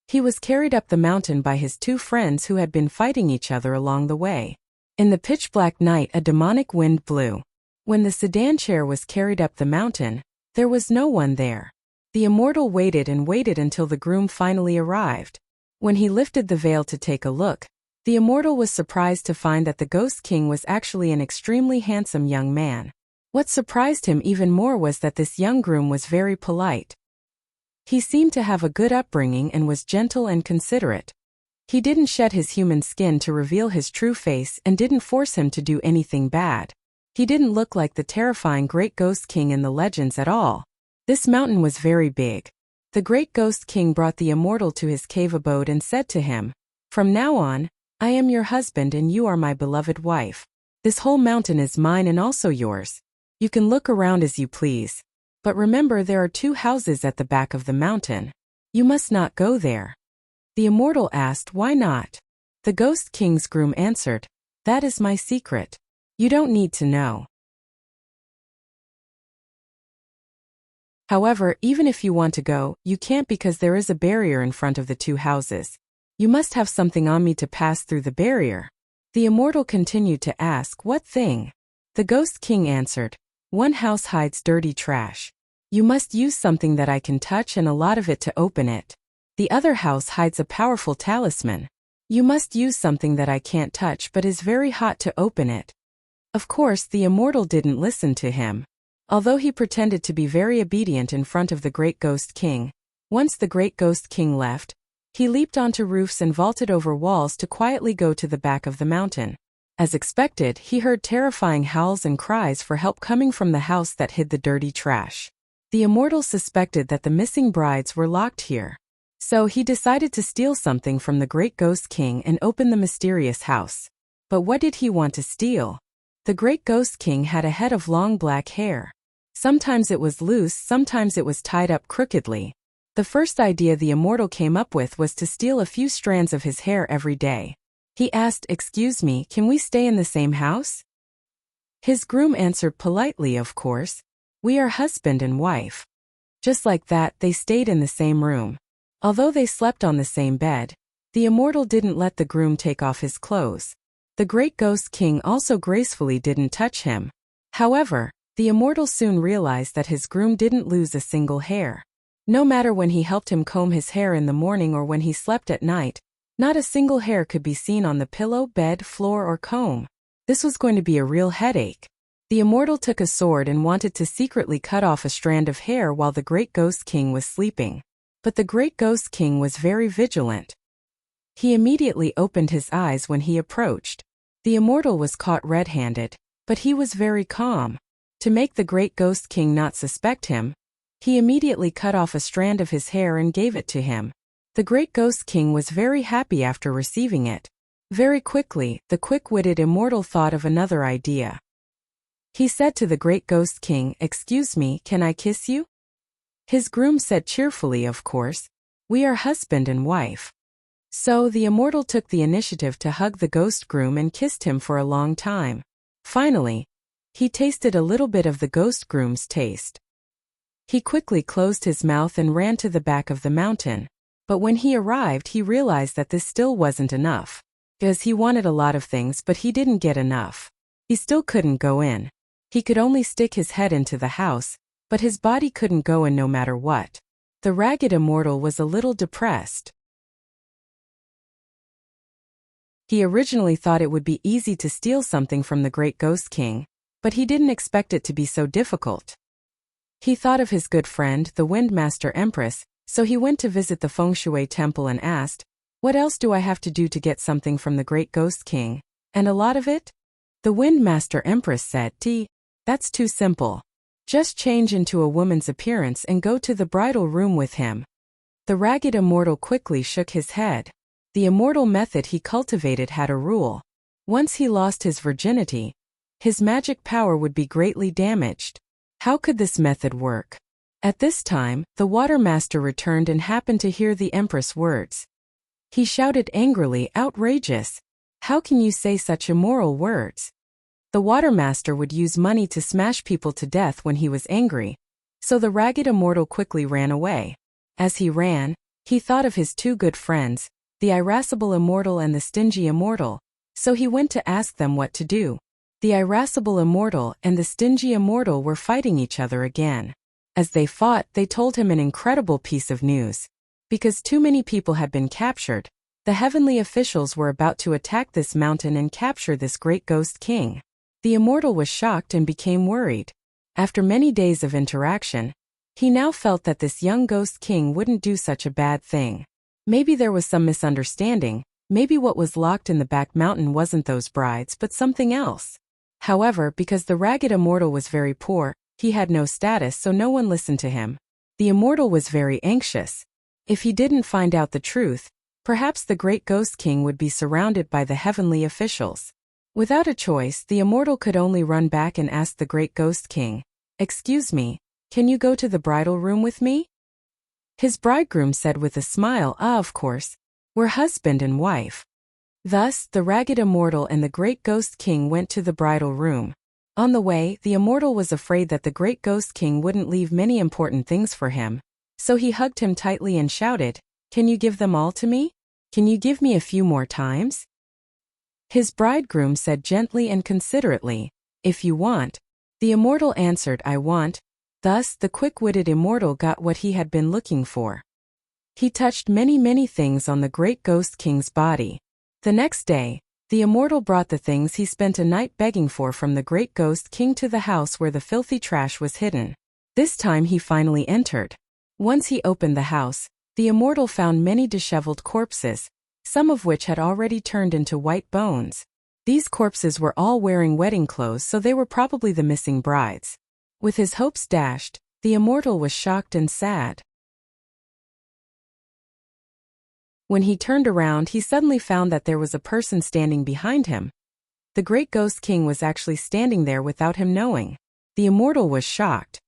He was carried up the mountain by his two friends who had been fighting each other along the way. In the pitch-black night, a demonic wind blew. When the sedan chair was carried up the mountain, there was no one there. The immortal waited and waited until the groom finally arrived. When he lifted the veil to take a look, the immortal was surprised to find that the Ghost King was actually an extremely handsome young man. What surprised him even more was that this young groom was very polite. He seemed to have a good upbringing and was gentle and considerate. He didn't shed his human skin to reveal his true face and didn't force him to do anything bad. He didn't look like the terrifying Great Ghost King in the legends at all. This mountain was very big. The Great Ghost King brought the immortal to his cave abode and said to him, "From now on, I am your husband and you are my beloved wife. This whole mountain is mine and also yours. You can look around as you please. But remember, there are two houses at the back of the mountain. You must not go there." The immortal asked, "Why not?" The Ghost King's groom answered, "That is my secret. You don't need to know. However, even if you want to go, you can't because there is a barrier in front of the two houses. You must have something on me to pass through the barrier." The immortal continued to ask, "What thing?" The Ghost King answered, "One house hides dirty trash. You must use something that I can touch and a lot of it to open it. The other house hides a powerful talisman. You must use something that I can't touch but is very hot to open it." Of course, the immortal didn't listen to him. Although he pretended to be very obedient in front of the Great Ghost King, once the Great Ghost King left, he leaped onto roofs and vaulted over walls to quietly go to the back of the mountain. As expected, he heard terrifying howls and cries for help coming from the house that hid the dirty trash. The immortal suspected that the missing brides were locked here. So he decided to steal something from the Great Ghost King and open the mysterious house. But what did he want to steal? The Great Ghost King had a head of long black hair. Sometimes it was loose, sometimes it was tied up crookedly. The first idea the immortal came up with was to steal a few strands of his hair every day. He asked, "Excuse me, can we stay in the same house?" His groom answered politely, "Of course. We are husband and wife." Just like that, they stayed in the same room. Although they slept on the same bed, the immortal didn't let the groom take off his clothes. The Great Ghost King also gracefully didn't touch him. However, the immortal soon realized that his groom didn't lose a single hair. No matter when he helped him comb his hair in the morning or when he slept at night, not a single hair could be seen on the pillow, bed, floor, or comb. This was going to be a real headache. The immortal took a sword and wanted to secretly cut off a strand of hair while the Great Ghost King was sleeping. But the Great Ghost King was very vigilant. He immediately opened his eyes when he approached. The immortal was caught red-handed, but he was very calm. To make the Great Ghost King not suspect him, he immediately cut off a strand of his hair and gave it to him. The Great Ghost King was very happy after receiving it. Very quickly, the quick-witted immortal thought of another idea. He said to the Great Ghost King, "Excuse me, can I kiss you?" His groom said cheerfully, "Of course. We are husband and wife." So the immortal took the initiative to hug the ghost groom and kissed him for a long time. Finally, He tasted a little bit of the ghost groom's taste. He quickly closed his mouth and ran to the back of the mountain. But when he arrived, he realized that this still wasn't enough. Because he wanted a lot of things, but he didn't get enough. He still couldn't go in. He could only stick his head into the house, but his body couldn't go in no matter what. The ragged immortal was a little depressed. He originally thought it would be easy to steal something from the great ghost king, but he didn't expect it to be so difficult. He thought of his good friend, the Windmaster Empress, so he went to visit the Feng Shui temple and asked, "What else do I have to do to get something from the great ghost king? And a lot of it?" The Windmaster Empress said, "That's too simple. Just change into a woman's appearance and go to the bridal room with him." The ragged immortal quickly shook his head. The immortal method he cultivated had a rule. Once he lost his virginity, his magic power would be greatly damaged. How could this method work? At this time, the Water Master returned and happened to hear the Empress' words. He shouted angrily, "Outrageous! How can you say such immoral words?" The Water Master would use money to smash people to death when he was angry, so the ragged immortal quickly ran away. As he ran, he thought of his two good friends, the irascible immortal and the stingy immortal, so he went to ask them what to do. The irascible immortal and the stingy immortal were fighting each other again. As they fought, they told him an incredible piece of news. Because too many people had been captured, the heavenly officials were about to attack this mountain and capture this great ghost king. The immortal was shocked and became worried. After many days of interaction, he now felt that this young ghost king wouldn't do such a bad thing. Maybe there was some misunderstanding, maybe what was locked in the back mountain wasn't those brides but something else. However, because the ragged immortal was very poor, he had no status, so no one listened to him. The immortal was very anxious. If he didn't find out the truth, perhaps the great ghost king would be surrounded by the heavenly officials. Without a choice, the immortal could only run back and ask the great ghost king, "Excuse me, can you go to the bridal room with me?" His bridegroom said with a smile, "Of course. We're husband and wife." Thus, the ragged immortal and the great ghost king went to the bridal room. On the way, the immortal was afraid that the great ghost king wouldn't leave many important things for him, so he hugged him tightly and shouted, "Can you give them all to me? Can you give me a few more times?" His bridegroom said gently and considerately, "If you want." The immortal answered, "I want." Thus, the quick-witted immortal got what he had been looking for. He touched many things on the great ghost king's body. The next day, the immortal brought the things he spent a night begging for from the great ghost king to the house where the filthy trash was hidden. This time he finally entered. Once he opened the house, the immortal found many disheveled corpses, some of which had already turned into white bones. These corpses were all wearing wedding clothes, so they were probably the missing brides. With his hopes dashed, the immortal was shocked and sad. When he turned around, he suddenly found that there was a person standing behind him. The great ghost king was actually standing there without him knowing. The immortal was shocked.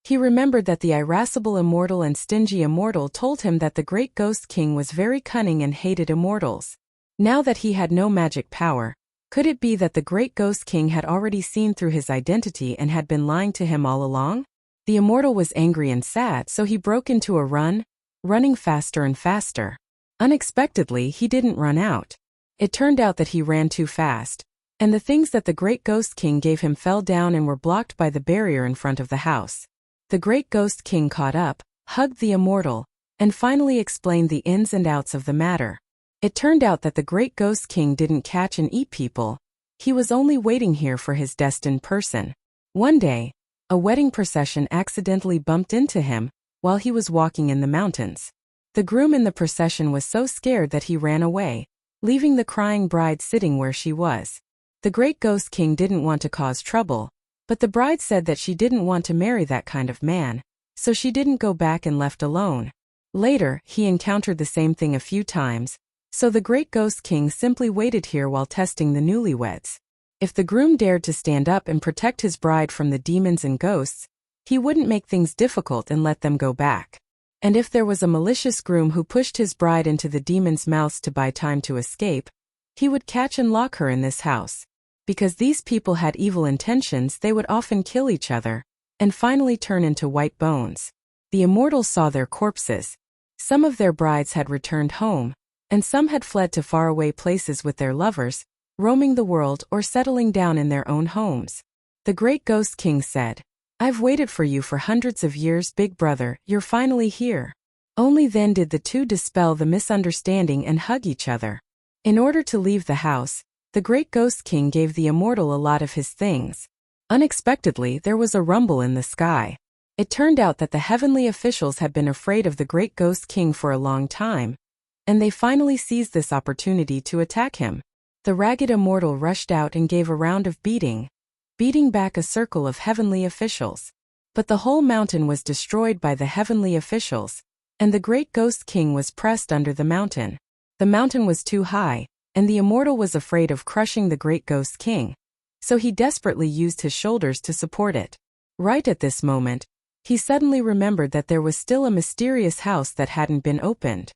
He remembered that the irascible immortal and stingy immortal told him that the great ghost king was very cunning and hated immortals. Now that he had no magic power, could it be that the great ghost king had already seen through his identity and had been lying to him all along? The immortal was angry and sad, so he broke into a run, running faster and faster. Unexpectedly, he didn't run out. It turned out that he ran too fast, and the things that the great ghost king gave him fell down and were blocked by the barrier in front of the house. The great ghost king caught up, hugged the immortal, and finally explained the ins and outs of the matter. It turned out that the great ghost king didn't catch and eat people. He was only waiting here for his destined person. One day, a wedding procession accidentally bumped into him while he was walking in the mountains. The groom in the procession was so scared that he ran away, leaving the crying bride sitting where she was. The great ghost king didn't want to cause trouble, but the bride said that she didn't want to marry that kind of man, so she didn't go back and left alone. Later, he encountered the same thing a few times, so the great ghost king simply waited here while testing the newlyweds. If the groom dared to stand up and protect his bride from the demons and ghosts, he wouldn't make things difficult and let them go back. And if there was a malicious groom who pushed his bride into the demons' mouths to buy time to escape, he would catch and lock her in this house. Because these people had evil intentions, they would often kill each other, and finally turn into white bones. The immortals saw their corpses. Some of their brides had returned home, and some had fled to faraway places with their lovers, roaming the world or settling down in their own homes. The great Ghost King said, "I've waited for you for hundreds of years, big brother, you're finally here." Only then did the two dispel the misunderstanding and hug each other. In order to leave the house, the great Ghost King gave the immortal a lot of his things. Unexpectedly, there was a rumble in the sky. It turned out that the heavenly officials had been afraid of the great Ghost King for a long time, and they finally seized this opportunity to attack him. The ragged immortal rushed out and gave a round of beating back a circle of heavenly officials. But the whole mountain was destroyed by the heavenly officials, and the great Ghost King was pressed under the mountain. The mountain was too high, and the immortal was afraid of crushing the great Ghost King, so he desperately used his shoulders to support it. Right at this moment, he suddenly remembered that there was still a mysterious house that hadn't been opened.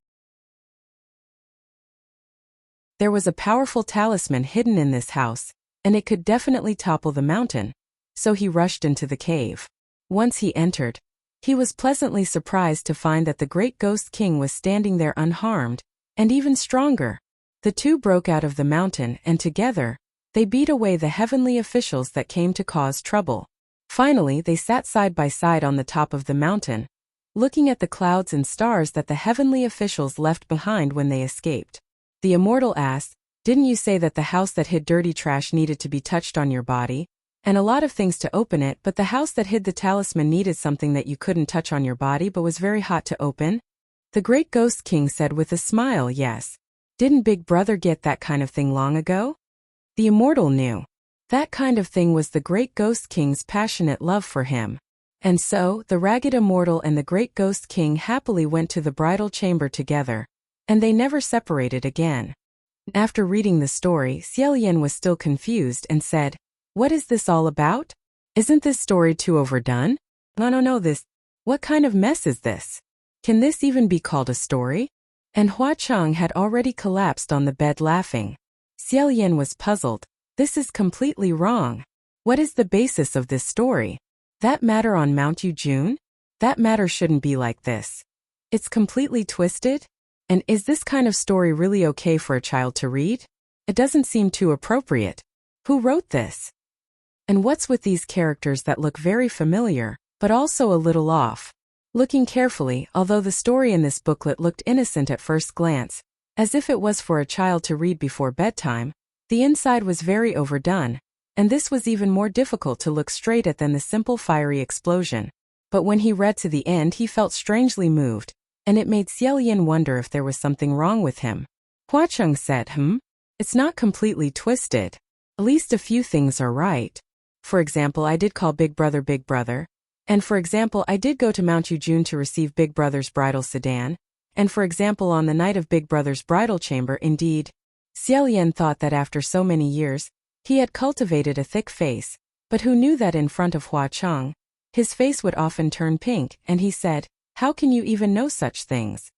There was a powerful talisman hidden in this house, and it could definitely topple the mountain, so he rushed into the cave. Once he entered, he was pleasantly surprised to find that the great Ghost King was standing there unharmed, and even stronger. The two broke out of the mountain, and together, they beat away the heavenly officials that came to cause trouble. Finally, they sat side by side on the top of the mountain, looking at the clouds and stars that the heavenly officials left behind when they escaped. The immortal asked, "Didn't you say that the house that hid dirty trash needed to be touched on your body? And a lot of things to open it, but the house that hid the talisman needed something that you couldn't touch on your body but was very hot to open?" The great Ghost King said with a smile, "Yes. Didn't Big Brother get that kind of thing long ago?" The immortal knew. That kind of thing was the great Ghost King's passionate love for him. And so, the ragged immortal and the great Ghost King happily went to the bridal chamber together, and they never separated again. After reading the story, Xiaolian was still confused and said, "What is this all about? Isn't this story too overdone? No, what kind of mess is this? Can this even be called a story?" And Hua Cheng had already collapsed on the bed laughing. Xiaolian was puzzled. This is completely wrong. What is the basis of this story? That matter on Mount Yujun? That matter shouldn't be like this. It's completely twisted? And is this kind of story really okay for a child to read? It doesn't seem too appropriate. Who wrote this? And what's with these characters that look very familiar, but also a little off? Looking carefully, although the story in this booklet looked innocent at first glance, as if it was for a child to read before bedtime, the inside was very overdone, and this was even more difficult to look straight at than the simple fiery explosion. But when he read to the end, he felt strangely moved, and it made Xiaolian wonder if there was something wrong with him. Hua Cheng said, It's not completely twisted. At least a few things are right. For example, I did call Big Brother. And for example, I did go to Mount Yujun to receive Big Brother's bridal sedan. And for example, on the night of Big Brother's bridal chamber, indeed. Xiaolian thought that after so many years, he had cultivated a thick face, but who knew that in front of Hua Cheng, his face would often turn pink, and he said, "How can you even know such things?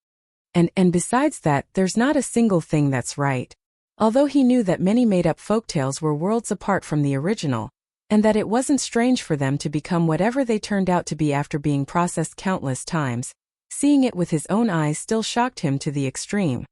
And besides that, there's not a single thing that's right." Although he knew that many made-up folktales were worlds apart from the original, and that it wasn't strange for them to become whatever they turned out to be after being processed countless times, seeing it with his own eyes still shocked him to the extreme.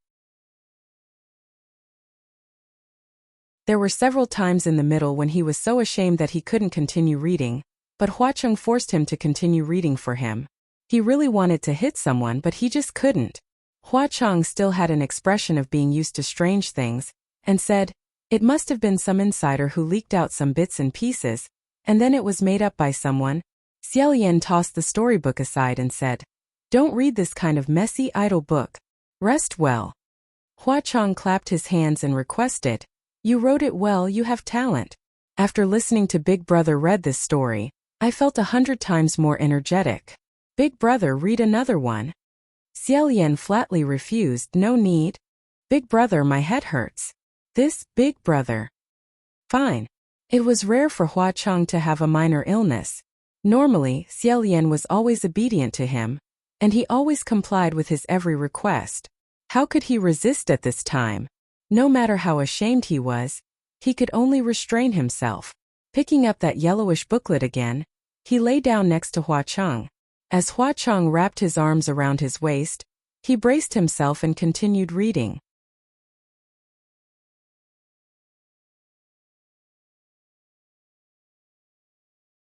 There were several times in the middle when he was so ashamed that he couldn't continue reading, but Hua Cheng forced him to continue reading for him. He really wanted to hit someone, but he just couldn't. Hua Cheng still had an expression of being used to strange things, and said, "It must have been some insider who leaked out some bits and pieces, and then it was made up by someone." Xiaolian tossed the storybook aside and said, "Don't read this kind of messy, idle book. Rest well." Hua Cheng clapped his hands and requested, "You wrote it well, you have talent." After listening to Big Brother read this story, I felt 100 times more energetic. "Big Brother, read another one." Xiaolian flatly refused, "No need. Big Brother, my head hurts." "This, Big Brother." "Fine." It was rare for Hua Cheng to have a minor illness. Normally, Xiaolian was always obedient to him, and he always complied with his every request. How could he resist at this time? No matter how ashamed he was, He could only restrain himself. Picking up that yellowish booklet again, he lay down next to Hua Cheng. As Hua Cheng wrapped his arms around his waist, he braced himself and continued reading.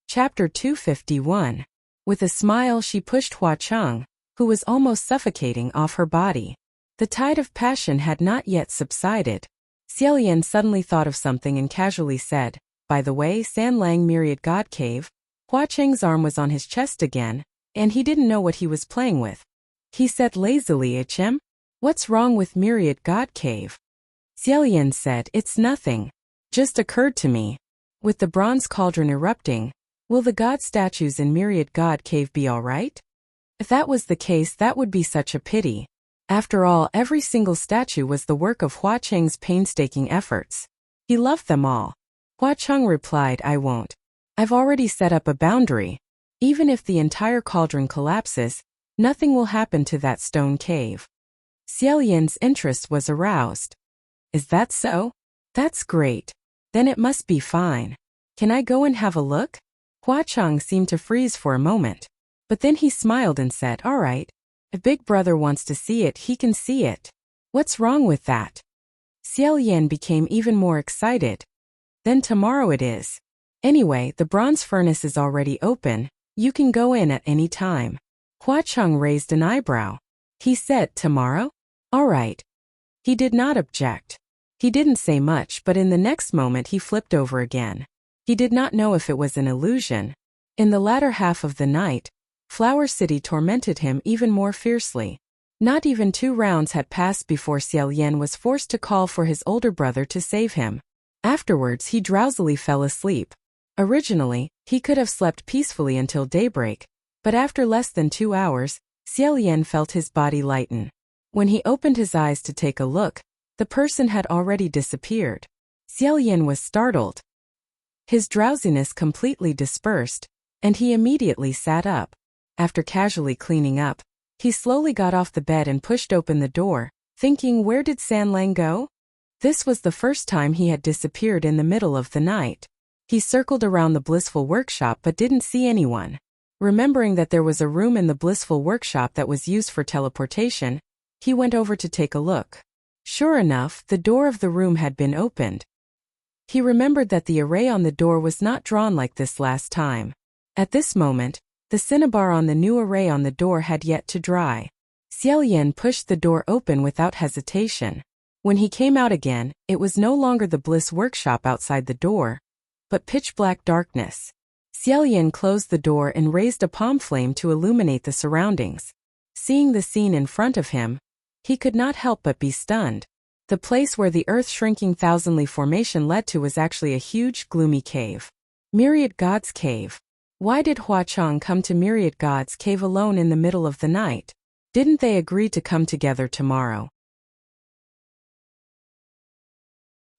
Chapter 251. With a smile she pushed Hua Cheng, who was almost suffocating, off her body. The tide of passion had not yet subsided. Xiaolian suddenly thought of something and casually said, "By the way, Sanlang Myriad God Cave." Hua Cheng's arm was on his chest again, and he didn't know what he was playing with. He said lazily, "Ichem? What's wrong with Myriad God Cave?" Xiaolian said, "It's nothing. Just occurred to me. With the bronze cauldron erupting, will the god statues in Myriad God Cave be all right? If that was the case, that would be such a pity. After all, every single statue was the work of Hua Cheng's painstaking efforts. He loved them all." Hua Cheng replied, "I won't. I've already set up a boundary. Even if the entire cauldron collapses, nothing will happen to that stone cave." Xiaolian's interest was aroused. "Is that so? That's great. Then it must be fine. Can I go and have a look?" Hua Cheng seemed to freeze for a moment, but then he smiled and said, "All right. If Big Brother wants to see it, he can see it. What's wrong with that?" Xiaolian became even more excited. "Then tomorrow it is. Anyway, the bronze furnace is already open. You can go in at any time." Hua Cheng raised an eyebrow. He said, "Tomorrow? All right." He did not object. He didn't say much, but in the next moment he flipped over again. He did not know if it was an illusion. In the latter half of the night, Flower City tormented him even more fiercely. Not even 2 rounds had passed before Xiaolian was forced to call for his older brother to save him. Afterwards he drowsily fell asleep. Originally, he could have slept peacefully until daybreak, but after less than 2 hours, Xiaolian felt his body lighten. When he opened his eyes to take a look, the person had already disappeared. Xiaolian was startled. His drowsiness completely dispersed, and he immediately sat up. After casually cleaning up, he slowly got off the bed and pushed open the door, thinking, where did Sanlang go? This was the first time he had disappeared in the middle of the night. He circled around the blissful workshop but didn't see anyone. Remembering that there was a room in the blissful workshop that was used for teleportation, he went over to take a look. Sure enough, the door of the room had been opened. He remembered that the array on the door was not drawn like this last time. At this moment, the cinnabar on the new array on the door had yet to dry. Xiaolian pushed the door open without hesitation. When he came out again, it was no longer the bliss workshop outside the door, but pitch-black darkness. Xiaolian closed the door and raised a palm flame to illuminate the surroundings. Seeing the scene in front of him, he could not help but be stunned. The place where the earth-shrinking thousandly formation led to was actually a huge, gloomy cave. Myriad Gods Cave. Why did Hua Cheng come to Myriad Gods Cave alone in the middle of the night? Didn't they agree to come together tomorrow?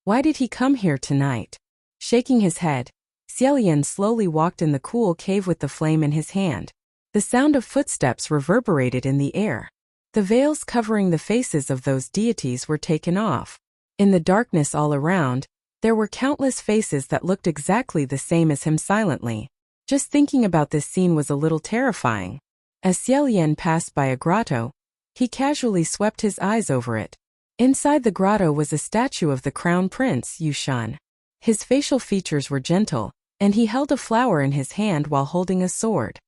Why did he come here tonight? Shaking his head, Xiaolian slowly walked in the cool cave with the flame in his hand. The sound of footsteps reverberated in the air. The veils covering the faces of those deities were taken off. In the darkness all around, there were countless faces that looked exactly the same as him silently. Just thinking about this scene was a little terrifying. As Xiaolian passed by a grotto, he casually swept his eyes over it. Inside the grotto was a statue of the Crown Prince, Yushan. His facial features were gentle, and he held a flower in his hand while holding a sword.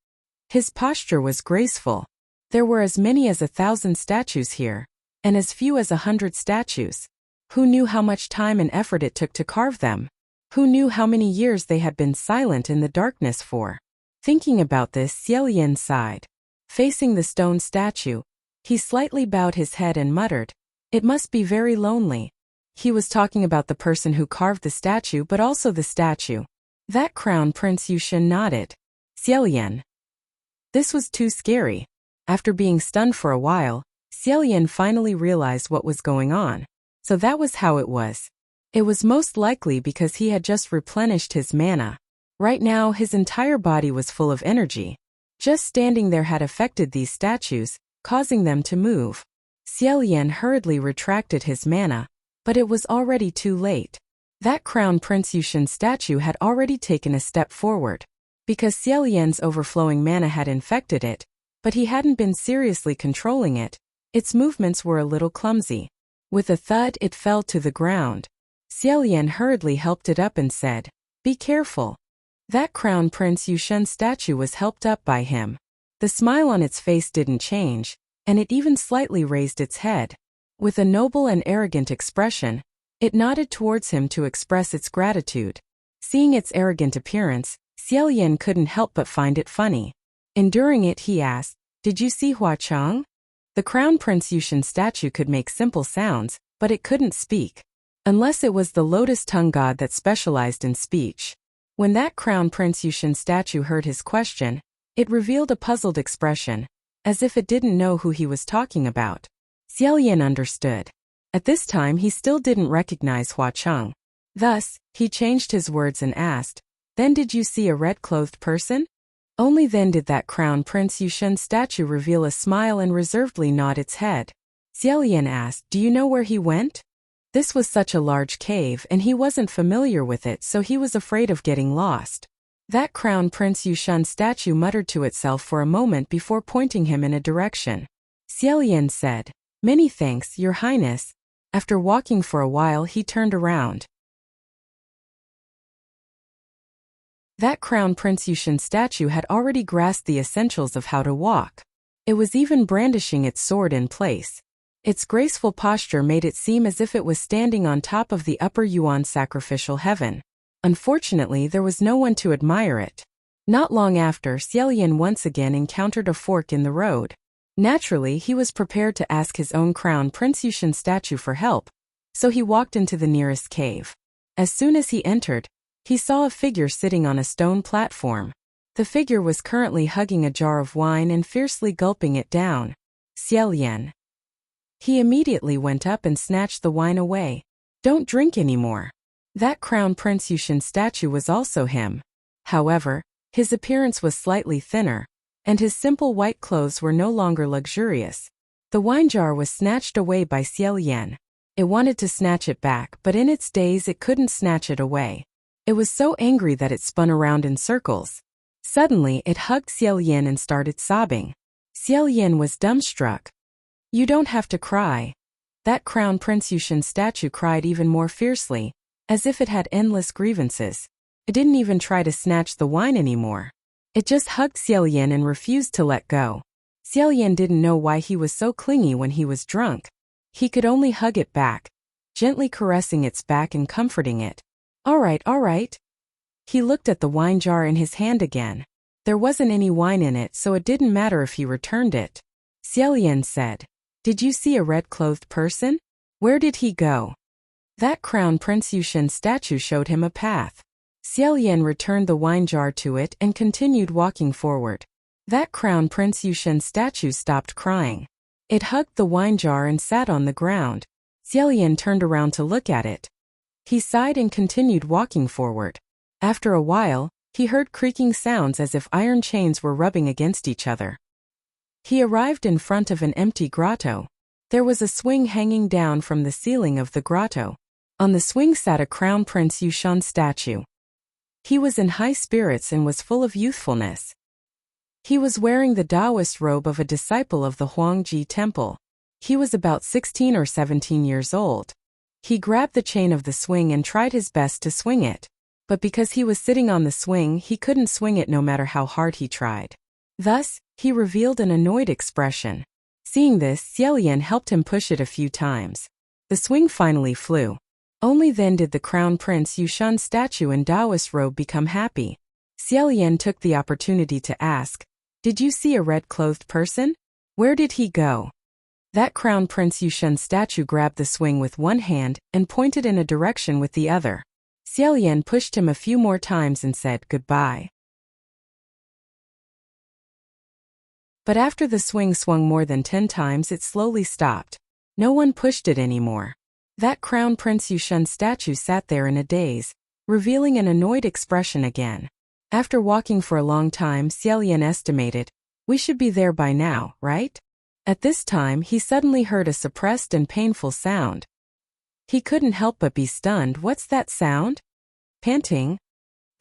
His posture was graceful. There were as many as 1,000 statues here, and as few as 100 statues. Who knew how much time and effort it took to carve them? Who knew how many years they had been silent in the darkness for? Thinking about this, Xiaolian sighed. Facing the stone statue, he slightly bowed his head and muttered, "It must be very lonely." He was talking about the person who carved the statue but also the statue. That Crown Prince Yushan nodded. Xiaolian. This was too scary. After being stunned for a while, Xiaolian finally realized what was going on. So that was how it was. It was most likely because he had just replenished his mana. Right now, his entire body was full of energy. Just standing there had affected these statues, causing them to move. Xiaolian hurriedly retracted his mana, but it was already too late. That Crown Prince Yushin statue had already taken a step forward. Because Xiao overflowing mana had infected it, but he hadn't been seriously controlling it, its movements were a little clumsy. With a thud, it fell to the ground. Xiao hurriedly helped it up and said, "Be careful." That Crown Prince Yushin statue was helped up by him. The smile on its face didn't change, and it even slightly raised its head. With a noble and arrogant expression, it nodded towards him to express its gratitude. Seeing its arrogant appearance, Xiao couldn't help but find it funny. Enduring it, he asked, "Did you see Hua Chang?" The Crown Prince Yushin statue could make simple sounds, but it couldn't speak. Unless it was the lotus tongue god that specialized in speech. When that Crown Prince Yushin statue heard his question, it revealed a puzzled expression, as if it didn't know who he was talking about. Xiao understood. At this time he still didn't recognize Hua Chang. Thus, he changed his words and asked, "Then did you see a red-clothed person?" Only then did that Crown Prince Yushin statue reveal a smile and reservedly nod its head. Xiao asked, "Do you know where he went?" This was such a large cave and he wasn't familiar with it, so he was afraid of getting lost. That Crown Prince Yushin statue muttered to itself for a moment before pointing him in a direction. Xiao said, "Many thanks, Your Highness." After walking for a while, he turned around. That Crown Prince Yushin statue had already grasped the essentials of how to walk. It was even brandishing its sword in place. Its graceful posture made it seem as if it was standing on top of the upper Yuan sacrificial heaven. Unfortunately, there was no one to admire it. Not long after, Xiao once again encountered a fork in the road. Naturally, he was prepared to ask his own Crown Prince Yushin statue for help, so he walked into the nearest cave. As soon as he entered, he saw a figure sitting on a stone platform. The figure was currently hugging a jar of wine and fiercely gulping it down. Xiao. He immediately went up and snatched the wine away. "Don't drink anymore." That Crown Prince Yushin statue was also him. However, his appearance was slightly thinner, and his simple white clothes were no longer luxurious. The wine jar was snatched away by Xiao. It wanted to snatch it back, but in its daze it couldn't snatch it away. It was so angry that it spun around in circles. Suddenly, it hugged Xiao and started sobbing. Xiao was dumbstruck. "You don't have to cry." That Crown Prince Yushin statue cried even more fiercely, as if it had endless grievances. It didn't even try to snatch the wine anymore. It just hugged Xiao and refused to let go. Xiao didn't know why he was so clingy when he was drunk. He could only hug it back, gently caressing its back and comforting it. All right. He looked at the wine jar in his hand again. There wasn't any wine in it, so it didn't matter if he returned it. Xiao said, "Did you see a red-clothed person? Where did he go?" That Crown Prince Yushin statue showed him a path. Xiao returned the wine jar to it and continued walking forward. That Crown Prince Yushin statue stopped crying. It hugged the wine jar and sat on the ground. Xiao turned around to look at it. He sighed and continued walking forward. After a while, he heard creaking sounds as if iron chains were rubbing against each other. He arrived in front of an empty grotto. There was a swing hanging down from the ceiling of the grotto. On the swing sat a Crown Prince Yushin statue. He was in high spirits and was full of youthfulness. He was wearing the Taoist robe of a disciple of the Huangji Temple. He was about 16 or 17 years old. He grabbed the chain of the swing and tried his best to swing it. But because he was sitting on the swing, he couldn't swing it no matter how hard he tried. Thus, he revealed an annoyed expression. Seeing this, Xiao helped him push it a few times. The swing finally flew. Only then did the Crown Prince Yushin statue in Taoist robe become happy. Xiao took the opportunity to ask, "Did you see a red-clothed person? Where did he go?" That Crown Prince Yushin statue grabbed the swing with one hand and pointed in a direction with the other. Xiao pushed him a few more times and said goodbye. But after the swing swung more than 10 times, it slowly stopped. No one pushed it anymore. That Crown Prince Yushin statue sat there in a daze, revealing an annoyed expression again. After walking for a long time, Xiao estimated, "We should be there by now, right?" At this time, he suddenly heard a suppressed and painful sound. He couldn't help but be stunned. What's that sound? Panting?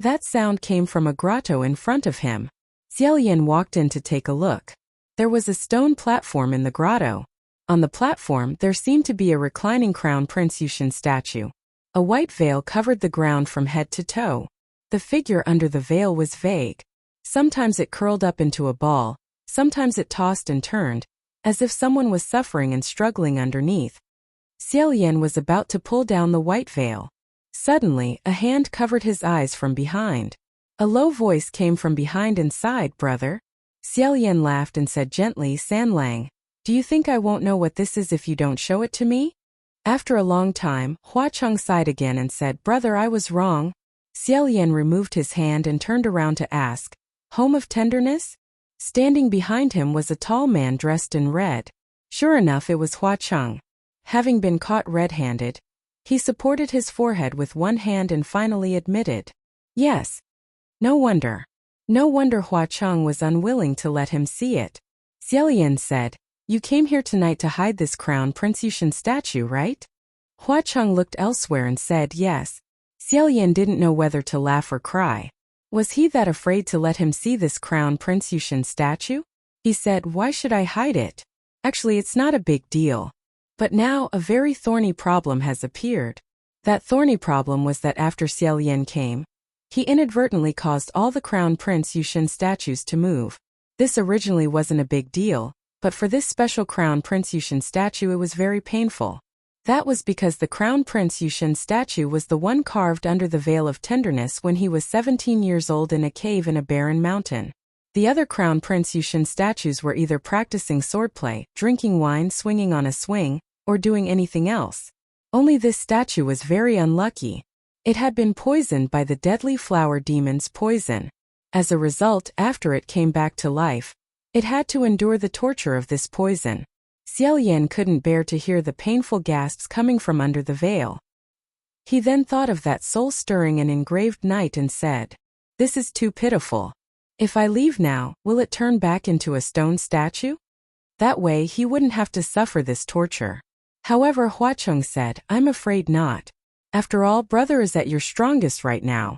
That sound came from a grotto in front of him. Xiaolian walked in to take a look. There was a stone platform in the grotto. On the platform, there seemed to be a reclining Crown Prince Yushin statue. A white veil covered the ground from head to toe. The figure under the veil was vague. Sometimes it curled up into a ball, sometimes it tossed and turned, as if someone was suffering and struggling underneath. Xiaolian was about to pull down the white veil. Suddenly, a hand covered his eyes from behind. A low voice came from behind and sighed, "Brother." Xiaolian laughed and said gently, "Sanlang, do you think I won't know what this is if you don't show it to me?" After a long time, Huacheng sighed again and said, "Brother, I was wrong." Xiaolian removed his hand and turned around to ask, "Home of Tenderness?" Standing behind him was a tall man dressed in red. Sure enough, it was Huacheng. Having been caught red-handed, he supported his forehead with one hand and finally admitted, "Yes." No wonder. No wonder Huacheng was unwilling to let him see it. Xiaolian said, "You came here tonight to hide this Crown Prince Yushin statue, right?" Huacheng looked elsewhere and said, "Yes." Xiaolian didn't know whether to laugh or cry. Was he that afraid to let him see this Crown Prince Yushin statue? He said, "Why should I hide it? Actually, it's not a big deal." But now a very thorny problem has appeared. That thorny problem was that after Xiaolian came, he inadvertently caused all the Crown Prince Yushin statues to move. This originally wasn't a big deal, but for this special Crown Prince Yushin statue it was very painful. That was because the Crown Prince Yushin statue was the one carved under the veil of tenderness when he was 17 years old in a cave in a barren mountain. The other Crown Prince Yushin statues were either practicing swordplay, drinking wine, swinging on a swing, or doing anything else. Only this statue was very unlucky. It had been poisoned by the deadly flower demon's poison. As a result, after it came back to life, it had to endure the torture of this poison. Xiaolian couldn't bear to hear the painful gasps coming from under the veil. He then thought of that soul-stirring and engraved night and said, "This is too pitiful. If I leave now, will it turn back into a stone statue? That way he wouldn't have to suffer this torture." However, Huacheng said, "I'm afraid not. After all, brother is at your strongest right now.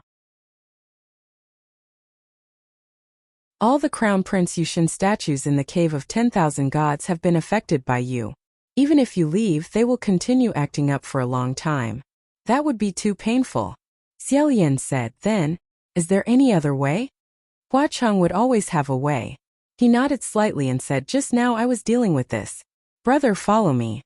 All the Crown Prince Yushin statues in the Cave of 10,000 Gods have been affected by you. Even if you leave, they will continue acting up for a long time. That would be too painful." Xiaolian said, "Then, is there any other way?" Huacheng would always have a way. He nodded slightly and said, "Just now I was dealing with this. Brother, follow me."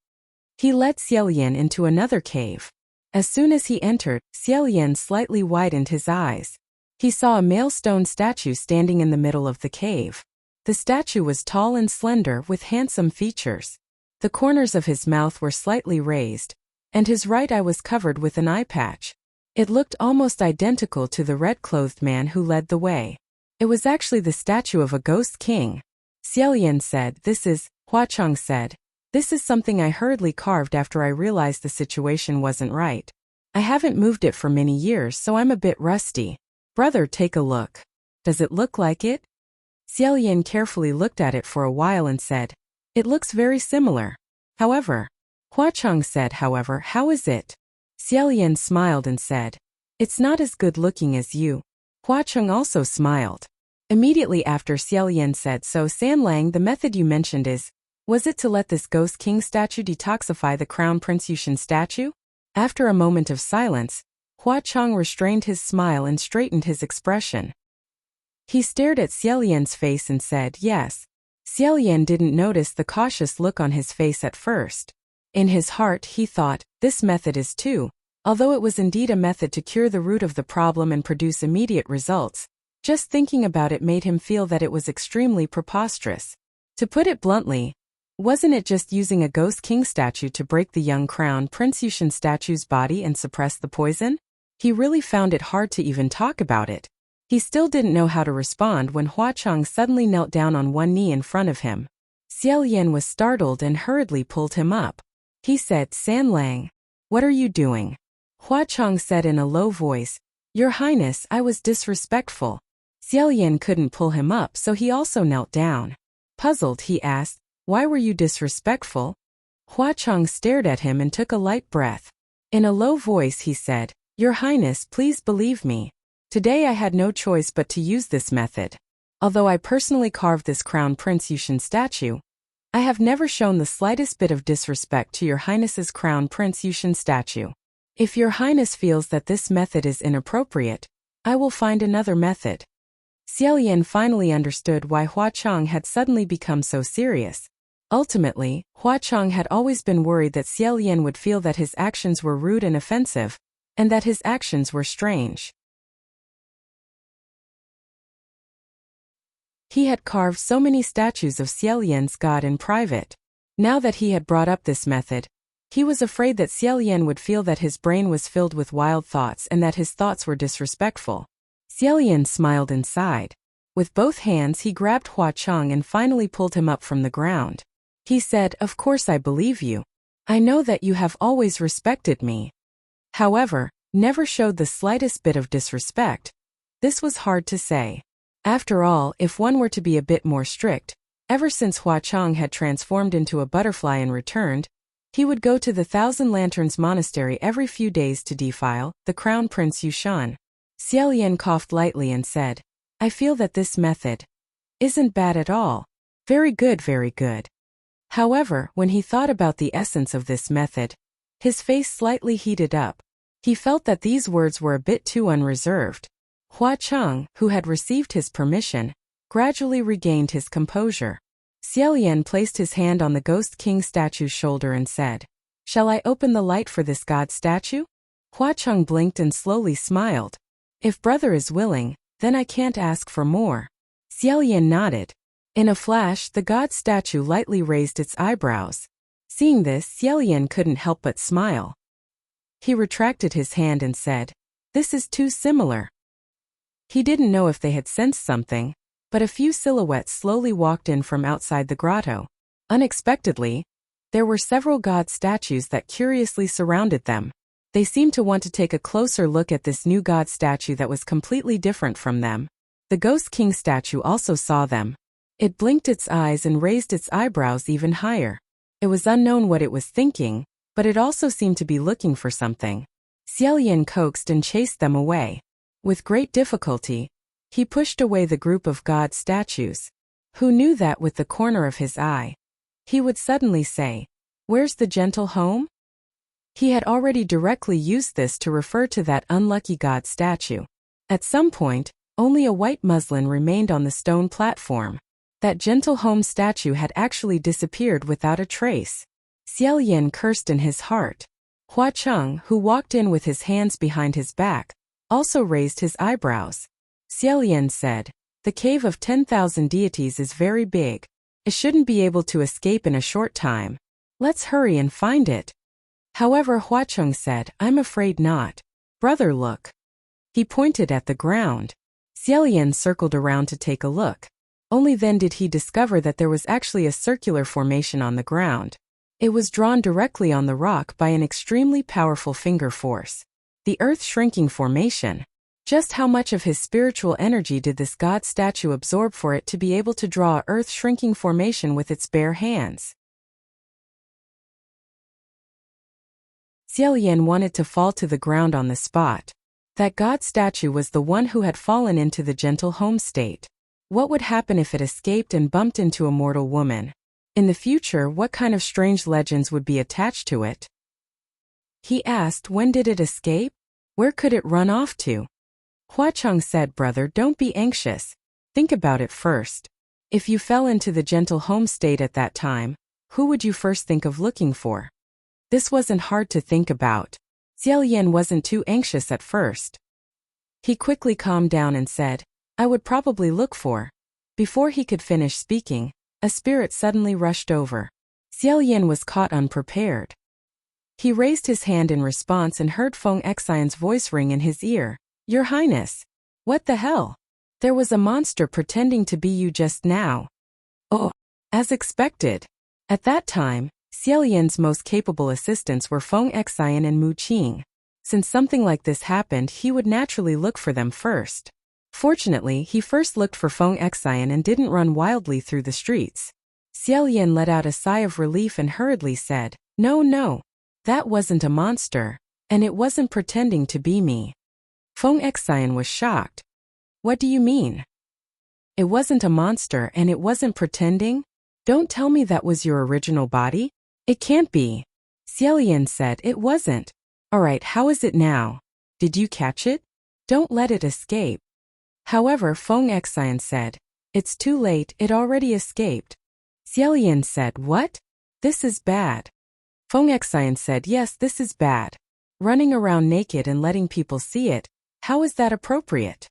He led Xiaolian into another cave. As soon as he entered, Xiaolian slightly widened his eyes. He saw a male stone statue standing in the middle of the cave. The statue was tall and slender with handsome features. The corners of his mouth were slightly raised, and his right eye was covered with an eye patch. It looked almost identical to the red-clothed man who led the way. It was actually the statue of a ghost king. Xiaolian said, Huacheng said, "This is something I hurriedly carved after I realized the situation wasn't right. I haven't moved it for many years, so I'm a bit rusty. Brother, take a look. Does it look like it?" Xiaolian carefully looked at it for a while and said, "It looks very similar. However." Huacheng said, "However, how is it?" Xiaolian smiled and said, "It's not as good looking as you." Huacheng also smiled. Immediately after, Xiaolian said, "So Sanlang, the method you mentioned was it to let this Ghost King statue detoxify the Crown Prince Yushin statue?" After a moment of silence, Huacheng restrained his smile and straightened his expression. He stared at Xiaolian's face and said, "Yes." Xiaolian didn't notice the cautious look on his face at first. In his heart, he thought, this method is too. Although it was indeed a method to cure the root of the problem and produce immediate results, just thinking about it made him feel that it was extremely preposterous. To put it bluntly, wasn't it just using a Ghost King statue to break the young Crown Prince Yushin statue's body and suppress the poison? He really found it hard to even talk about it. He still didn't know how to respond when Huacheng suddenly knelt down on one knee in front of him. Xiaolian was startled and hurriedly pulled him up. He said, "Sanlang, what are you doing?" Huacheng said in a low voice, "Your Highness, I was disrespectful." Xiaolian couldn't pull him up, so he also knelt down. Puzzled, he asked, "Why were you disrespectful?" Huacheng stared at him and took a light breath. In a low voice he said, "Your Highness, please believe me. Today I had no choice but to use this method. Although I personally carved this Crown Prince Yushin statue, I have never shown the slightest bit of disrespect to Your Highness's Crown Prince Yushin statue. If Your Highness feels that this method is inappropriate, I will find another method." Xiaolian finally understood why Hua Chang had suddenly become so serious. Ultimately, Hua Chang had always been worried that Xiaolian would feel that his actions were rude and offensive, and that his actions were strange. He had carved so many statues of Xiaolian's god in private. Now that he had brought up this method, he was afraid that Xiaolian would feel that his brain was filled with wild thoughts and that his thoughts were disrespectful. Xiaolian smiled and sighed. With both hands he grabbed Hua Chang and finally pulled him up from the ground. He said, "Of course I believe you. I know that you have always respected me. However, never showed the slightest bit of disrespect." This was hard to say. After all, if one were to be a bit more strict, ever since Hua Chang had transformed into a butterfly and returned, he would go to the Thousand Lanterns Monastery every few days to defile the Crown Prince Yushan. Xiaolian coughed lightly and said, "I feel that this method isn't bad at all. Very good, very good." However, when he thought about the essence of this method, his face slightly heated up. He felt that these words were a bit too unreserved. Hua Chang, who had received his permission, gradually regained his composure. Xiaolian placed his hand on the Ghost King statue's shoulder and said, "Shall I open the light for this god statue?" Hua Chang blinked and slowly smiled. "If brother is willing, then I can't ask for more." Xiaolian nodded. In a flash, the god statue lightly raised its eyebrows. Seeing this, Xiaolian couldn't help but smile. He retracted his hand and said, "This is too similar." He didn't know if they had sensed something, but a few silhouettes slowly walked in from outside the grotto. Unexpectedly, there were several god statues that curiously surrounded them. They seemed to want to take a closer look at this new god statue that was completely different from them. The Ghost King statue also saw them. It blinked its eyes and raised its eyebrows even higher. It was unknown what it was thinking, but it also seemed to be looking for something. Xiaolian coaxed and chased them away. With great difficulty, he pushed away the group of god statues. Who knew that with the corner of his eye, he would suddenly say, "Where's the gentle home?" He had already directly used this to refer to that unlucky god statue. At some point, only a white muslin remained on the stone platform. That gentle home statue had actually disappeared without a trace. Xiaolian cursed in his heart. Hua Chang, who walked in with his hands behind his back, also raised his eyebrows. Xiaolian said, "The cave of 10,000 deities is very big. It shouldn't be able to escape in a short time. Let's hurry and find it." However, Hua Chang said, "I'm afraid not. Brother, look." He pointed at the ground. Xiaolian circled around to take a look. Only then did he discover that there was actually a circular formation on the ground. It was drawn directly on the rock by an extremely powerful finger force. The earth-shrinking formation. Just how much of his spiritual energy did this god statue absorb for it to be able to draw a earth-shrinking formation with its bare hands? Xiaolian wanted to fall to the ground on the spot. That god statue was the one who had fallen into the gentle home state. What would happen if it escaped and bumped into a mortal woman? In the future, what kind of strange legends would be attached to it? He asked, when did it escape? Where could it run off to? Hua Chang said, "Brother, don't be anxious. Think about it first. If you fell into the gentle home state at that time, who would you first think of looking for?" This wasn't hard to think about. Xiaolian wasn't too anxious at first. He quickly calmed down and said, "I would probably look for." Before he could finish speaking, a spirit suddenly rushed over. Xiaolian was caught unprepared. He raised his hand in response and heard Feng Xian's voice ring in his ear. "Your Highness! What the hell? There was a monster pretending to be you just now." "Oh, as expected." At that time, Xiaolian's most capable assistants were Feng Xian and Mu Qing. Since something like this happened, he would naturally look for them first. Fortunately, he first looked for Feng Xian and didn't run wildly through the streets. Xiaolian let out a sigh of relief and hurriedly said, No, that wasn't a monster. And it wasn't pretending to be me. Feng Xian was shocked. What do you mean? It wasn't a monster and it wasn't pretending? Don't tell me that was your original body? It can't be. Xiaolian said it wasn't. Alright, how is it now? Did you catch it? Don't let it escape. However, Feng Xian said, it's too late, it already escaped. Xiaolian said, what? This is bad. Feng Xian said, yes, this is bad. Running around naked and letting people see it, how is that appropriate?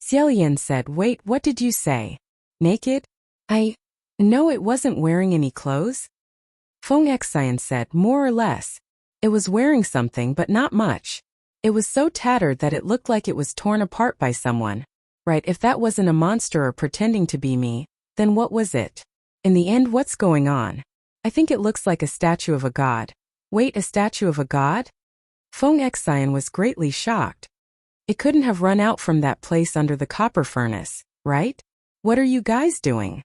Xiaolian said, wait, what did you say? Naked? No, it wasn't wearing any clothes. Feng Xian said, more or less. It was wearing something but not much. It was so tattered that it looked like it was torn apart by someone. Right, if that wasn't a monster or pretending to be me, then what was it? In the end, what's going on? I think it looks like a statue of a god. Wait, a statue of a god? Feng Xian was greatly shocked. It couldn't have run out from that place under the copper furnace, right? What are you guys doing?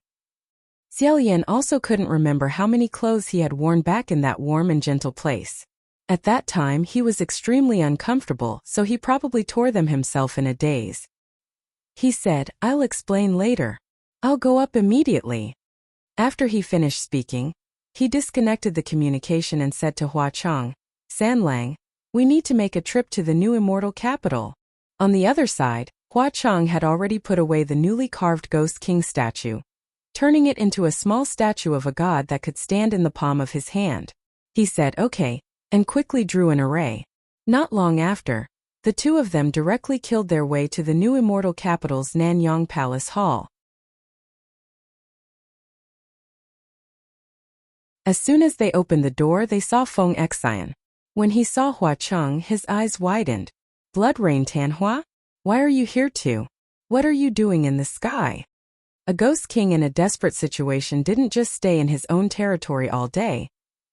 Xiaolian also couldn't remember how many clothes he had worn back in that warm and gentle place. At that time, he was extremely uncomfortable, so he probably tore them himself in a daze. He said, I'll explain later. I'll go up immediately. After he finished speaking, he disconnected the communication and said to Hua Cheng, Sanlang, we need to make a trip to the new immortal capital. On the other side, Hua Cheng had already put away the newly carved Ghost King statue, turning it into a small statue of a god that could stand in the palm of his hand. He said, okay, and quickly drew an array. Not long after, the two of them directly killed their way to the new immortal capital's Nanyang Palace Hall. As soon as they opened the door, they saw Feng Xian. When he saw Hua Cheng, his eyes widened. Blood Rain Tanhua? Why are you here too? What are you doing in the sky? A ghost king in a desperate situation didn't just stay in his own territory all day,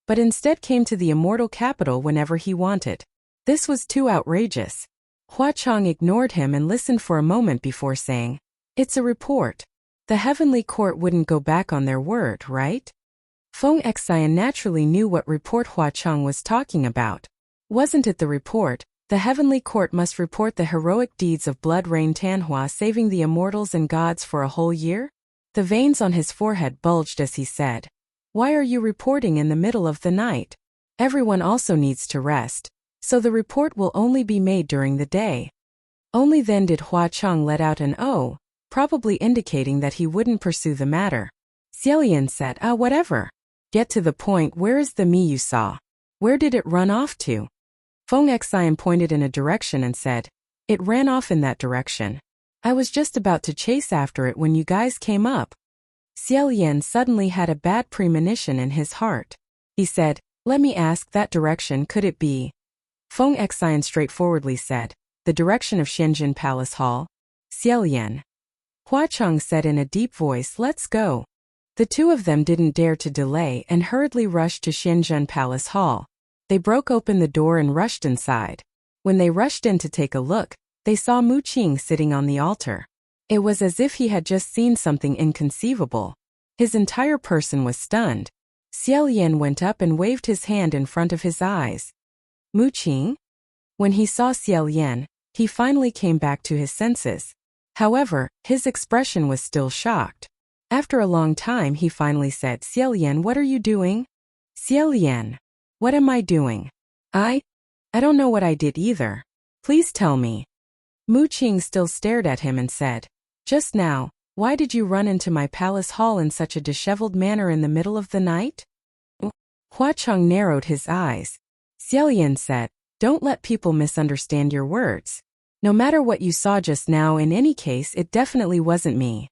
but instead came to the immortal capital whenever he wanted. This was too outrageous. Hua Cheng ignored him and listened for a moment before saying, it's a report. The heavenly court wouldn't go back on their word, right? Feng Xian naturally knew what report Hua Cheng was talking about. Wasn't it the report, the heavenly court must report the heroic deeds of Blood Rain Tanhua saving the immortals and gods for a whole year? The veins on his forehead bulged as he said, why are you reporting in the middle of the night? Everyone also needs to rest, so the report will only be made during the day. Only then did Hua Cheng let out an "oh," probably indicating that he wouldn't pursue the matter. Xiaolian said, whatever. Get to the point, where is the me you saw? Where did it run off to? Feng Xian pointed in a direction and said, it ran off in that direction. I was just about to chase after it when you guys came up. Xiaolian suddenly had a bad premonition in his heart. He said, let me ask, that direction, could it be? Feng Xian straightforwardly said, the direction of Shenzhen Palace Hall. Xiaolian. Hua Cheng said in a deep voice, let's go. The two of them didn't dare to delay and hurriedly rushed to Shenzhen Palace Hall. They broke open the door and rushed inside. When they rushed in to take a look, they saw Mu Qing sitting on the altar. It was as if he had just seen something inconceivable. His entire person was stunned. Xiaolian went up and waved his hand in front of his eyes. Mu Qing? When he saw Xiaolian, he finally came back to his senses. However, his expression was still shocked. After a long time, he finally said, Xiaolian, what are you doing? Xiaolian. What am I doing? I don't know what I did either. Please tell me. Mu Qing still stared at him and said, just now, why did you run into my palace hall in such a disheveled manner in the middle of the night? Hua Cheng narrowed his eyes. Xiaolian said, don't let people misunderstand your words. No matter what you saw just now, in any case, it definitely wasn't me.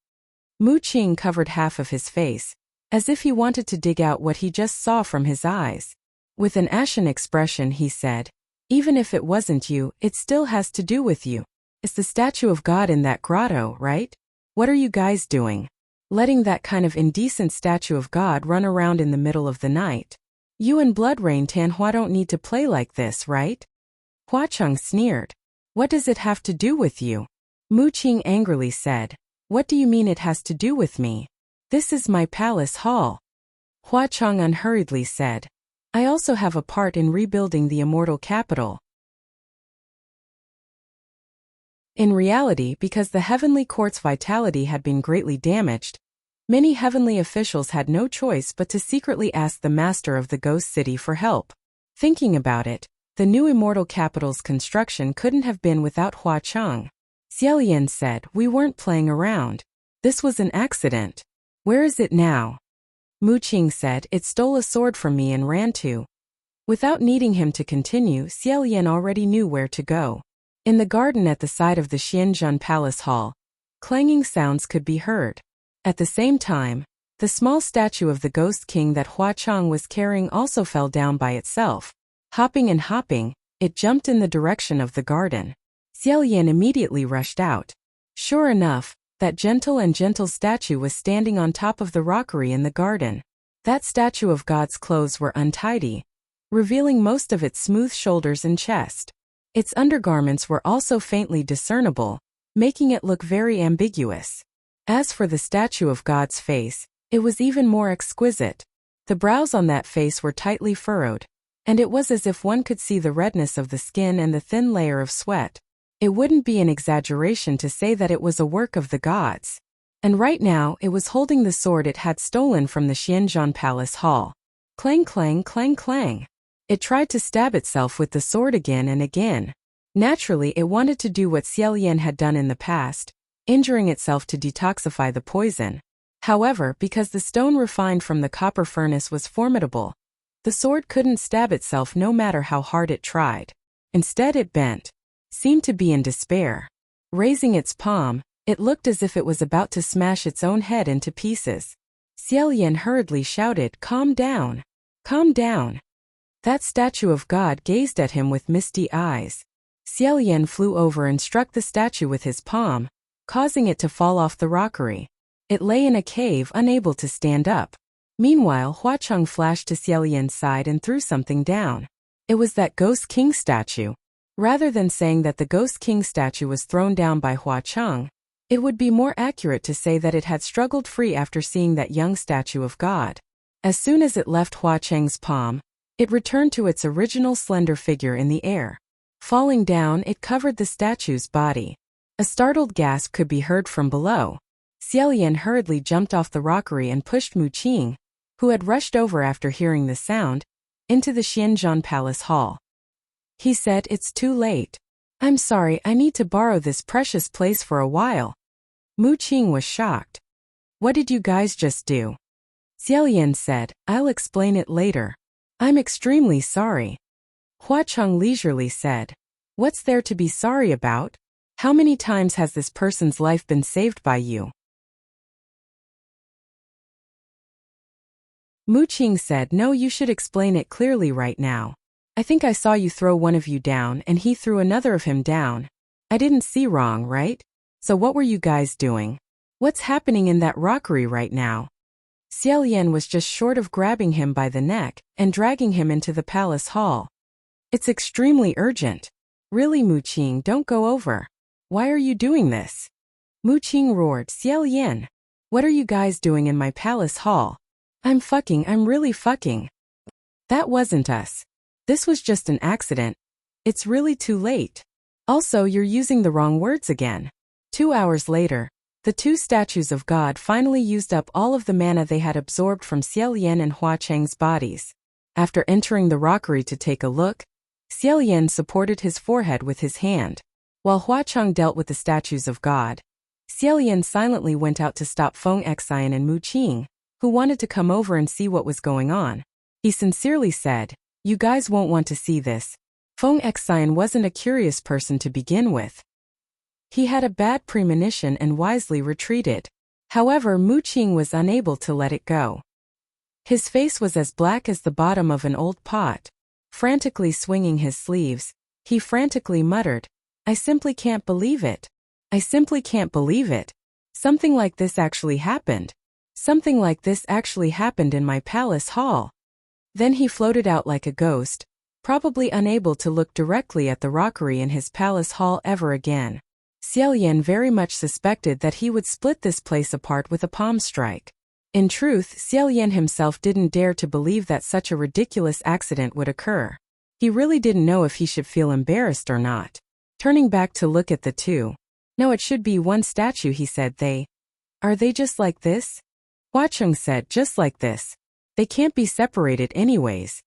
Mu Qing covered half of his face, as if he wanted to dig out what he just saw from his eyes. With an ashen expression, he said, even if it wasn't you, it still has to do with you. It's the statue of God in that grotto, right? What are you guys doing? Letting that kind of indecent statue of God run around in the middle of the night. You and Blood Rain Tanhua don't need to play like this, right? Hua Cheng sneered. What does it have to do with you? Mu Qing angrily said, what do you mean it has to do with me? This is my palace hall. Hua Cheng unhurriedly said, I also have a part in rebuilding the immortal capital. In reality, because the heavenly court's vitality had been greatly damaged, many heavenly officials had no choice but to secretly ask the master of the ghost city for help. Thinking about it, the new immortal capital's construction couldn't have been without Hua Cheng. Xiaolian said, "We weren't playing around. This was an accident. Where is it now?" Mu Qing said, "It stole a sword from me and ran to." Without needing him to continue, Xiaolian already knew where to go. In the garden at the side of the Xianzhen Palace Hall, clanging sounds could be heard. At the same time, the small statue of the Ghost King that Hua Cheng was carrying also fell down by itself. Hopping and hopping, it jumped in the direction of the garden. Xiaolian immediately rushed out. Sure enough, that gentle statue was standing on top of the rockery in the garden. That statue of God's clothes were untidy, revealing most of its smooth shoulders and chest. Its undergarments were also faintly discernible, making it look very ambiguous. As for the statue of God's face, it was even more exquisite. The brows on that face were tightly furrowed, and it was as if one could see the redness of the skin and the thin layer of sweat. It wouldn't be an exaggeration to say that it was a work of the gods. And right now it was holding the sword it had stolen from the Xianzhen Palace Hall. Clang clang clang clang. It tried to stab itself with the sword again and again. Naturally, it wanted to do what Xiaolian had done in the past, injuring itself to detoxify the poison. However, because the stone refined from the copper furnace was formidable, the sword couldn't stab itself no matter how hard it tried. Instead it bent, seemed to be in despair. Raising its palm, it looked as if it was about to smash its own head into pieces. Xiaolian hurriedly shouted, "Calm down! Calm down!" That statue of God gazed at him with misty eyes. Xiaolian flew over and struck the statue with his palm, causing it to fall off the rockery. It lay in a cave, unable to stand up. Meanwhile, Hua Cheng flashed to Xiaolian's side and threw something down. It was that Ghost King statue. Rather than saying that the Ghost King statue was thrown down by Hua Cheng, it would be more accurate to say that it had struggled free after seeing that young statue of God. As soon as it left Hua Cheng's palm, it returned to its original slender figure in the air. Falling down, it covered the statue's body. A startled gasp could be heard from below. Xiaolian hurriedly jumped off the rockery and pushed Mu Qing, who had rushed over after hearing the sound, into the Xianzhen Palace Hall. He said, "It's too late. I'm sorry, I need to borrow this precious place for a while." Mu Qing was shocked. "What did you guys just do?" Xiaolian said, "I'll explain it later. I'm extremely sorry." Hua Cheng leisurely said, "What's there to be sorry about? How many times has this person's life been saved by you?" Mu Qing said, "No, you should explain it clearly right now. I think I saw you throw one of you down and he threw another of him down. I didn't see wrong, right? So what were you guys doing? What's happening in that rockery right now?" Xiaolian was just short of grabbing him by the neck and dragging him into the palace hall. "It's extremely urgent. Really, Mu Qing, don't go over. Why are you doing this?" Mu Qing roared, "Xiaolian, what are you guys doing in my palace hall? I'm really fucking. That wasn't us. This was just an accident. It's really too late. Also, you're using the wrong words again." 2 hours later, the two statues of God finally used up all of the mana they had absorbed from Xiaolian and Hua Cheng's bodies. After entering the rockery to take a look, Xiaolian supported his forehead with his hand. While Hua Cheng dealt with the statues of God, Xiaolian silently went out to stop Feng Xian and Mu Qing, who wanted to come over and see what was going on. He sincerely said, "You guys won't want to see this." Feng Xian wasn't a curious person to begin with. He had a bad premonition and wisely retreated. However, Mu Qing was unable to let it go. His face was as black as the bottom of an old pot. Frantically swinging his sleeves, he frantically muttered, "I simply can't believe it. I simply can't believe it. Something like this actually happened. Something like this actually happened in my palace hall." Then he floated out like a ghost, probably unable to look directly at the rockery in his palace hall ever again. Xiaolian very much suspected that he would split this place apart with a palm strike. In truth, Xiaolian himself didn't dare to believe that such a ridiculous accident would occur. He really didn't know if he should feel embarrassed or not. Turning back to look at the two, No, it should be one statue, he said. Are they just like this? Huacheng said, just like this. They can't be separated anyways.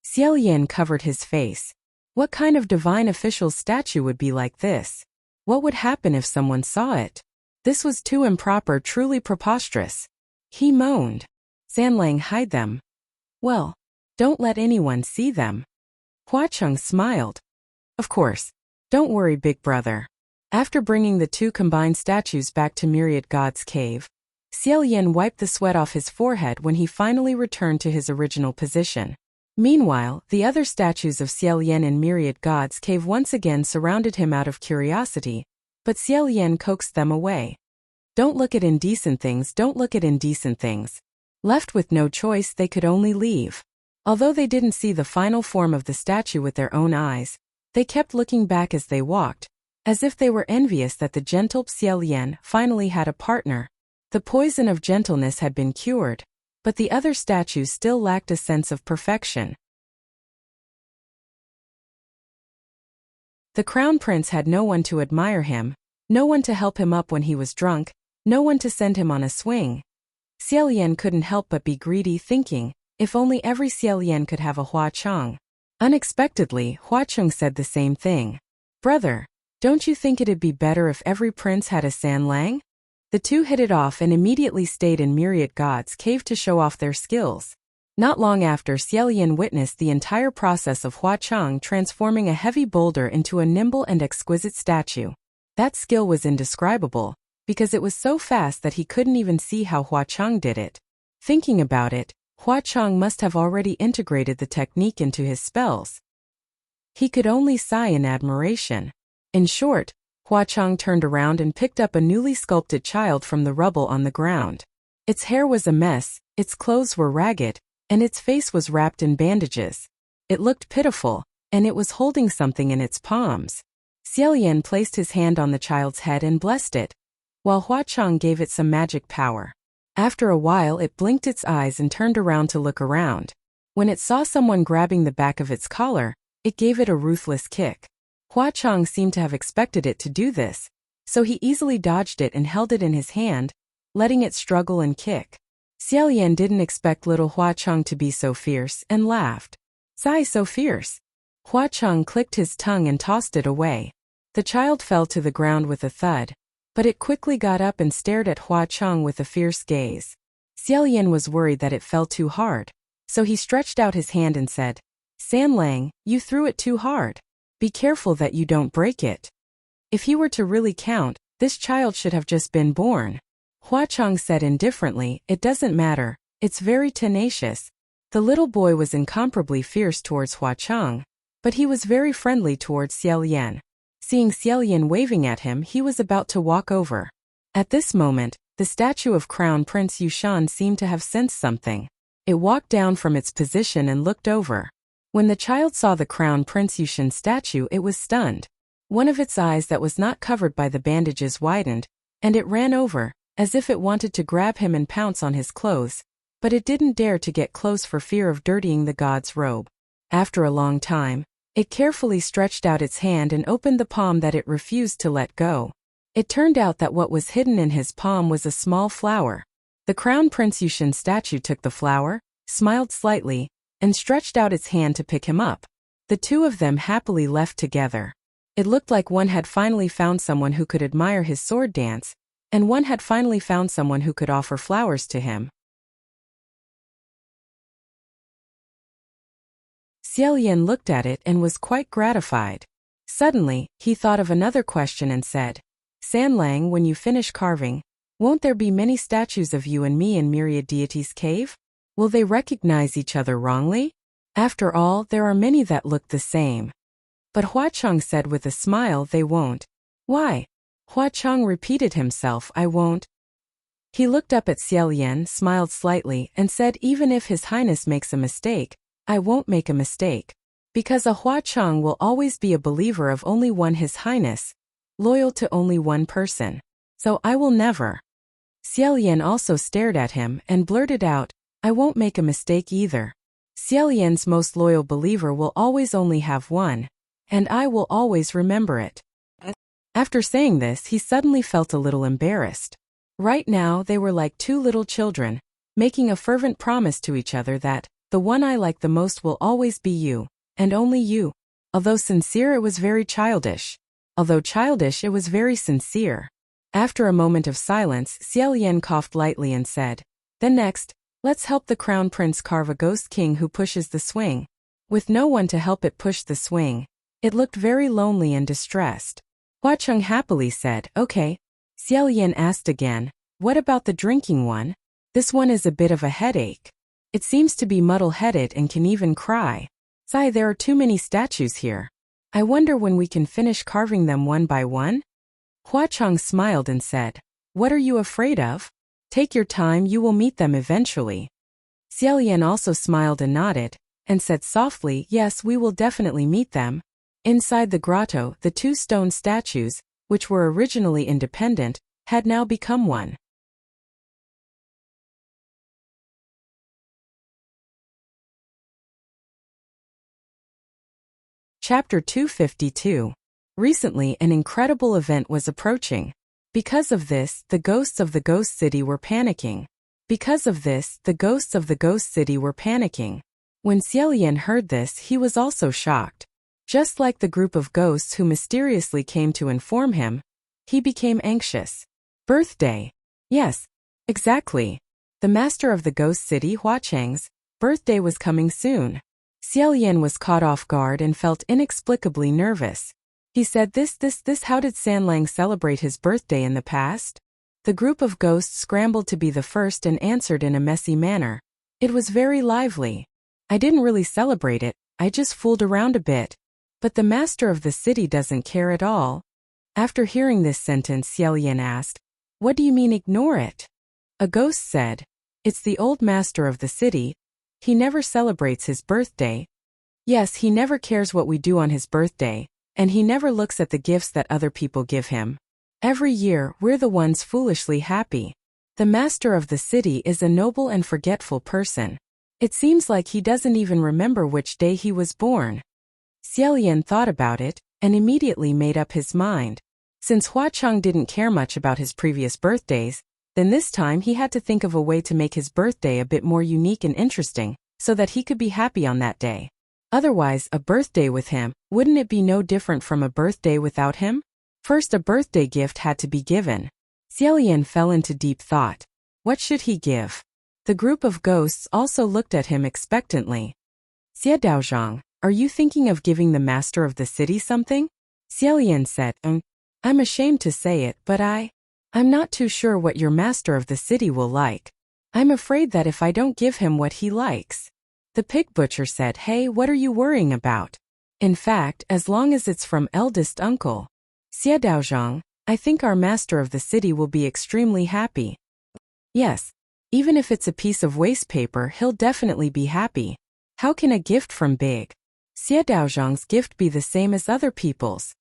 Xiao Yan covered his face. What kind of divine official's statue would be like this? What would happen if someone saw it? This was too improper, truly preposterous. He moaned. Sanlang, hide them. Well, don't let anyone see them. Huacheng smiled. Of course. Don't worry, big brother. After bringing the two combined statues back to Myriad God's cave, Xiao Yan wiped the sweat off his forehead when he finally returned to his original position. Meanwhile, the other statues of Xiao Yan in Myriad God's cave once again surrounded him out of curiosity, but Xiao Yan coaxed them away. Don't look at indecent things, don't look at indecent things. Left with no choice, they could only leave. Although they didn't see the final form of the statue with their own eyes, they kept looking back as they walked, as if they were envious that the gentle Xiao Yan finally had a partner. The poison of gentleness had been cured, but the other statues still lacked a sense of perfection. The crown prince had no one to admire him, no one to help him up when he was drunk, no one to send him on a swing. Xiao Yan couldn't help but be greedy, thinking, if only every Xiao Yan could have a Huacheng. Unexpectedly, Huacheng said the same thing. Brother, don't you think it'd be better if every prince had a Sanlang? The two hit it off and immediately stayed in Myriad God's cave to show off their skills. Not long after, Xiao Yan witnessed the entire process of Huacheng transforming a heavy boulder into a nimble and exquisite statue. That skill was indescribable, because it was so fast that he couldn't even see how Huacheng did it. Thinking about it, Huacheng must have already integrated the technique into his spells. He could only sigh in admiration. In short, Huacheng turned around and picked up a newly sculpted child from the rubble on the ground. Its hair was a mess, its clothes were ragged, and its face was wrapped in bandages. It looked pitiful, and it was holding something in its palms. Xiao Yan placed his hand on the child's head and blessed it, while Huacheng gave it some magic power. After a while, it blinked its eyes and turned around to look around. When it saw someone grabbing the back of its collar, it gave it a ruthless kick. Huacheng seemed to have expected it to do this, so he easily dodged it and held it in his hand, letting it struggle and kick. Xiao Yan didn't expect little Huacheng to be so fierce and laughed. Sigh, so fierce. Huacheng clicked his tongue and tossed it away. The child fell to the ground with a thud, but it quickly got up and stared at Huacheng with a fierce gaze. Xiao Yan was worried that it fell too hard, so he stretched out his hand and said, Sanlang, you threw it too hard. Be careful that you don't break it. If he were to really count, this child should have just been born. Huacheng said indifferently, it doesn't matter, it's very tenacious. The little boy was incomparably fierce towards Huacheng, but he was very friendly towards Xiao Yan. Seeing Xiao Yan waving at him, he was about to walk over. At this moment, the statue of Crown Prince Yushan seemed to have sensed something. It walked down from its position and looked over. When the child saw the Crown Prince Yushan statue, it was stunned. One of its eyes that was not covered by the bandages widened, and it ran over, as if it wanted to grab him and pounce on his clothes, but it didn't dare to get close for fear of dirtying the god's robe. After a long time, it carefully stretched out its hand and opened the palm that it refused to let go. It turned out that what was hidden in his palm was a small flower. The Crown Prince Yushan statue took the flower, smiled slightly, and stretched out its hand to pick him up. The two of them happily left together. It looked like one had finally found someone who could admire his sword dance, and one had finally found someone who could offer flowers to him. Xiao Yan looked at it and was quite gratified. Suddenly, he thought of another question and said, Sanlang, when you finish carving, won't there be many statues of you and me in Myriad Deity's cave? Will they recognize each other wrongly? After all, there are many that look the same. But Huacheng said with a smile, they won't. Why? Huacheng repeated himself, I won't. He looked up at Xiao Yan, smiled slightly, and said, even if His Highness makes a mistake, I won't make a mistake. Because a Huacheng will always be a believer of only one His Highness, loyal to only one person. So I will never. Xiao Yan also stared at him and blurted out, I won't make a mistake either. Xiao Yan's most loyal believer will always only have one, and I will always remember it. After saying this, he suddenly felt a little embarrassed. Right now, they were like two little children, making a fervent promise to each other that, the one I like the most will always be you, and only you. Although sincere, it was very childish. Although childish, it was very sincere. After a moment of silence, Xiaolian coughed lightly and said, "Then next, let's help the crown prince carve a ghost king who pushes the swing." With no one to help it push the swing, it looked very lonely and distressed. Hua Cheng happily said, "Okay." Xiaolian asked again, "What about the drinking one? This one is a bit of a headache. It seems to be muddle-headed and can even cry. Sai, there are too many statues here. I wonder when we can finish carving them one by one?" Hua Cheng smiled and said, "What are you afraid of? Take your time, you will meet them eventually." Xiaolian also smiled and nodded, and said softly, "Yes, we will definitely meet them." Inside the grotto, the two stone statues, which were originally independent, had now become one. Chapter 252. Recently, an incredible event was approaching. Because of this, the ghosts of the Ghost City were panicking. When Xiaolian heard this, he was also shocked. Just like the group of ghosts who mysteriously came to inform him, he became anxious. Birthday. Yes, exactly. The master of the Ghost City, Hua Cheng's, birthday was coming soon. Xiaolian was caught off guard and felt inexplicably nervous. He said, this, how did Sanlang celebrate his birthday in the past? The group of ghosts scrambled to be the first and answered in a messy manner. It was very lively. I didn't really celebrate it, I just fooled around a bit. But the master of the city doesn't care at all. After hearing this sentence, Xiaolian asked, "What do you mean ignore it?" A ghost said, "It's the old master of the city. He never celebrates his birthday. Yes, he never cares what we do on his birthday, and he never looks at the gifts that other people give him. Every year, we're the ones foolishly happy. The master of the city is a noble and forgetful person. It seems like he doesn't even remember which day he was born." Xiaolian thought about it, and immediately made up his mind. Since Hua Cheng didn't care much about his previous birthdays, then this time he had to think of a way to make his birthday a bit more unique and interesting, so that he could be happy on that day. Otherwise, a birthday with him, wouldn't it be no different from a birthday without him? First, a birthday gift had to be given. Xiaolian fell into deep thought. What should he give? The group of ghosts also looked at him expectantly. "Xie Daozhang, are you thinking of giving the master of the city something?" Xiaolian said, I'm ashamed to say it, but I'm not too sure what your master of the city will like. I'm afraid that if I don't give him what he likes." The pig butcher said, "Hey, what are you worrying about? In fact, as long as it's from eldest uncle Xie Daozhang, I think our master of the city will be extremely happy." "Yes. Even if it's a piece of waste paper, he'll definitely be happy. How can a gift from big Xie Daozhang's gift be the same as other people's?"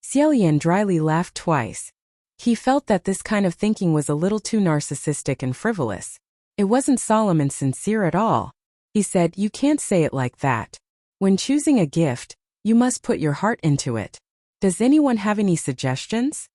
Xiaolian dryly laughed twice. He felt that this kind of thinking was a little too narcissistic and frivolous. It wasn't solemn and sincere at all. He said, "You can't say it like that. When choosing a gift, you must put your heart into it. Does anyone have any suggestions?"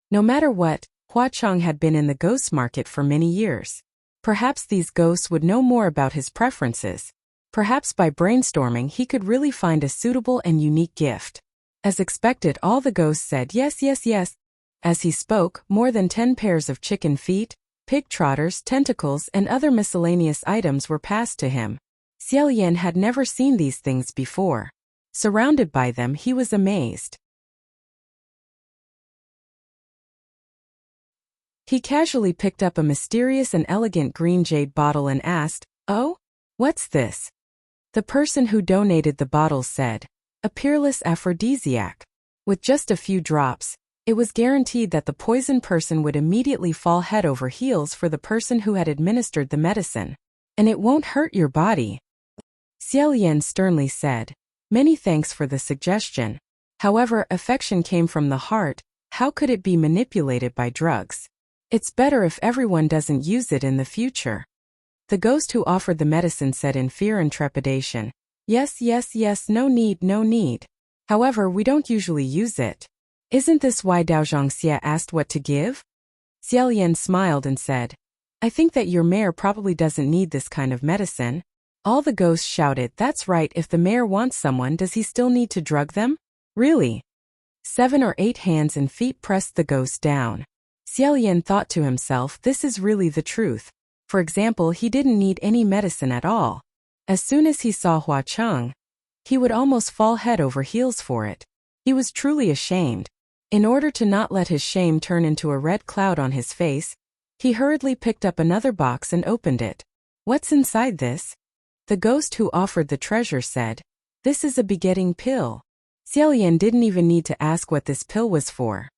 No matter what, Hua Cheng had been in the ghost market for many years. Perhaps these ghosts would know more about his preferences. Perhaps by brainstorming he could really find a suitable and unique gift. As expected, all the ghosts said yes, yes, yes. As he spoke, more than 10 pairs of chicken feet, pig trotters, tentacles, and other miscellaneous items were passed to him. Xiaolian had never seen these things before. Surrounded by them, he was amazed. He casually picked up a mysterious and elegant green jade bottle and asked, "Oh? What's this?" The person who donated the bottle said, "A peerless aphrodisiac. With just a few drops, it was guaranteed that the poisoned person would immediately fall head over heels for the person who had administered the medicine. And it won't hurt your body." Xiaolian sternly said, "Many thanks for the suggestion. However, affection came from the heart, how could it be manipulated by drugs? It's better if everyone doesn't use it in the future." The ghost who offered the medicine said in fear and trepidation, "Yes, yes, yes, no need, no need. However, we don't usually use it. Isn't this why Xia asked what to give? Xiaolian smiled and said, I think that your mayor probably doesn't need this kind of medicine. All the ghosts shouted, that's right, if the mayor wants someone, does he still need to drug them? Really? 7 or 8 hands and feet pressed the ghost down. Xiaolian thought to himself, this is really the truth. For example, he didn't need any medicine at all. As soon as he saw Hua Cheng, he would almost fall head over heels for it. He was truly ashamed. In order to not let his shame turn into a red cloud on his face, he hurriedly picked up another box and opened it. What's inside this? The ghost who offered the treasure said, this is a begetting pill. Xiaolian didn't even need to ask what this pill was for.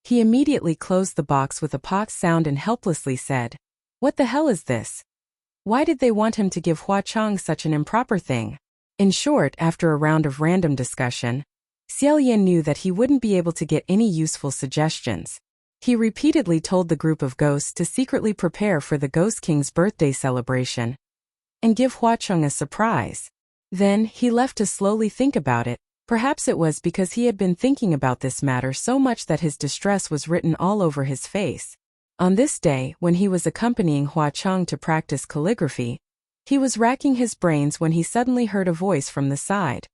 He immediately closed the box with a pop sound and helplessly said, what the hell is this? Why did they want him to give Hua Cheng such an improper thing? In short, after a round of random discussion, Xiaolian knew that he wouldn't be able to get any useful suggestions. He repeatedly told the group of ghosts to secretly prepare for the Ghost King's birthday celebration and give Hua Cheng a surprise. Then, he left to slowly think about it. Perhaps it was because he had been thinking about this matter so much that his distress was written all over his face. On this day, when he was accompanying Hua Cheng to practice calligraphy, he was racking his brains when he suddenly heard a voice from the side.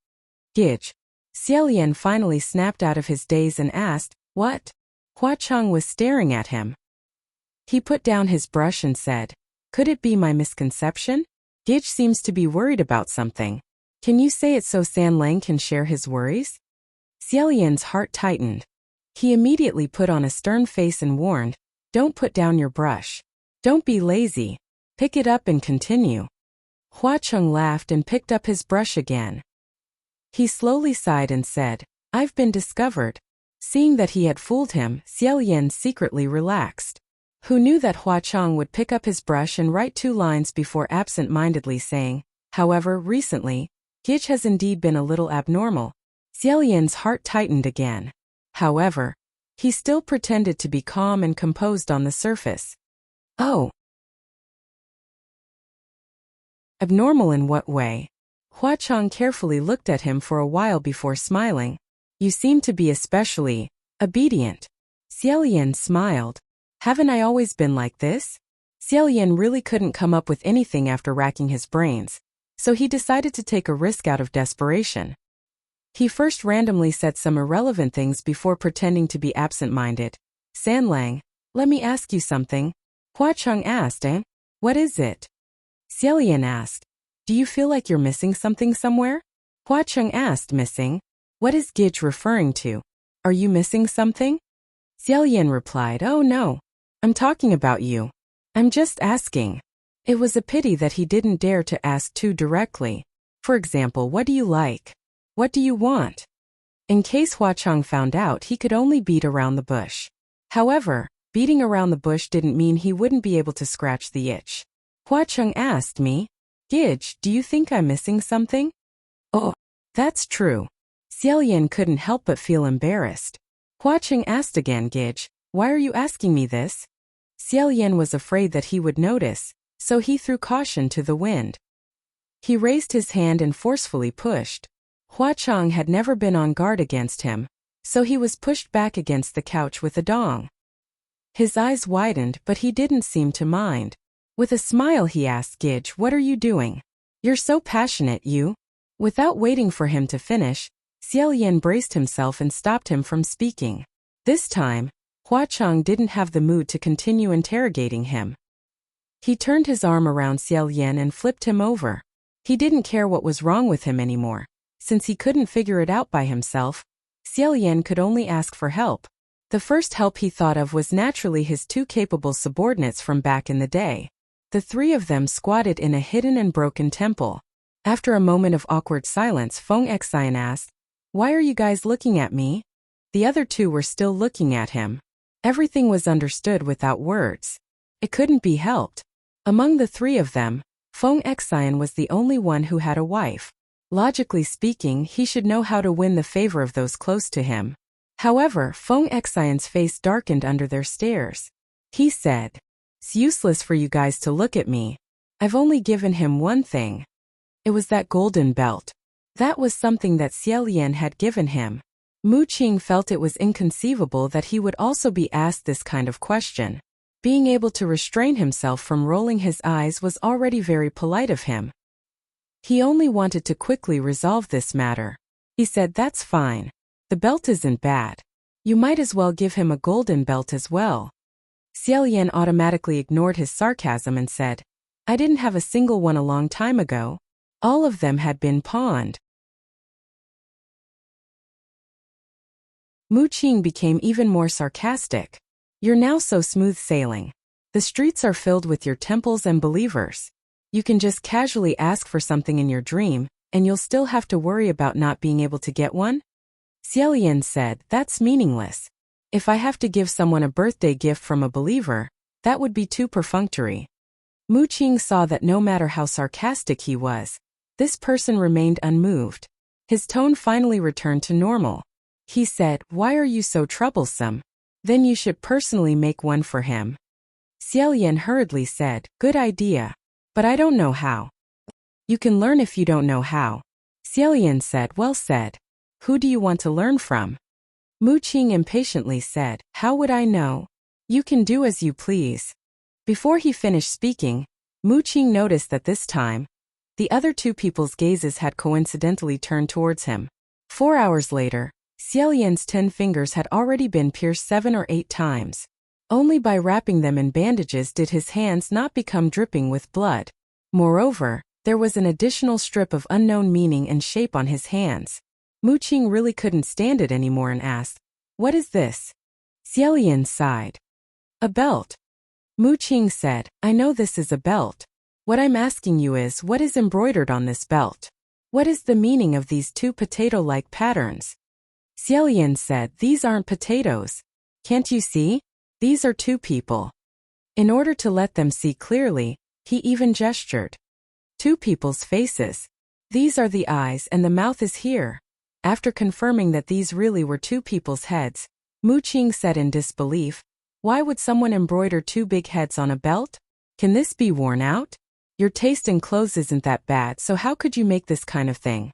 Gij. Xiaolian finally snapped out of his daze and asked, what? Hua Cheng was staring at him. He put down his brush and said, could it be my misconception? Gij seems to be worried about something. Can you say it so San Lang can share his worries? Xiaolian's heart tightened. He immediately put on a stern face and warned, don't put down your brush. Don't be lazy. Pick it up and continue. Hua Cheng laughed and picked up his brush again. He slowly sighed and said, I've been discovered. Seeing that he had fooled him, Xiaolian secretly relaxed. Who knew that Hua Cheng would pick up his brush and write 2 lines before absent-mindedly saying, however, recently, Gij has indeed been a little abnormal. Xiaolian's heart tightened again. However, he still pretended to be calm and composed on the surface. Oh. Abnormal in what way? Hua Cheng carefully looked at him for a while before smiling. You seem to be especially obedient. Xiaolian smiled. Haven't I always been like this? Xiaolian really couldn't come up with anything after racking his brains, so he decided to take a risk out of desperation. He first randomly said some irrelevant things before pretending to be absent-minded. San Lang, let me ask you something. Hua Cheng asked, What is it? Xiaolian asked, do you feel like you're missing something somewhere? Hua Cheng asked, missing? What is Gij referring to? Are you missing something? Xiaolian replied, oh no. I'm talking about you. I'm just asking. It was a pity that he didn't dare to ask too directly. For example, what do you like? What do you want? In case Hua Cheng found out, he could only beat around the bush. However, beating around the bush didn't mean he wouldn't be able to scratch the itch. Hua Cheng asked me, Gij, do you think I'm missing something? Oh, that's true. Xiaolian couldn't help but feel embarrassed. Hua Cheng asked again, Gij, why are you asking me this? Xiaolian was afraid that he would notice, so he threw caution to the wind. He raised his hand and forcefully pushed. Hua Cheng had never been on guard against him, so he was pushed back against the couch with a dong. His eyes widened, but he didn't seem to mind. With a smile he asked Gij, what are you doing? You're so passionate, you. Without waiting for him to finish, Xiaolian braced himself and stopped him from speaking. This time, Hua Cheng didn't have the mood to continue interrogating him. He turned his arm around Xiaolian and flipped him over. He didn't care what was wrong with him anymore. Since he couldn't figure it out by himself, Xiaolian could only ask for help. The first help he thought of was naturally his 2 capable subordinates from back in the day. The 3 of them squatted in a hidden and broken temple. After a moment of awkward silence, Feng Xian asked, why are you guys looking at me? The other 2 were still looking at him. Everything was understood without words. It couldn't be helped. Among the 3 of them, Feng Xian was the only one who had a wife. Logically speaking, he should know how to win the favor of those close to him. However, Feng Xian's face darkened under their stares. He said, it's useless for you guys to look at me. I've only given him one thing. It was that golden belt. That was something that Xiaolian had given him. Mu Qing felt it was inconceivable that he would also be asked this kind of question. Being able to restrain himself from rolling his eyes was already very polite of him. He only wanted to quickly resolve this matter. He said, "That's fine. The belt isn't bad. You might as well give him a golden belt as well." Xiaolian automatically ignored his sarcasm and said, "I didn't have a single one a long time ago. All of them had been pawned." Mu Qing became even more sarcastic. "You're now so smooth sailing. The streets are filled with your temples and believers. You can just casually ask for something in your dream, and you'll still have to worry about not being able to get one?" Xiaolian said, "That's meaningless. If I have to give someone a birthday gift from a believer, that would be too perfunctory." Mu Qing saw that no matter how sarcastic he was, this person remained unmoved. His tone finally returned to normal. He said, "Why are you so troublesome? Then you should personally make one for him." Xiaolian hurriedly said, "Good idea. But I don't know how." "You can learn if you don't know how." Xiaolian said, "Well said. Who do you want to learn from?" Mu Qing impatiently said, "How would I know? You can do as you please." Before he finished speaking, Mu Qing noticed that this time, the other two people's gazes had coincidentally turned towards him. 4 hours later, Xiaolian's 10 fingers had already been pierced 7 or 8 times. Only by wrapping them in bandages did his hands not become dripping with blood. Moreover, there was an additional strip of unknown meaning and shape on his hands. Mu Qing really couldn't stand it anymore and asked, "What is this?" Xiaolian sighed. "A belt." Mu Qing said, "I know this is a belt. What I'm asking you is, what is embroidered on this belt? What is the meaning of these 2 potato-like patterns?" Xiaolian said, "These aren't potatoes. Can't you see? These are 2 people." In order to let them see clearly, he even gestured. 2 people's faces. These are the eyes and the mouth is here. After confirming that these really were 2 people's heads, Mu Qing said in disbelief, "Why would someone embroider 2 big heads on a belt? Can this be worn out? Your taste in clothes isn't that bad, so how could you make this kind of thing?"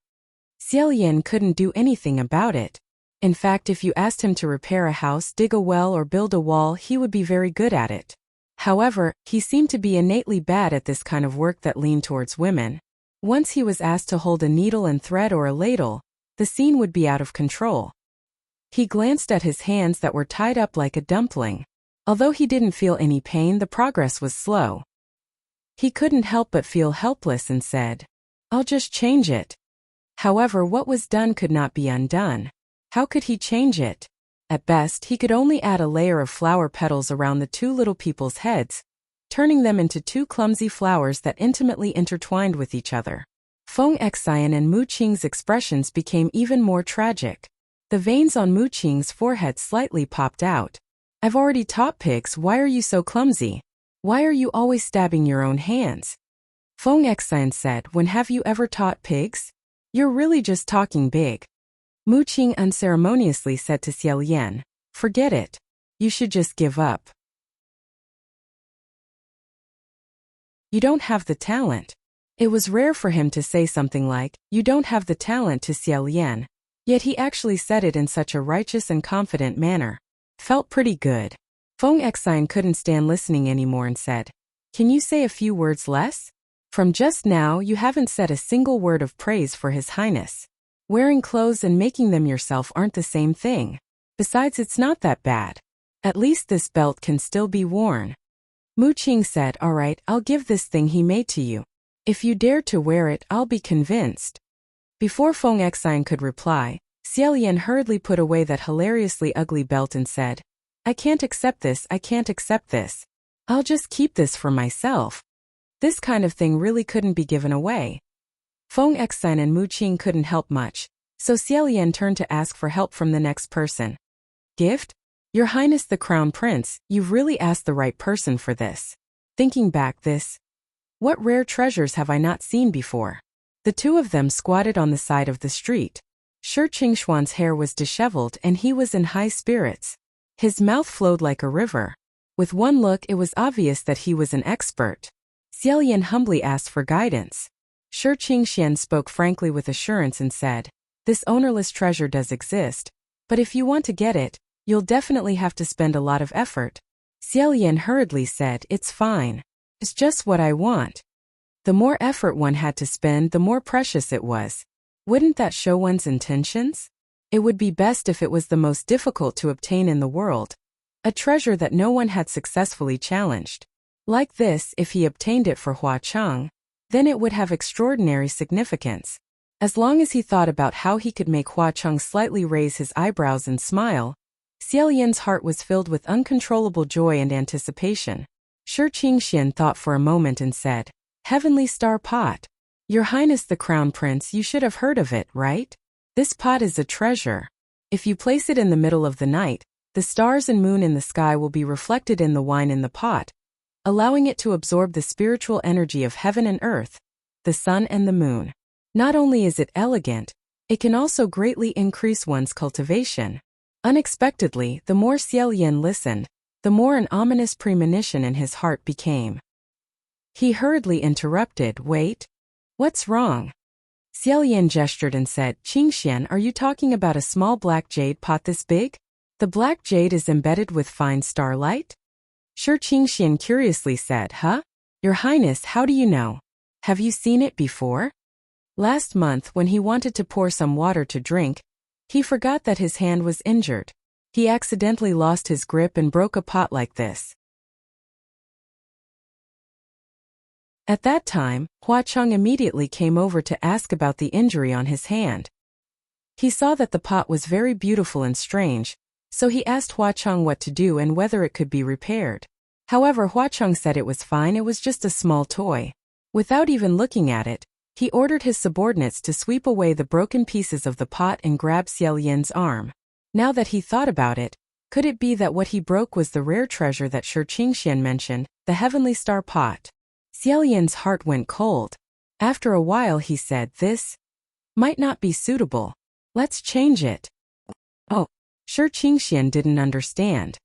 Xiaolian couldn't do anything about it. In fact, if you asked him to repair a house, dig a well, or build a wall, he would be very good at it. However, he seemed to be innately bad at this kind of work that leaned towards women. Once he was asked to hold a needle and thread or a ladle, the scene would be out of control. He glanced at his hands that were tied up like a dumpling. Although he didn't feel any pain, the progress was slow. He couldn't help but feel helpless and said, "I'll just change it." However, what was done could not be undone. How could he change it? At best, he could only add a layer of flower petals around the 2 little people's heads, turning them into 2 clumsy flowers that intimately intertwined with each other. Feng Xian and Mu Qing's expressions became even more tragic. The veins on Mu Qing's forehead slightly popped out. "I've already taught pigs, why are you so clumsy? Why are you always stabbing your own hands?" Feng Xian said, "When have you ever taught pigs? You're really just talking big." Mu Qing unceremoniously said to Xiaolian, "Forget it. You should just give up. You don't have the talent." It was rare for him to say something like, "You don't have the talent" to Xiaolian, yet he actually said it in such a righteous and confident manner. Felt pretty good. Feng Xian couldn't stand listening anymore and said, "Can you say a few words less? From just now you haven't said a single word of praise for His Highness. Wearing clothes and making them yourself aren't the same thing. Besides, it's not that bad. At least this belt can still be worn." Mu Qing said, "All right, I'll give this thing he made to you. If you dare to wear it, I'll be convinced." Before Feng Xian could reply, Xiaolian hurriedly put away that hilariously ugly belt and said, "I can't accept this, I can't accept this. I'll just keep this for myself." This kind of thing really couldn't be given away. Feng Xian and Mu Qing couldn't help much, so Xiaolian turned to ask for help from the next person. "Gift? Your Highness the Crown Prince, you've really asked the right person for this. Thinking back what rare treasures have I not seen before?" The 2 of them squatted on the side of the street. Shi Qingshuan's hair was disheveled and he was in high spirits. His mouth flowed like a river. With one look, it was obvious that he was an expert. Xiaolian humbly asked for guidance. Shi Qingshuan spoke frankly with assurance and said, "This ownerless treasure does exist, But if you want to get it, you'll definitely have to spend a lot of effort. Xiaolian hurriedly said, It's fine. It's just what I want. The more effort one had to spend, the more precious it was. Wouldn't that show one's intentions? It would be best if it was the most difficult to obtain in the world. A treasure that no one had successfully challenged. Like this, if he obtained it for Hua Cheng, then it would have extraordinary significance. As long as he thought about how he could make Hua Cheng slightly raise his eyebrows and smile, Xiaolian's heart was filled with uncontrollable joy and anticipation. Shi Qingxian thought for a moment and said, Heavenly Star Pot. Your Highness the Crown Prince, you should have heard of it, right? This pot is a treasure. If you place it in the middle of the night, the stars and moon in the sky will be reflected in the wine in the pot, allowing it to absorb the spiritual energy of heaven and earth, the sun and the moon. Not only is it elegant, it can also greatly increase one's cultivation. Unexpectedly, the more Xiaolian listened, the more an ominous premonition in his heart became. He hurriedly interrupted, Wait. What's wrong? Xiaolian gestured and said, Qingxian, are you talking about a small black jade pot this big? The black jade is embedded with fine starlight? Shi Qingxian curiously said, Huh? Your Highness, how do you know? Have you seen it before? Last month, when he wanted to pour some water to drink, he forgot that his hand was injured. He accidentally lost his grip and broke a pot like this. At that time, Hua Cheng immediately came over to ask about the injury on his hand. He saw that the pot was very beautiful and strange, so he asked Hua Cheng what to do and whether it could be repaired. However, Hua Cheng said it was fine, it was just a small toy. Without even looking at it, he ordered his subordinates to sweep away the broken pieces of the pot and grab Xiaolian's arm. Now that he thought about it, could it be that what he broke was the rare treasure that Shi Qingxian mentioned, the Heavenly Star Pot? Xiaolian's heart went cold. After a while he said, This might not be suitable. Let's change it. Oh, Shi Qingxian didn't understand.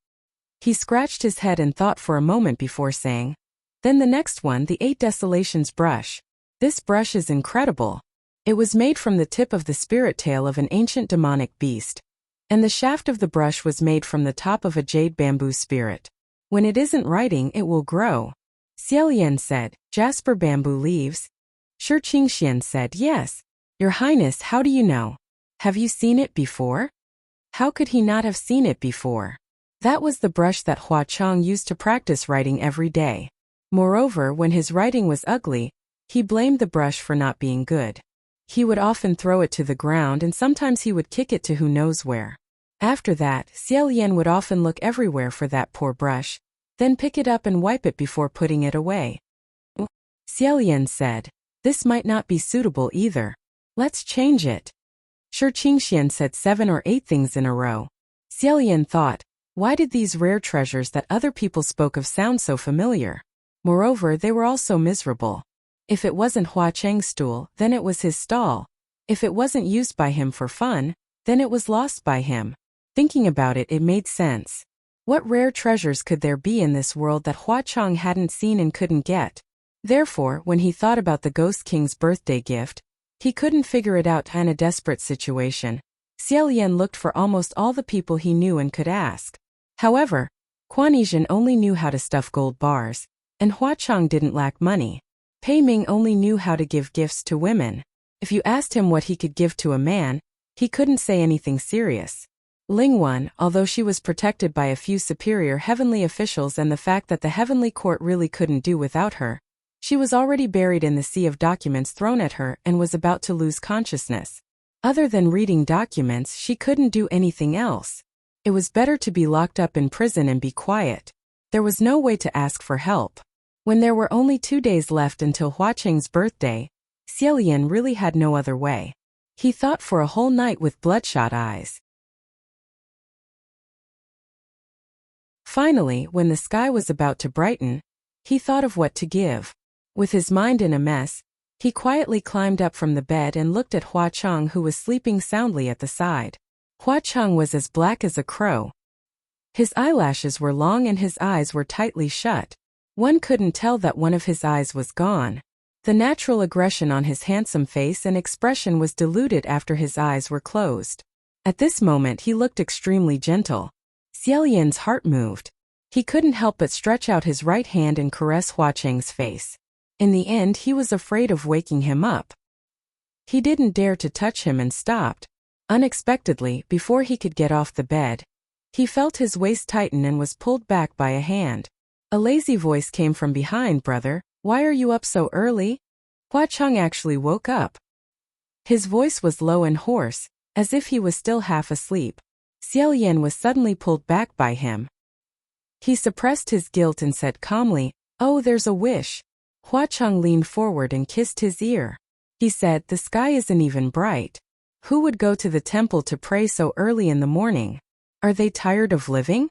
He scratched his head and thought for a moment before saying, Then the next one, the 8 Desolations brush. This brush is incredible. It was made from the tip of the spirit tail of an ancient demonic beast, and the shaft of the brush was made from the top of a jade bamboo spirit. When it isn't writing, it will grow. Xiaolian said, Jasper bamboo leaves? Shi Qingxian said, Yes. Your Highness, how do you know? Have you seen it before? How could he not have seen it before? That was the brush that Hua Cheng used to practice writing every day. Moreover, when his writing was ugly, he blamed the brush for not being good. He would often throw it to the ground and sometimes he would kick it to who knows where. After that, Xiaolian would often look everywhere for that poor brush, then pick it up and wipe it before putting it away. Xiaolian said, This might not be suitable either. Let's change it. Shi Qingxian said 7 or 8 things in a row. Xiaolian thought, why did these rare treasures that other people spoke of sound so familiar? Moreover, they were all so miserable. If it wasn't Hua Cheng's stool, then it was his stall. If it wasn't used by him for fun, then it was lost by him. Thinking about it, it made sense. What rare treasures could there be in this world that Hua Cheng hadn't seen and couldn't get? Therefore, when he thought about the Ghost King's birthday gift, he couldn't figure it out. In a desperate situation, Xiaolian looked for almost all the people he knew and could ask. However, Quan Yizhen only knew how to stuff gold bars, and Hua Cheng didn't lack money. Pei Ming only knew how to give gifts to women. If you asked him what he could give to a man, he couldn't say anything serious. Ling Wan, although she was protected by a few superior heavenly officials and the fact that the heavenly court really couldn't do without her, she was already buried in the sea of documents thrown at her and was about to lose consciousness. Other than reading documents, she couldn't do anything else. It was better to be locked up in prison and be quiet. There was no way to ask for help. When there were only 2 days left until Hua Cheng's birthday, Xiaolian really had no other way. He thought for a whole night with bloodshot eyes. Finally, when the sky was about to brighten, he thought of what to give. With his mind in a mess, he quietly climbed up from the bed and looked at Hua Cheng, who was sleeping soundly at the side. Hua Cheng was as black as a crow. His eyelashes were long and his eyes were tightly shut. One couldn't tell that one of his eyes was gone. The natural aggression on his handsome face and expression was diluted after his eyes were closed. At this moment he looked extremely gentle. Xiaolian's heart moved. He couldn't help but stretch out his right hand and caress Hua Cheng's face. In the end he was afraid of waking him up. He didn't dare to touch him and stopped. Unexpectedly, before he could get off the bed, he felt his waist tighten and was pulled back by a hand. A lazy voice came from behind. "Brother, why are you up so early?" Hua Cheng actually woke up. His voice was low and hoarse, as if he was still half asleep. Xiaolian was suddenly pulled back by him. He suppressed his guilt and said calmly, "Oh, there's a wish." Hua Cheng leaned forward and kissed his ear. He said, "The sky isn't even bright. Who would go to the temple to pray so early in the morning? Are they tired of living?"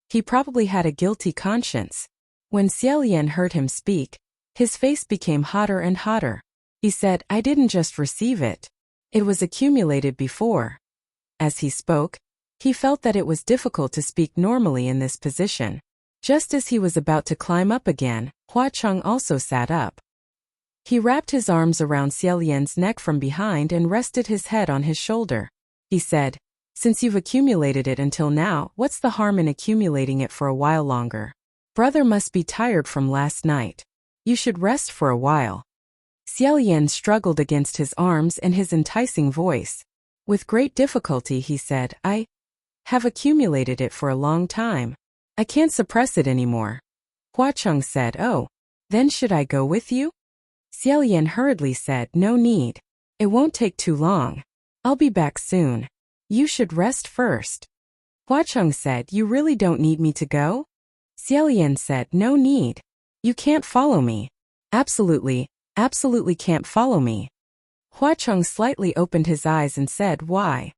He probably had a guilty conscience. When Xiaolian heard him speak, his face became hotter and hotter. He said, "I didn't just receive it. It was accumulated before." As he spoke, he felt that it was difficult to speak normally in this position. Just as he was about to climb up again, Hua Cheng also sat up. He wrapped his arms around Xiaolian's neck from behind and rested his head on his shoulder. He said, "Since you've accumulated it until now, what's the harm in accumulating it for a while longer? Brother must be tired from last night. You should rest for a while." Xiaolian struggled against his arms and his enticing voice. With great difficulty he said, "I have accumulated it for a long time. I can't suppress it anymore." Hua Cheng said, "Oh, then should I go with you?" Xiaolian hurriedly said, "No need. It won't take too long. I'll be back soon. You should rest first." Hua Cheng said, "You really don't need me to go?" Xiaolian said, "No need. You can't follow me. Absolutely can't follow me." Hua Cheng slightly opened his eyes and said, "Why?"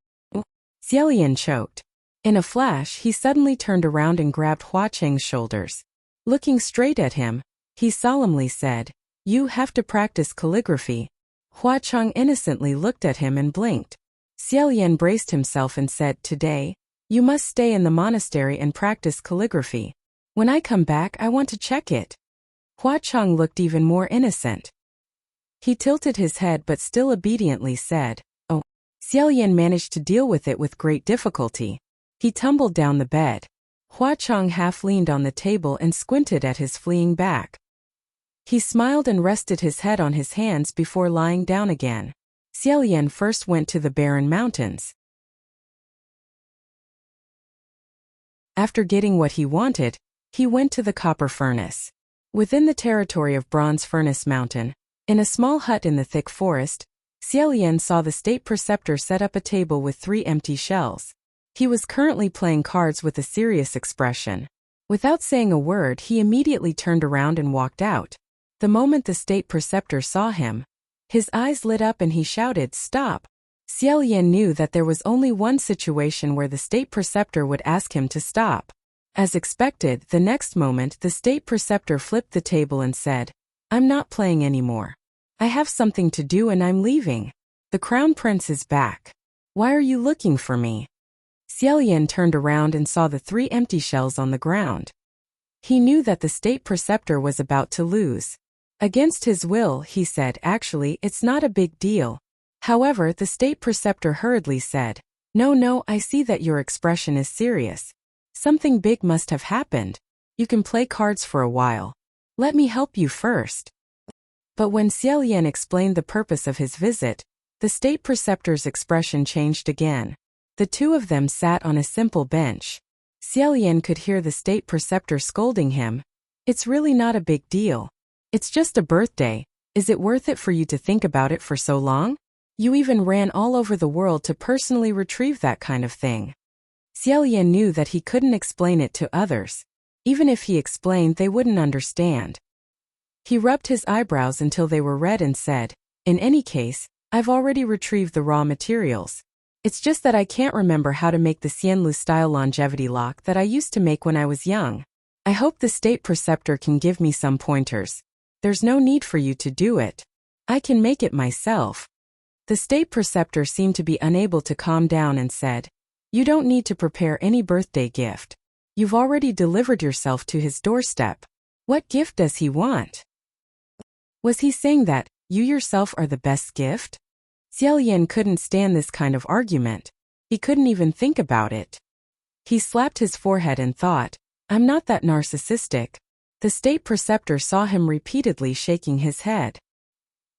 Xiaolian choked. In a flash he suddenly turned around and grabbed Hua Cheng's shoulders. Looking straight at him, he solemnly said, "You have to practice calligraphy." Hua Cheng innocently looked at him and blinked. Xiaolian braced himself and said, "Today, you must stay in the monastery and practice calligraphy. When I come back I want to check it." Hua Cheng looked even more innocent. He tilted his head but still obediently said, "Oh." Xiaolian managed to deal with it with great difficulty. He tumbled down the bed. Hua Cheng half leaned on the table and squinted at his fleeing back. He smiled and rested his head on his hands before lying down again. Xiaolian first went to the barren mountains. After getting what he wanted, he went to the copper furnace. Within the territory of Bronze Furnace Mountain, in a small hut in the thick forest, Xiaolian saw the state preceptor set up a table with 3 empty shells. He was currently playing cards with a serious expression. Without saying a word, he immediately turned around and walked out. The moment the state preceptor saw him, his eyes lit up and he shouted, "Stop!" Xiaolian knew that there was only one situation where the state preceptor would ask him to stop. As expected, the next moment the state preceptor flipped the table and said, "I'm not playing anymore. I have something to do and I'm leaving. The crown prince is back. Why are you looking for me?" Xiaolian turned around and saw the 3 empty shells on the ground. He knew that the state preceptor was about to lose. Against his will, he said, "Actually, it's not a big deal." However, the state preceptor hurriedly said, No, I see that your expression is serious. Something big must have happened. You can play cards for a while. Let me help you first." But when Xiaolian explained the purpose of his visit, the state preceptor's expression changed again. The two of them sat on a simple bench. Xiaolian could hear the state preceptor scolding him. "It's really not a big deal. It's just a birthday. Is it worth it for you to think about it for so long? You even ran all over the world to personally retrieve that kind of thing." Xiaolian knew that he couldn't explain it to others. Even if he explained, they wouldn't understand. He rubbed his eyebrows until they were red and said, "In any case, I've already retrieved the raw materials. It's just that I can't remember how to make the Xianlu-style longevity lock that I used to make when I was young. I hope the state preceptor can give me some pointers. There's no need for you to do it. I can make it myself." The state preceptor seemed to be unable to calm down and said, "You don't need to prepare any birthday gift. You've already delivered yourself to his doorstep. What gift does he want?" Was he saying that you yourself are the best gift? Xiaolian couldn't stand this kind of argument. He couldn't even think about it. He slapped his forehead and thought, I'm not that narcissistic. The state preceptor saw him repeatedly shaking his head.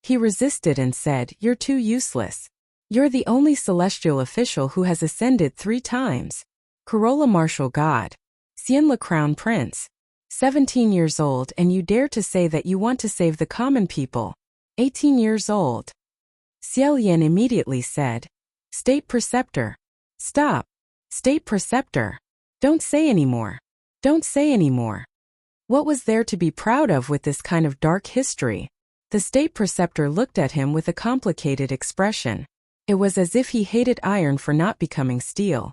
He resisted and said, You're too useless. You're the only celestial official who has ascended 3 times. Corolla Martial God. Xian Le Crown Prince. 17 years old, and you dare to say that you want to save the common people. 18 years old. Xiao Yan immediately said, State Preceptor. Stop. State Preceptor. Don't say anymore. Don't say anymore. What was there to be proud of with this kind of dark history? The State Preceptor looked at him with a complicated expression. It was as if he hated iron for not becoming steel.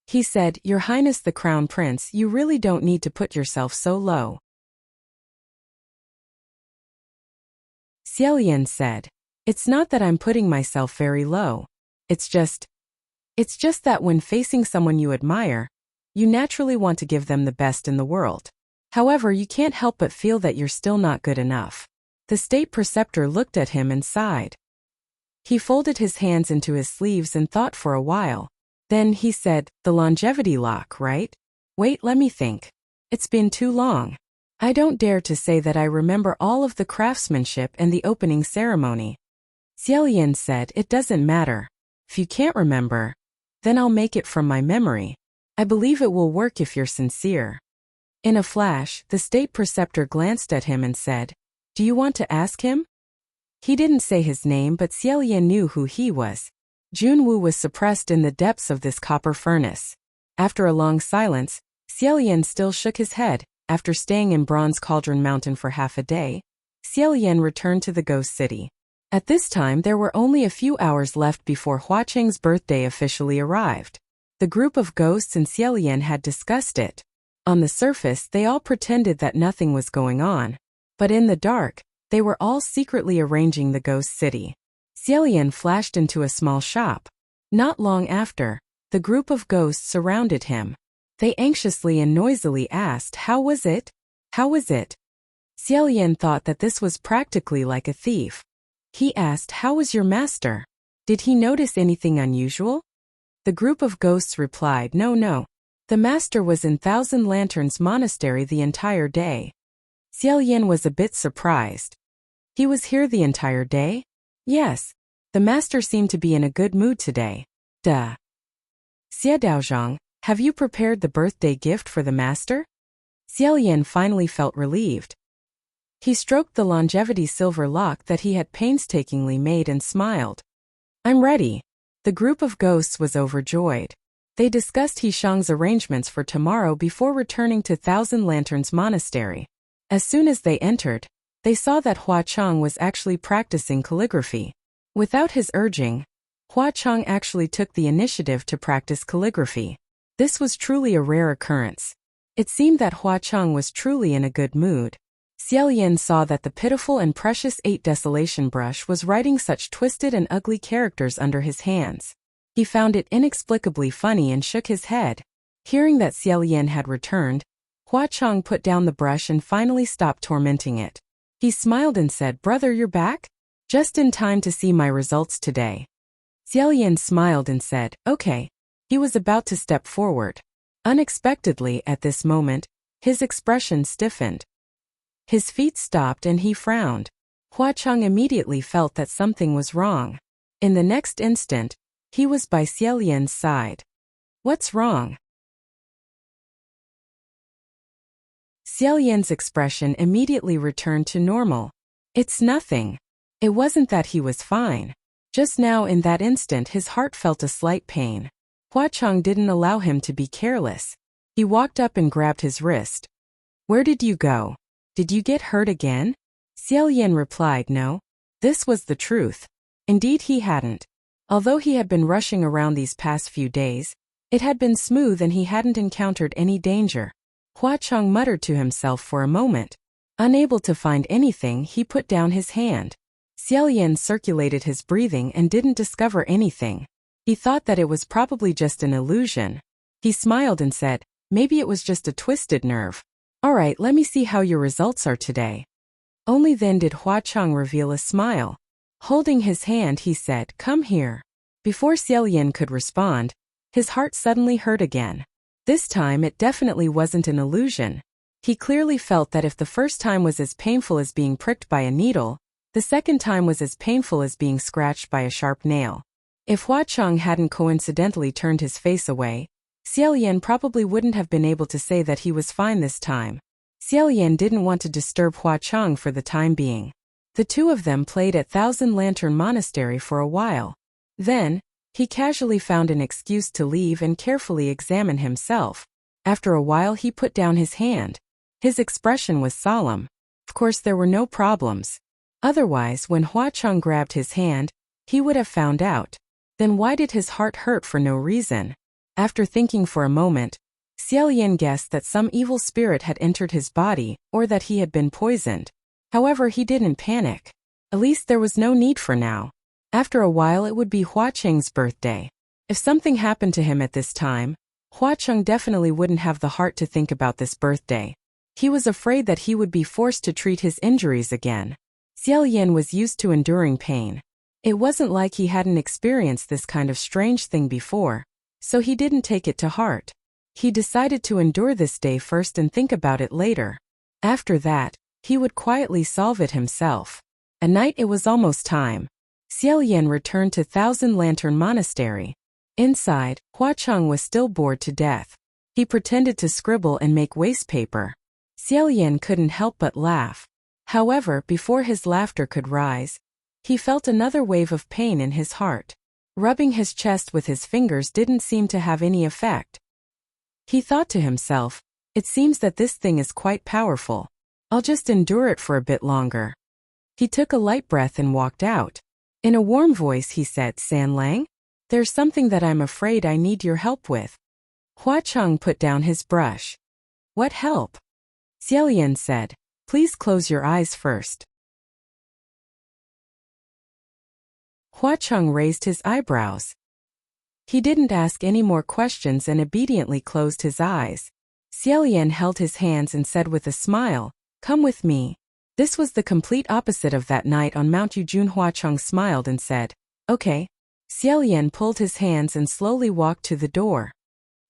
He said, Your Highness the Crown Prince, you really don't need to put yourself so low. Xiao Yan said, It's not that I'm putting myself very low. It's just that when facing someone you admire, you naturally want to give them the best in the world. However, you can't help but feel that you're still not good enough. The State Preceptor looked at him and sighed. He folded his hands into his sleeves and thought for a while. Then he said, The longevity lock, right? Wait, let me think. It's been too long. I don't dare to say that I remember all of the craftsmanship and the opening ceremony. Xiao Yan said, It doesn't matter. If you can't remember, then I'll make it from my memory. I believe it will work if you're sincere. In a flash, the State Preceptor glanced at him and said, Do you want to ask him? He didn't say his name, but Xiao Yan knew who he was. Junwu was suppressed in the depths of this copper furnace. After a long silence, Xiao Yan still shook his head. After staying in Bronze Cauldron Mountain for half a day, Xiao Yan returned to the Ghost City. At this time there were only a few hours left before Hua Cheng's birthday officially arrived. The group of ghosts and Xiao Yan had discussed it. On the surface they all pretended that nothing was going on. But in the dark, they were all secretly arranging the Ghost City. Xiao Yan flashed into a small shop. Not long after, the group of ghosts surrounded him. They anxiously and noisily asked, How was it? How was it? Xiao Yan thought that this was practically like a thief. He asked, How was your master? Did he notice anything unusual? The group of ghosts replied, No. The master was in Thousand Lanterns Monastery the entire day. Xiao Yan was a bit surprised. He was here the entire day? Yes. The master seemed to be in a good mood today. Duh. Xie Daozhang, have you prepared the birthday gift for the master? Xiao Yan finally felt relieved. He stroked the longevity silver lock that he had painstakingly made and smiled. I'm ready. The group of ghosts was overjoyed. They discussed Hishang's arrangements for tomorrow before returning to Thousand Lanterns Monastery. As soon as they entered, they saw that Hua Cheng was actually practicing calligraphy. Without his urging, Hua Cheng actually took the initiative to practice calligraphy. This was truly a rare occurrence. It seemed that Hua Cheng was truly in a good mood. Xiao Yan saw that the pitiful and precious 8 desolation brush was writing such twisted and ugly characters under his hands. He found it inexplicably funny and shook his head. Hearing that Xiao Yan had returned, Hua Cheng put down the brush and finally stopped tormenting it. He smiled and said, Brother, you're back? Just in time to see my results today. Xiao Yan smiled and said, Okay. He was about to step forward. Unexpectedly, at this moment, his expression stiffened. His feet stopped and he frowned. Hua Cheng immediately felt that something was wrong. In the next instant, he was by Xiao Yan's side. What's wrong? Xiao Yan's expression immediately returned to normal. It's nothing. It wasn't that he was fine. Just now in that instant his heart felt a slight pain. Hua Cheng didn't allow him to be careless. He walked up and grabbed his wrist. Where did you go? Did you get hurt again? Xiao Yan replied, No. This was the truth. Indeed he hadn't. Although he had been rushing around these past few days, it had been smooth and he hadn't encountered any danger. Hua Cheng muttered to himself for a moment. Unable to find anything, he put down his hand. Xiao Yan circulated his breathing and didn't discover anything. He thought that it was probably just an illusion. He smiled and said, Maybe it was just a twisted nerve. All right, let me see how your results are today. Only then did Hua Cheng reveal a smile. Holding his hand, he said, Come here. Before Xiaolian could respond, his heart suddenly hurt again. This time it definitely wasn't an illusion. He clearly felt that if the first time was as painful as being pricked by a needle, the second time was as painful as being scratched by a sharp nail. If Hua Cheng hadn't coincidentally turned his face away, Xiaolian probably wouldn't have been able to say that he was fine this time. Xiaolian didn't want to disturb Hua Cheng for the time being. The two of them played at Thousand Lantern Monastery for a while. Then, he casually found an excuse to leave and carefully examine himself. After a while he put down his hand. His expression was solemn. Of course there were no problems. Otherwise, when Hua Cheng grabbed his hand, he would have found out. Then why did his heart hurt for no reason? After thinking for a moment, Xiaolian guessed that some evil spirit had entered his body, or that he had been poisoned. However, he didn't panic. At least there was no need for now. After a while it would be Hua Cheng's birthday. If something happened to him at this time, Hua Cheng definitely wouldn't have the heart to think about this birthday. He was afraid that he would be forced to treat his injuries again. Xiaolian was used to enduring pain. It wasn't like he hadn't experienced this kind of strange thing before, so he didn't take it to heart. He decided to endure this day first and think about it later. After that, he would quietly solve it himself. At night it was almost time. Xiaolian returned to Thousand Lantern Monastery. Inside, Hua Cheng was still bored to death. He pretended to scribble and make waste paper. Xiaolian couldn't help but laugh. However, before his laughter could rise, he felt another wave of pain in his heart. Rubbing his chest with his fingers didn't seem to have any effect. He thought to himself, it seems that this thing is quite powerful. I'll just endure it for a bit longer. He took a light breath and walked out. In a warm voice he said, San Lang? There's something that I'm afraid I need your help with. Hua Cheng put down his brush. What help? Xiaolian said, please close your eyes first. Hua Cheng raised his eyebrows. He didn't ask any more questions and obediently closed his eyes. Xiaolian held his hands and said with a smile, come with me. This was the complete opposite of that night on Mount Yujun. Hua Cheng smiled and said, okay. Xiaolian pulled his hands and slowly walked to the door.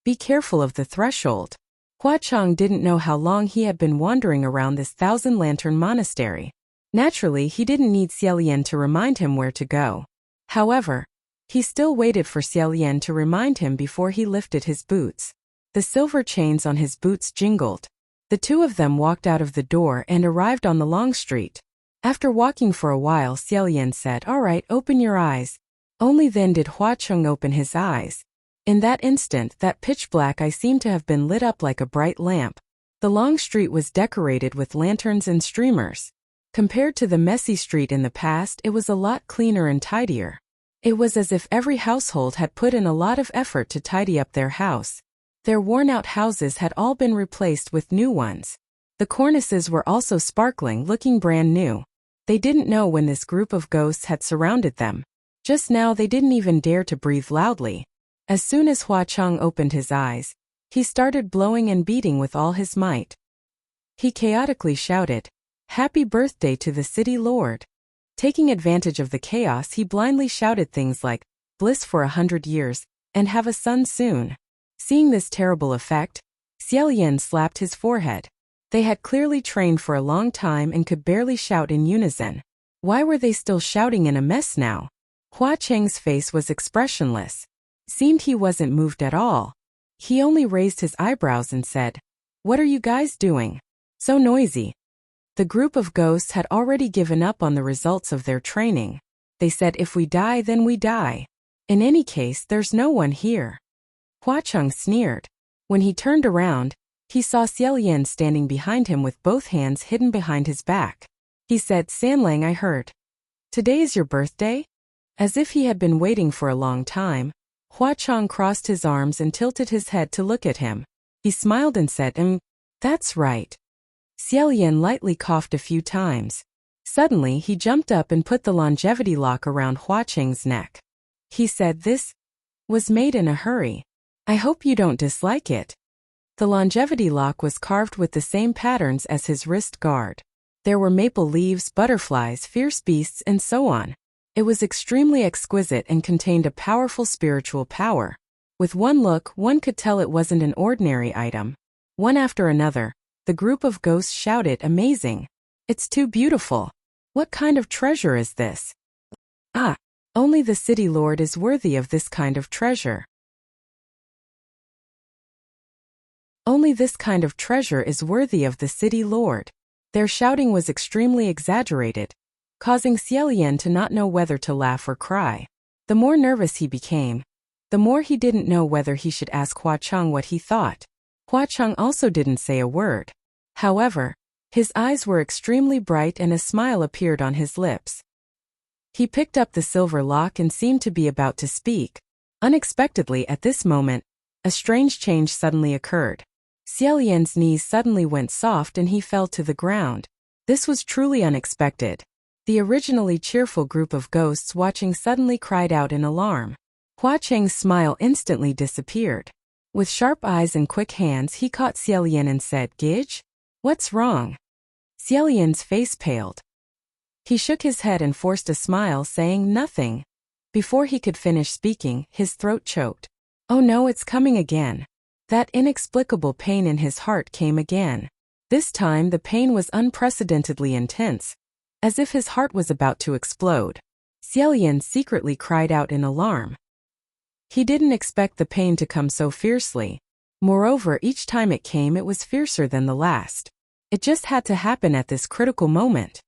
Be careful of the threshold. Hua Cheng didn't know how long he had been wandering around this Thousand Lantern Monastery. Naturally, he didn't need Xiaolian to remind him where to go. However, he still waited for Xiaolian to remind him before he lifted his boots. The silver chains on his boots jingled. The two of them walked out of the door and arrived on the long street. After walking for a while, Xiaolian said, all right, open your eyes. Only then did Hua Cheng open his eyes. In that instant, that pitch-black eye seemed to have been lit up like a bright lamp. The long street was decorated with lanterns and streamers. Compared to the messy street in the past, it was a lot cleaner and tidier. It was as if every household had put in a lot of effort to tidy up their house. Their worn-out houses had all been replaced with new ones. The cornices were also sparkling, looking brand new. They didn't know when this group of ghosts had surrounded them. Just now they didn't even dare to breathe loudly. As soon as Hua Cheng opened his eyes, he started blowing and beating with all his might. He chaotically shouted, Happy birthday to the city lord. Taking advantage of the chaos, he blindly shouted things like, bliss for 100 years, and have a son soon. Seeing this terrible effect, Xiaolian slapped his forehead. They had clearly trained for a long time and could barely shout in unison. Why were they still shouting in a mess now? Hua Cheng's face was expressionless. Seemed he wasn't moved at all. He only raised his eyebrows and said, What are you guys doing? So noisy. The group of ghosts had already given up on the results of their training. They said, if we die, then we die. In any case, there's no one here. Hua Cheng sneered. When he turned around, he saw Xiaolian standing behind him with both hands hidden behind his back. He said, Sanlang, I heard. Today is your birthday? As if he had been waiting for a long time, Hua Cheng crossed his arms and tilted his head to look at him. He smiled and said, that's right. Xiaolian lightly coughed a few times. Suddenly, he jumped up and put the longevity lock around Hua Cheng's neck. He said, this was made in a hurry. I hope you don't dislike it. The longevity lock was carved with the same patterns as his wrist guard. There were maple leaves, butterflies, fierce beasts, and so on. It was extremely exquisite and contained a powerful spiritual power. With one look, one could tell it wasn't an ordinary item. One after another, the group of ghosts shouted, "Amazing! It's too beautiful! What kind of treasure is this? Ah, only the city lord is worthy of this kind of treasure. Only this kind of treasure is worthy of the city lord." Their shouting was extremely exaggerated, causing Xiaolian to not know whether to laugh or cry. The more nervous he became, the more he didn't know whether he should ask Hua Cheng what he thought. Hua Cheng also didn't say a word. However, his eyes were extremely bright and a smile appeared on his lips. He picked up the silver lock and seemed to be about to speak. Unexpectedly at this moment, a strange change suddenly occurred. Xiaolian's knees suddenly went soft and he fell to the ground. This was truly unexpected. The originally cheerful group of ghosts watching suddenly cried out in alarm. Hua Cheng's smile instantly disappeared. With sharp eyes and quick hands he caught Xiaolian and said, "Gij? What's wrong?" Xiaolian's face paled. He shook his head and forced a smile, saying, "Nothing." Before he could finish speaking, his throat choked. Oh no, it's coming again. That inexplicable pain in his heart came again. This time the pain was unprecedentedly intense, as if his heart was about to explode. Xiaolian secretly cried out in alarm. He didn't expect the pain to come so fiercely. Moreover, each time it came it was fiercer than the last. It just had to happen at this critical moment.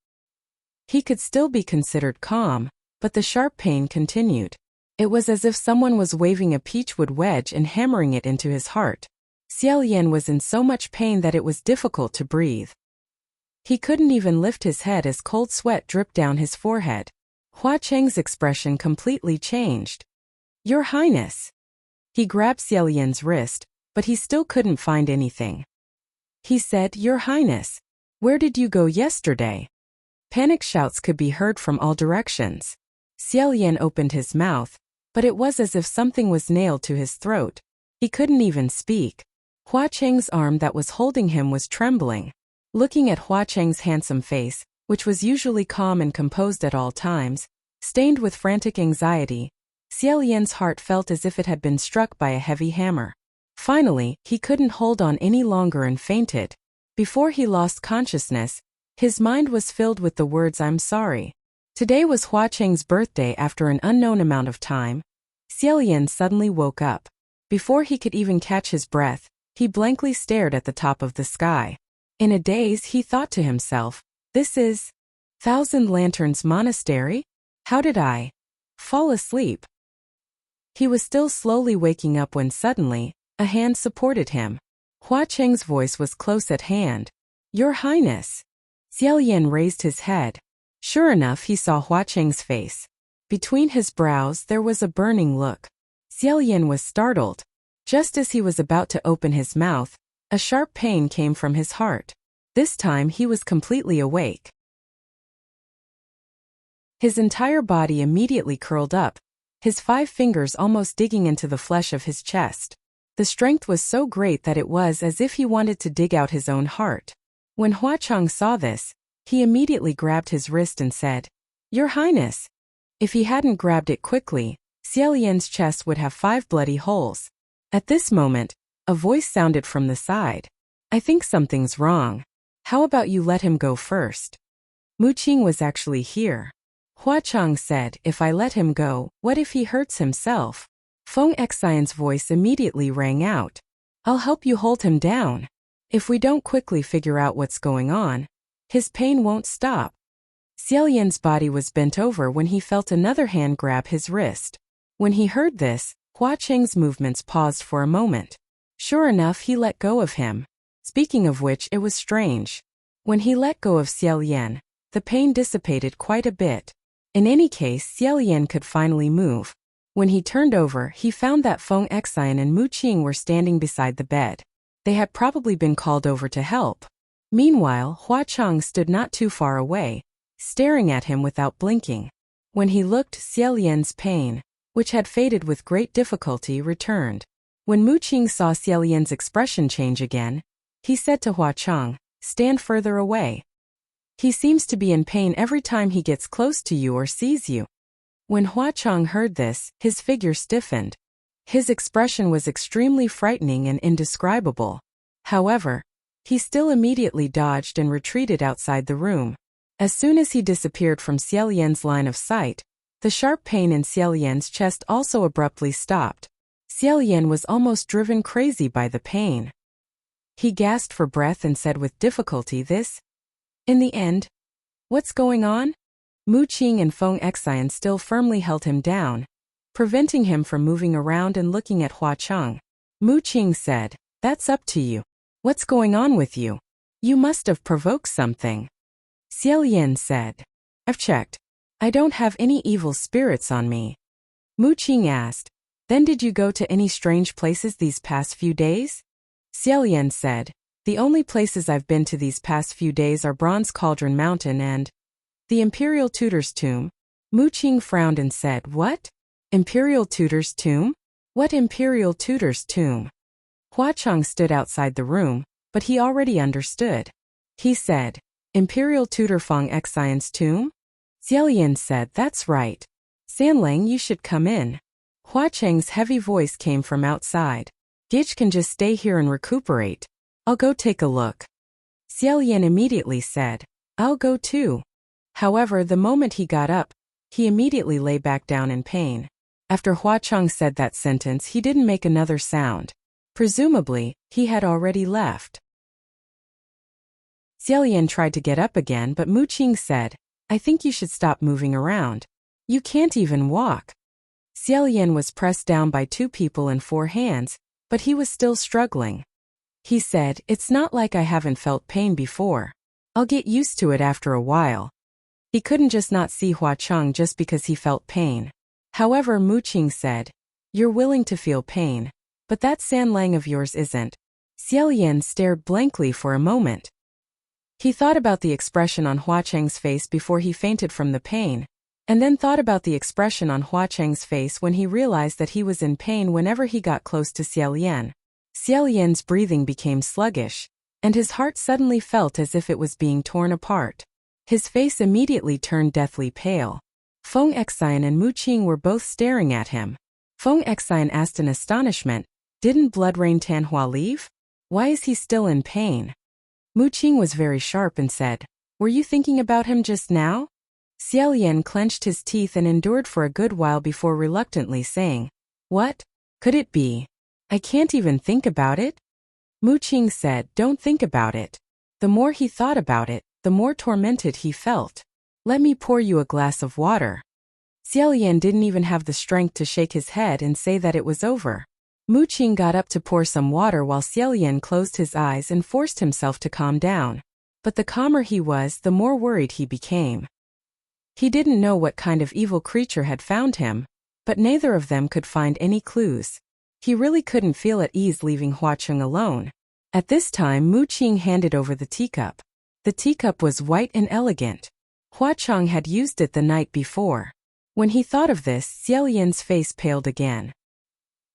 He could still be considered calm, but the sharp pain continued. It was as if someone was waving a peachwood wedge and hammering it into his heart. Xiaolian was in so much pain that it was difficult to breathe. He couldn't even lift his head as cold sweat dripped down his forehead. Hua Cheng's expression completely changed. "Your Highness." He grabbed Xiaolian's wrist, but he still couldn't find anything. He said, "Your Highness, where did you go yesterday?" Panic shouts could be heard from all directions. Xiaolian opened his mouth, but it was as if something was nailed to his throat. He couldn't even speak. Hua Cheng's arm that was holding him was trembling. Looking at Hua Cheng's handsome face, which was usually calm and composed at all times, stained with frantic anxiety, Xiaolian's heart felt as if it had been struck by a heavy hammer. Finally, he couldn't hold on any longer and fainted. Before he lost consciousness, his mind was filled with the words, "I'm sorry." Today was Hua Cheng's birthday. After an unknown amount of time, Xiaolian suddenly woke up. Before he could even catch his breath, he blankly stared at the top of the sky. In a daze, he thought to himself, "This is Thousand Lanterns Monastery? How did I fall asleep?" He was still slowly waking up when suddenly, a hand supported him. Hua Cheng's voice was close at hand. "Your Highness." Xiaolian raised his head. Sure enough, he saw Hua Cheng's face. Between his brows there was a burning look. Xiaolian was startled. Just as he was about to open his mouth, a sharp pain came from his heart. This time he was completely awake. His entire body immediately curled up, his 5 fingers almost digging into the flesh of his chest. The strength was so great that it was as if he wanted to dig out his own heart. When Hua Cheng saw this, he immediately grabbed his wrist and said, "Your Highness." If he hadn't grabbed it quickly, Xiaolian's chest would have 5 bloody holes. At this moment, a voice sounded from the side. "I think something's wrong. How about you let him go first?" Mu Qing was actually here. Hua Cheng said, "If I let him go, what if he hurts himself?" Feng Xian's voice immediately rang out. "I'll help you hold him down. If we don't quickly figure out what's going on, his pain won't stop." Xiaolian's body was bent over when he felt another hand grab his wrist. When he heard this, Hua Cheng's movements paused for a moment. Sure enough, he let go of him. Speaking of which, it was strange. When he let go of Xiaolian, the pain dissipated quite a bit. In any case, Xiaolian could finally move. When he turned over, he found that Feng Xian and Mu Qing were standing beside the bed. They had probably been called over to help. Meanwhile, Hua Cheng stood not too far away, staring at him without blinking. When he looked, Xiaolian's pain, which had faded with great difficulty, returned. When Mu Qing saw Xiaolian's expression change again, he said to Hua Cheng, "Stand further away. He seems to be in pain every time he gets close to you or sees you." When Huacheng heard this, his figure stiffened. His expression was extremely frightening and indescribable. However, he still immediately dodged and retreated outside the room. As soon as he disappeared from Xiaolian's line of sight, the sharp pain in Xiaolian's chest also abruptly stopped. Xiaolian was almost driven crazy by the pain. He gasped for breath and said with difficulty this. In the end, what's going on? Mu Qing and Feng Xian still firmly held him down, preventing him from moving around and looking at Huacheng. Mu Qing said, "That's up to you. What's going on with you? You must have provoked something." Xiaolian said, "I've checked. I don't have any evil spirits on me." Mu Qing asked, "Then did you go to any strange places these past few days?" Xiaolian said, "The only places I've been to these past few days are Bronze Cauldron Mountain and the Imperial Tutor's tomb." Mu Qing frowned and said, "What? Imperial Tutor's tomb? What Imperial Tutor's tomb?" Huacheng stood outside the room, but he already understood. He said, "Imperial Tutor Feng Xian's tomb?" Xiaolian said, "That's right. Sanlang, you should come in." Huacheng's heavy voice came from outside. "Gich can just stay here and recuperate. I'll go take a look." Xiaolian immediately said, "I'll go too." However, the moment he got up, he immediately lay back down in pain. After Huacheng said that sentence, he didn't make another sound. Presumably, he had already left. Xiaolian tried to get up again, but Mu Qing said, "I think you should stop moving around. You can't even walk." Xiaolian was pressed down by 2 people and 4 hands, but he was still struggling. He said, "It's not like I haven't felt pain before. I'll get used to it after a while." He couldn't just not see Huacheng just because he felt pain. However, Mu Qing said, "You're willing to feel pain, but that Sanlang of yours isn't." Xiaolian stared blankly for a moment. He thought about the expression on Huacheng's face before he fainted from the pain, and then thought about the expression on Huacheng's face when he realized that he was in pain whenever he got close to Xiaolian. Xiaolian's breathing became sluggish, and his heart suddenly felt as if it was being torn apart. His face immediately turned deathly pale. Feng Xian and Mu Qing were both staring at him. Feng Xian asked in astonishment, "Didn't Blood Rain Tanhua leave? Why is he still in pain?" Mu Qing was very sharp and said, "Were you thinking about him just now?" Xiaolian clenched his teeth and endured for a good while before reluctantly saying, "What? Could it be? I can't even think about it." Mu Qing said, "Don't think about it." The more he thought about it, the more tormented he felt. "Let me pour you a glass of water." Xiaolian didn't even have the strength to shake his head and say that it was over. Mu Qing got up to pour some water while Xiaolian closed his eyes and forced himself to calm down. But the calmer he was, the more worried he became. He didn't know what kind of evil creature had found him, but neither of them could find any clues. He really couldn't feel at ease leaving Huacheng alone. At this time, Mu Qing handed over the teacup. The teacup was white and elegant. Huacheng had used it the night before. When he thought of this, Xiaolian's face paled again.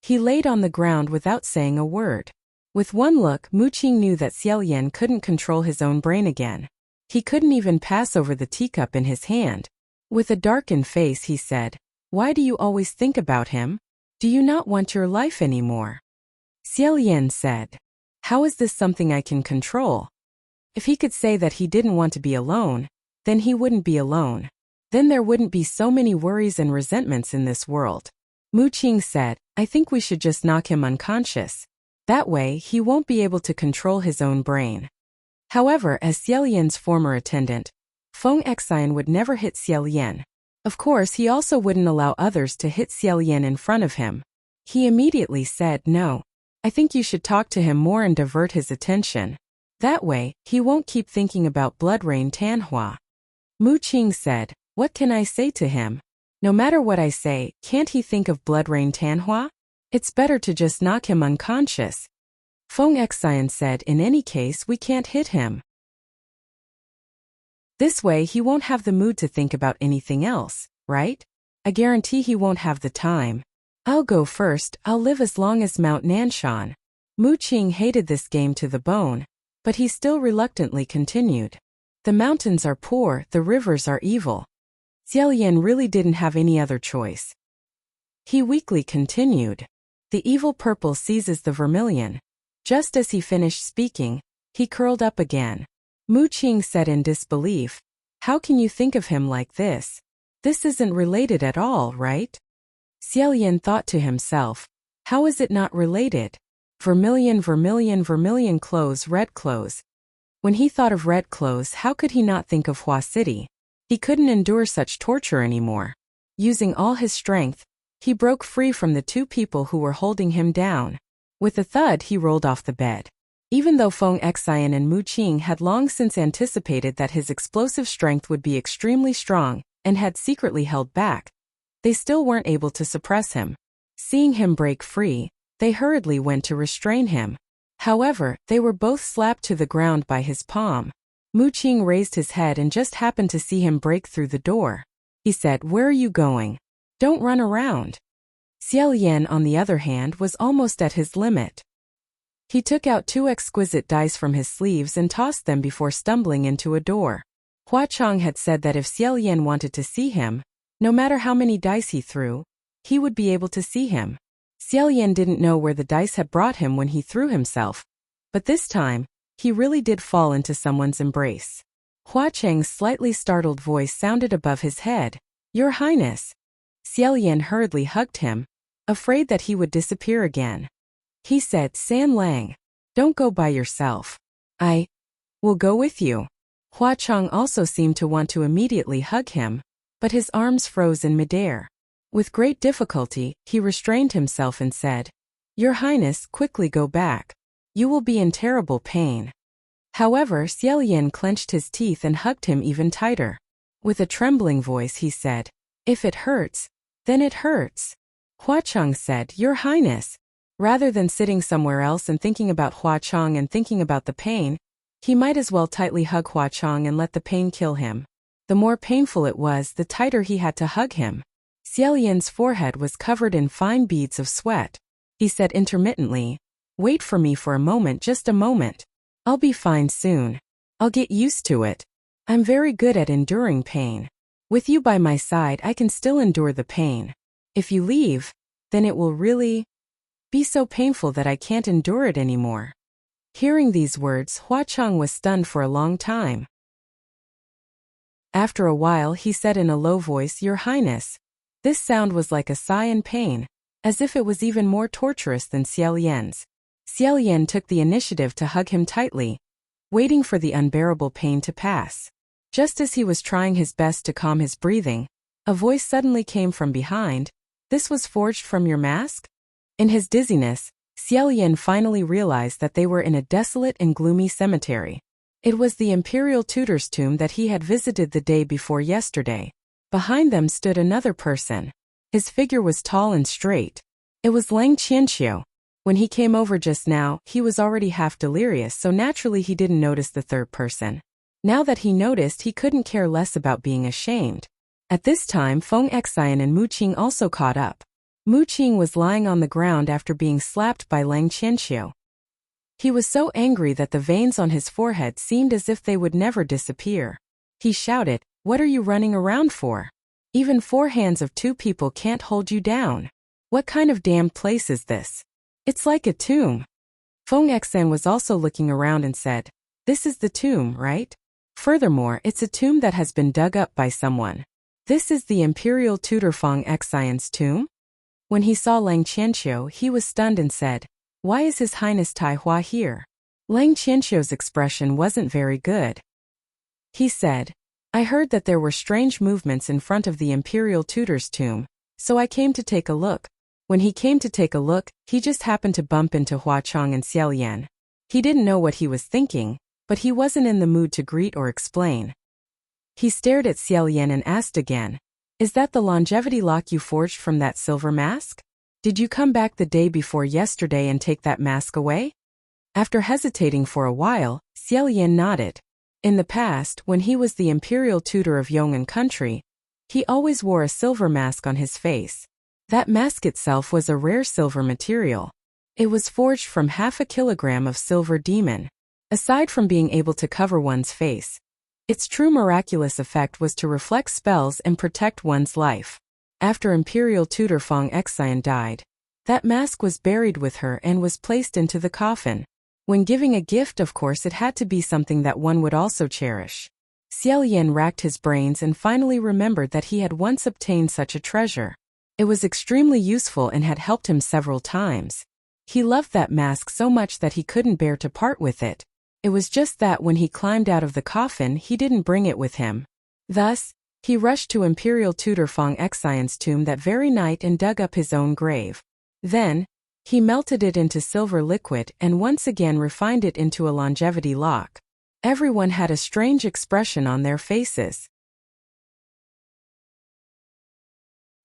He laid on the ground without saying a word. With one look, Mu Qing knew that Xiaolian couldn't control his own brain again. He couldn't even pass over the teacup in his hand. With a darkened face, he said, "Why do you always think about him? Do you not want your life anymore?" Xiaolian said, "How is this something I can control? If he could say that he didn't want to be alone, then he wouldn't be alone. Then there wouldn't be so many worries and resentments in this world." Mu Qing said, "I think we should just knock him unconscious. That way, he won't be able to control his own brain." However, as Xiaolian's former attendant, Feng Xian would never hit Xiaolian. Of course, he also wouldn't allow others to hit Xiaolian in front of him. He immediately said, "No. I think you should talk to him more and divert his attention. That way, he won't keep thinking about Blood Rain Tanhua." Mu Qing said, "What can I say to him? No matter what I say, can't he think of Blood Rain Tanhua? It's better to just knock him unconscious." Feng Xian said, "In any case, we can't hit him. This way he won't have the mood to think about anything else, right? I guarantee he won't have the time. I'll go first, I'll live as long as Mount Nanshan." Mu Qing hated this game to the bone, but he still reluctantly continued. "The mountains are poor, the rivers are evil. Xiaolian really didn't have any other choice. He weakly continued. The evil purple seizes the vermilion. Just as he finished speaking, he curled up again. Mu Qing said in disbelief, "How can you think of him like this? This isn't related at all, right?" Xiaolian thought to himself, how is it not related? Vermilion, vermilion, vermilion clothes, red clothes. When he thought of red clothes, how could he not think of Hua City? He couldn't endure such torture anymore. Using all his strength, he broke free from the two people who were holding him down. With a thud, he rolled off the bed. Even though Feng Xian and Mu Qing had long since anticipated that his explosive strength would be extremely strong and had secretly held back, they still weren't able to suppress him. Seeing him break free, they hurriedly went to restrain him. However, they were both slapped to the ground by his palm. Mu Qing raised his head and just happened to see him break through the door. He said, "Where are you going? Don't run around." Xiaolian, on the other hand, was almost at his limit. He took out 2 exquisite dice from his sleeves and tossed them before stumbling into a door. Hua Chong had said that if Xiaolian wanted to see him, no matter how many dice he threw, he would be able to see him. Xiaolian didn't know where the dice had brought him when he threw himself, but this time, he really did fall into someone's embrace. Hua Cheng's slightly startled voice sounded above his head. "Your Highness." Xiaolian hurriedly hugged him, afraid that he would disappear again. He said, "San Lang, don't go by yourself. I will go with you." Hua Chong also seemed to want to immediately hug him, but his arms froze in midair. With great difficulty, he restrained himself and said, "Your Highness, quickly go back. You will be in terrible pain." However, Xiaolian clenched his teeth and hugged him even tighter. With a trembling voice he said, "If it hurts, then it hurts." Hua Chong said, "Your Highness." Rather than sitting somewhere else and thinking about Hua Chong and thinking about the pain, he might as well tightly hug Hua Chong and let the pain kill him. The more painful it was, the tighter he had to hug him. Xiaolian's forehead was covered in fine beads of sweat. He said intermittently, "Wait for me for a moment, just a moment. I'll be fine soon. I'll get used to it. I'm very good at enduring pain. With you by my side, I can still endure the pain. If you leave, then it will really be so painful that I can't endure it anymore." Hearing these words, Hua Chong was stunned for a long time. After a while, he said in a low voice, "Your Highness." This sound was like a sigh in pain, as if it was even more torturous than Xiaolian's. Xiaolian took the initiative to hug him tightly, waiting for the unbearable pain to pass. Just as he was trying his best to calm his breathing, a voice suddenly came from behind. "This was forged from your mask?" In his dizziness, Xiaolian finally realized that they were in a desolate and gloomy cemetery. It was the imperial tutor's tomb that he had visited the day before yesterday. Behind them stood another person. His figure was tall and straight. It was Lang Qianqiu. When he came over just now, he was already half delirious, so naturally he didn't notice the third person. Now that he noticed, he couldn't care less about being ashamed. At this time, Feng Xian and Mu Qing also caught up. Mu Qing was lying on the ground after being slapped by Lang Qianqiu. He was so angry that the veins on his forehead seemed as if they would never disappear. He shouted, "What are you running around for? Even 4 hands of 2 people can't hold you down. What kind of damned place is this? It's like a tomb." Feng Xian was also looking around and said, "This is the tomb, right? Furthermore, it's a tomb that has been dug up by someone. This is the imperial tutor Feng Xian's tomb?" When he saw Lang Qianqiu, he was stunned and said, "Why is His Highness Tai Hua here?" Lang Qianqiu's expression wasn't very good. He said, "I heard that there were strange movements in front of the imperial tutor's tomb, so I came to take a look." When he came to take a look, he just happened to bump into Hua Chong and Xiaolian. He didn't know what he was thinking, but he wasn't in the mood to greet or explain. He stared at Xiaolian and asked again, "Is that the longevity lock you forged from that silver mask? Did you come back the day before yesterday and take that mask away?" After hesitating for a while, Xiaolian nodded. In the past, when he was the imperial tutor of Yong'an country, he always wore a silver mask on his face. That mask itself was a rare silver material. It was forged from 1/2 kilogram of silver demon. Aside from being able to cover one's face, Its true miraculous effect was to reflect spells and protect one's life. After Imperial tutor Fong Xian died, that mask was buried with her and was placed into the coffin. When giving a gift, of course, it had to be something that one would also cherish. Xiaolian racked his brains and finally remembered that he had once obtained such a treasure. It was extremely useful and had helped him several times. He loved that mask so much that he couldn't bear to part with it. It was just that when he climbed out of the coffin, he didn't bring it with him. Thus, he rushed to Imperial tutor Fong Xian's tomb that very night and dug up his own grave. Then, he melted it into silver liquid and once again refined it into a longevity lock. Everyone had a strange expression on their faces.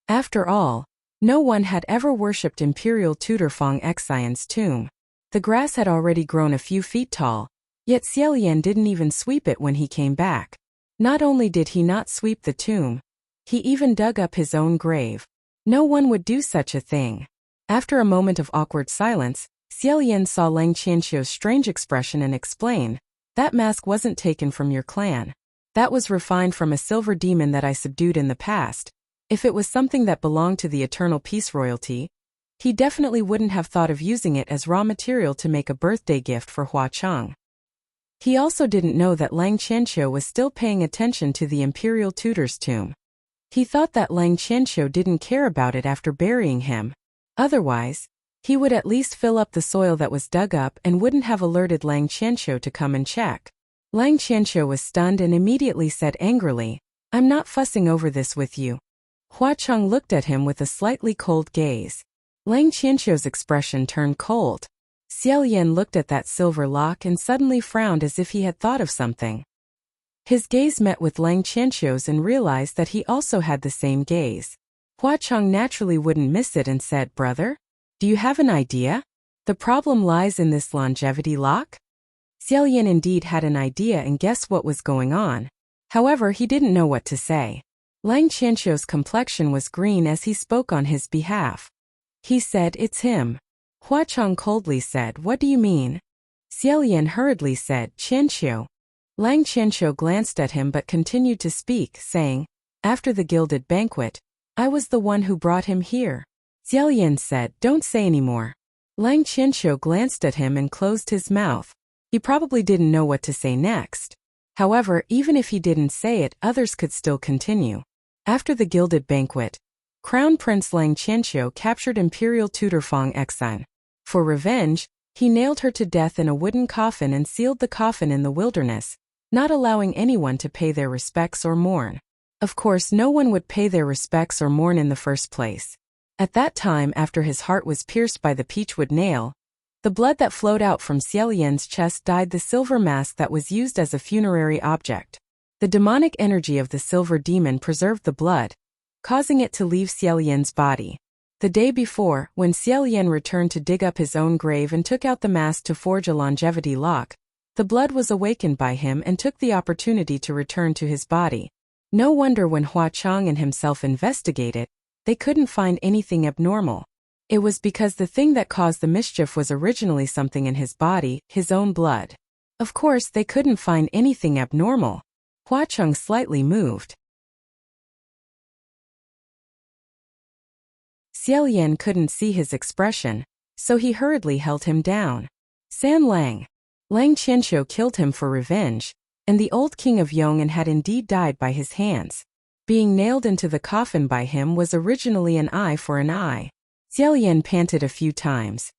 After all, no one had ever worshipped Imperial tutor Fong Xian's tomb. The grass had already grown a few feet tall, yet Xiaolian didn't even sweep it when he came back. Not only did he not sweep the tomb, he even dug up his own grave. No one would do such a thing. After a moment of awkward silence, Xiaolian saw Lang Qianxiu's strange expression and explained, "That mask wasn't taken from your clan. That was refined from a silver demon that I subdued in the past. If it was something that belonged to the Eternal Peace royalty, he definitely wouldn't have thought of using it as raw material to make a birthday gift for Hua Cheng." He also didn't know that Lang Qianxiu was still paying attention to the Imperial tutor's tomb. He thought that Lang Qianxiu didn't care about it after burying him. Otherwise, he would at least fill up the soil that was dug up and wouldn't have alerted Lang Qianxiu to come and check. Lang Qianxiu was stunned and immediately said angrily, "I'm not fussing over this with you." Hua Cheng looked at him with a slightly cold gaze. Lang Qianxiu's expression turned cold. Xiaolian looked at that silver lock and suddenly frowned as if he had thought of something. His gaze met with Lang Qianxiu's and realized that he also had the same gaze. Hua Cheng naturally wouldn't miss it and said, "Brother, do you have an idea? The problem lies in this longevity lock?" Xiaolian indeed had an idea and guessed what was going on. However, he didn't know what to say. Lang Qianxiu's complexion was green as he spoke on his behalf. He said, "It's him." Hua Cheng coldly said, "What do you mean?" Xiaolian hurriedly said, "Qianxiu." Lang Qianxiu glanced at him but continued to speak, saying, "After the gilded banquet, I was the one who brought him here." Xiaolian said, "Don't say any more." Lang Qianxiu glanced at him and closed his mouth. He probably didn't know what to say next. However, even if he didn't say it, others could still continue. After the gilded banquet, Crown Prince Lang Qianxiu captured Imperial tutor Fong Xian. For revenge, he nailed her to death in a wooden coffin and sealed the coffin in the wilderness, not allowing anyone to pay their respects or mourn. Of course, no one would pay their respects or mourn in the first place. At that time, after his heart was pierced by the peachwood nail, the blood that flowed out from Xiaolian's chest dyed the silver mask that was used as a funerary object. The demonic energy of the silver demon preserved the blood, causing it to leave Xiaolian's body. The day before, when Xiaolian returned to dig up his own grave and took out the mask to forge a longevity lock, the blood was awakened by him and took the opportunity to return to his body. No wonder when Hua Cheng and himself investigated, they couldn't find anything abnormal. It was because the thing that caused the mischief was originally something in his body, his own blood. Of course, they couldn't find anything abnormal. Hua Cheng slightly moved. Xiaolian couldn't see his expression, so he hurriedly held him down. San Lang. Lang Qianxiu killed him for revenge, and the old king of Yong'an had indeed died by his hands. Being nailed into the coffin by him was originally an eye for an eye. Xiaolian panted a few times.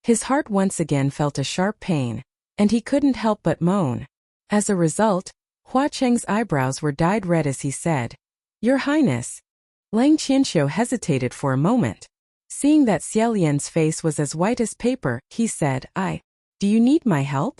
His heart once again felt a sharp pain, and he couldn't help but moan. As a result, Hua Cheng's eyebrows were dyed red as he said, "Your Highness." Lang Qianxiu hesitated for a moment. Seeing that Xiaolian's face was as white as paper, he said, Do you need my help?"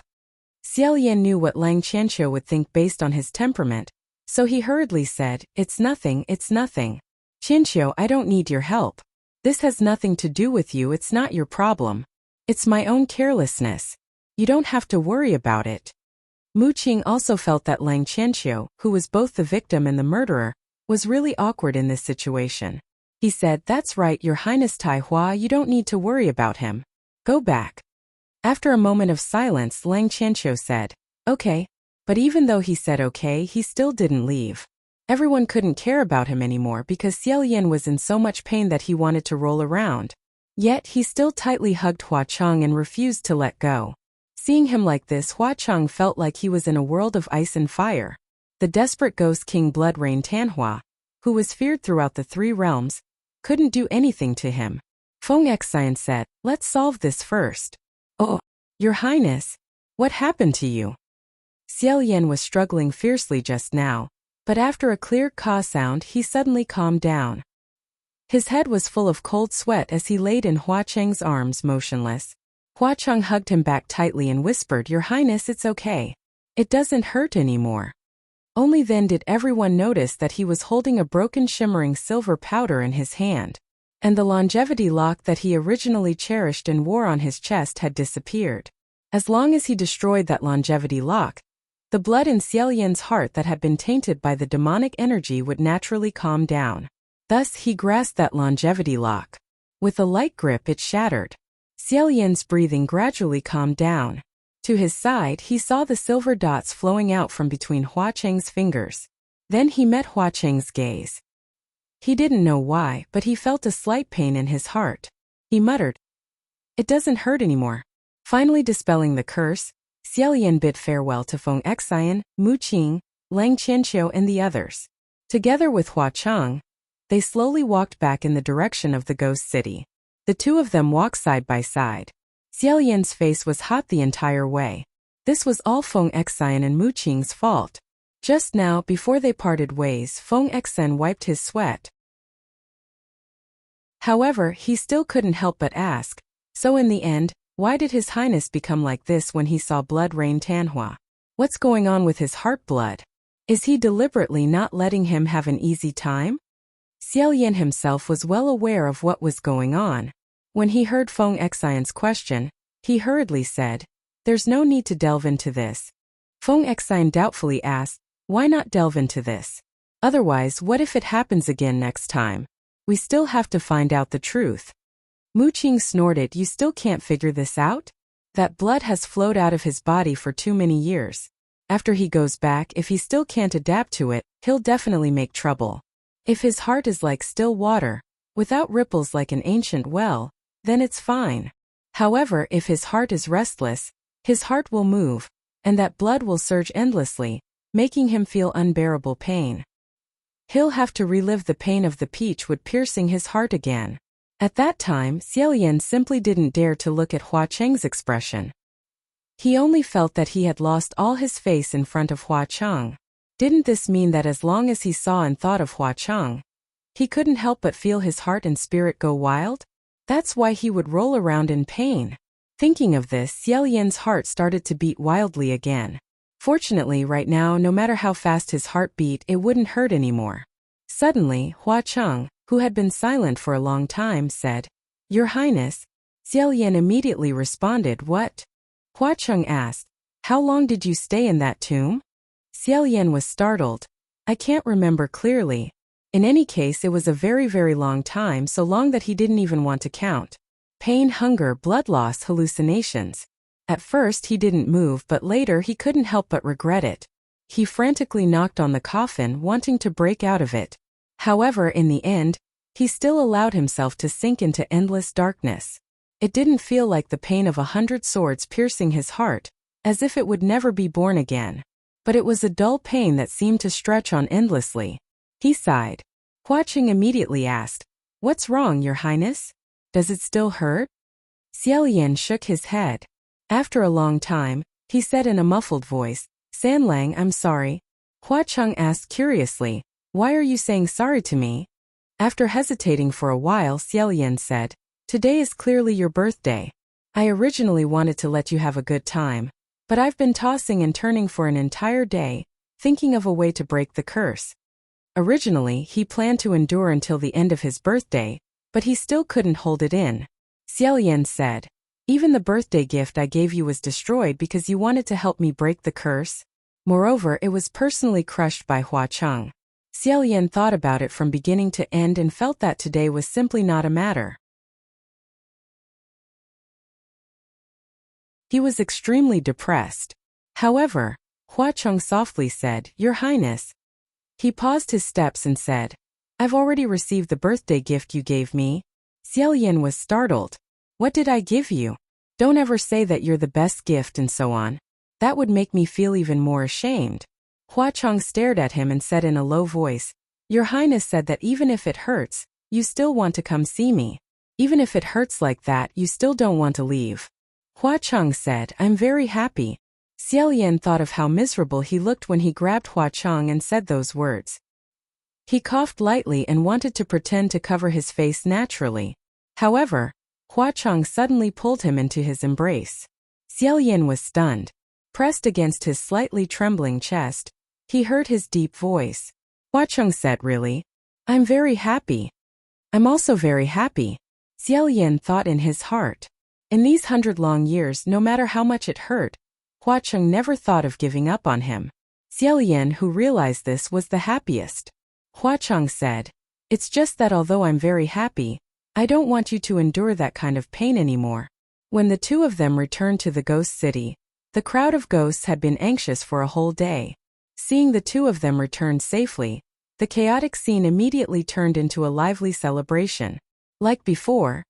Xiaolian knew what Lang Qianxiu would think based on his temperament, so he hurriedly said, "It's nothing, it's nothing. Qianxiu, I don't need your help. This has nothing to do with you, it's not your problem. It's my own carelessness. You don't have to worry about it." Mu Qing also felt that Lang Qianxiu, who was both the victim and the murderer, was really awkward in this situation. He said, "That's right, Your Highness Tai Hua, you don't need to worry about him. Go back." After a moment of silence, Lang Qianxiu said, "Okay, But even though he said okay, he still didn't leave. Everyone couldn't care about him anymore because Xiaoyan was in so much pain that he wanted to roll around. Yet he still tightly hugged Hua Cheng and refused to let go. Seeing him like this, Hua Cheng felt like he was in a world of ice and fire. The desperate ghost king Blood Rain Tanhua, who was feared throughout the 3 realms, couldn't do anything to him. Feng Xian said, "Let's solve this first." "Oh, Your Highness, what happened to you?" Xiaoyan was struggling fiercely just now, but after a clear caw sound he suddenly calmed down. His head was full of cold sweat as he laid in Hua Cheng's arms motionless. Hua Cheng hugged him back tightly and whispered, "Your Highness, it's okay. It doesn't hurt anymore." Only then did everyone notice that he was holding a broken shimmering silver powder in his hand, and the longevity lock that he originally cherished and wore on his chest had disappeared. As long as he destroyed that longevity lock, the blood in Xiaoyan's heart that had been tainted by the demonic energy would naturally calm down. Thus he grasped that longevity lock. With a light grip it shattered. Xiaoyan's breathing gradually calmed down. To his side he saw the silver dots flowing out from between Hua Cheng's fingers. Then he met Hua Cheng's gaze. He didn't know why, but he felt a slight pain in his heart. He muttered, "It doesn't hurt anymore." Finally dispelling the curse, Xiaoyan bid farewell to Feng Xian, Mu Qing, Lang Qianqiu and the others. Together with Hua Cheng, they slowly walked back in the direction of the ghost city. The 2 of them walked side by side. Xiaoyan's face was hot the entire way. This was all Feng Xian and Mu Qing's fault. Just now, before they parted ways, Feng Xian wiped his sweat. However, he still couldn't help but ask, so in the end, why did His Highness become like this when he saw Blood Rain Tanhua? What's going on with his heart blood? Is he deliberately not letting him have an easy time? Xiaoyan himself was well aware of what was going on. When he heard Feng Xian's question, he hurriedly said, "There's no need to delve into this." Feng Xian doubtfully asked, "Why not delve into this? Otherwise, what if it happens again next time? We still have to find out the truth." Mu Qing snorted, "You still can't figure this out? That blood has flowed out of his body for too many years. After he goes back, if he still can't adapt to it, he'll definitely make trouble. If his heart is like still water, without ripples like an ancient well, then it's fine. However, if his heart is restless, his heart will move, and that blood will surge endlessly, making him feel unbearable pain. He'll have to relive the pain of the peach wood piercing his heart again." At that time, Xiaoyan simply didn't dare to look at Hua Cheng's expression. He only felt that he had lost all his face in front of Hua Cheng. Didn't this mean that as long as he saw and thought of Hua Cheng, he couldn't help but feel his heart and spirit go wild? That's why he would roll around in pain. Thinking of this, Xiaoyan's heart started to beat wildly again. Fortunately, right now, no matter how fast his heart beat, it wouldn't hurt anymore. Suddenly, Hua Cheng, who had been silent for a long time, said, "Your Highness." Xiaoyan immediately responded, "What?" Hua Cheng asked, "How long did you stay in that tomb?" Xiaoyan was startled. "I can't remember clearly. In any case, it was a very, very long time, so long that he didn't even want to count. Pain, hunger, blood loss, hallucinations. At first he didn't move, but later he couldn't help but regret it. He frantically knocked on the coffin, wanting to break out of it. However, in the end, he still allowed himself to sink into endless darkness. It didn't feel like the pain of 100 swords piercing his heart, as if it would never be born again. But it was a dull pain that seemed to stretch on endlessly. He sighed. Hua Cheng immediately asked, "What's wrong, Your Highness? Does it still hurt?" Xiaoyan shook his head. After a long time, he said in a muffled voice, "Sanlang, I'm sorry." Hua Cheng asked curiously, "Why are you saying sorry to me?" After hesitating for a while, Xiaoyan said, "Today is clearly your birthday. I originally wanted to let you have a good time, but I've been tossing and turning for an entire day, thinking of a way to break the curse." Originally, he planned to endure until the end of his birthday, but he still couldn't hold it in. Xiaoyan said, "Even the birthday gift I gave you was destroyed because you wanted to help me break the curse. Moreover, it was personally crushed by Hua Cheng." Xiaoyan thought about it from beginning to end and felt that today was simply not a matter. He was extremely depressed. However, Hua Cheng softly said, "Your Highness." He paused his steps and said, "I've already received the birthday gift you gave me." Xiaoyan was startled. "What did I give you? Don't ever say that you're the best gift and so on. That would make me feel even more ashamed." Hua Cheng stared at him and said in a low voice, "Your Highness said that even if it hurts, you still want to come see me. Even if it hurts like that, you still don't want to leave." Hua Cheng said, "I'm very happy." Xiaoyan thought of how miserable he looked when he grabbed Hua Cheng and said those words. He coughed lightly and wanted to pretend to cover his face naturally. However, Hua Cheng suddenly pulled him into his embrace. Xiaoyan was stunned. Pressed against his slightly trembling chest, he heard his deep voice. Hua Cheng said, "Really? I'm very happy." "I'm also very happy," Xiaoyan thought in his heart. In these 100 long years, no matter how much it hurt, Hua Cheng never thought of giving up on him. Xiaoyan, who realized this, was the happiest. Hua Cheng said, "It's just that although I'm very happy, I don't want you to endure that kind of pain anymore." When the two of them returned to the ghost city, the crowd of ghosts had been anxious for a whole day. Seeing the two of them return safely, the chaotic scene immediately turned into a lively celebration. Like before,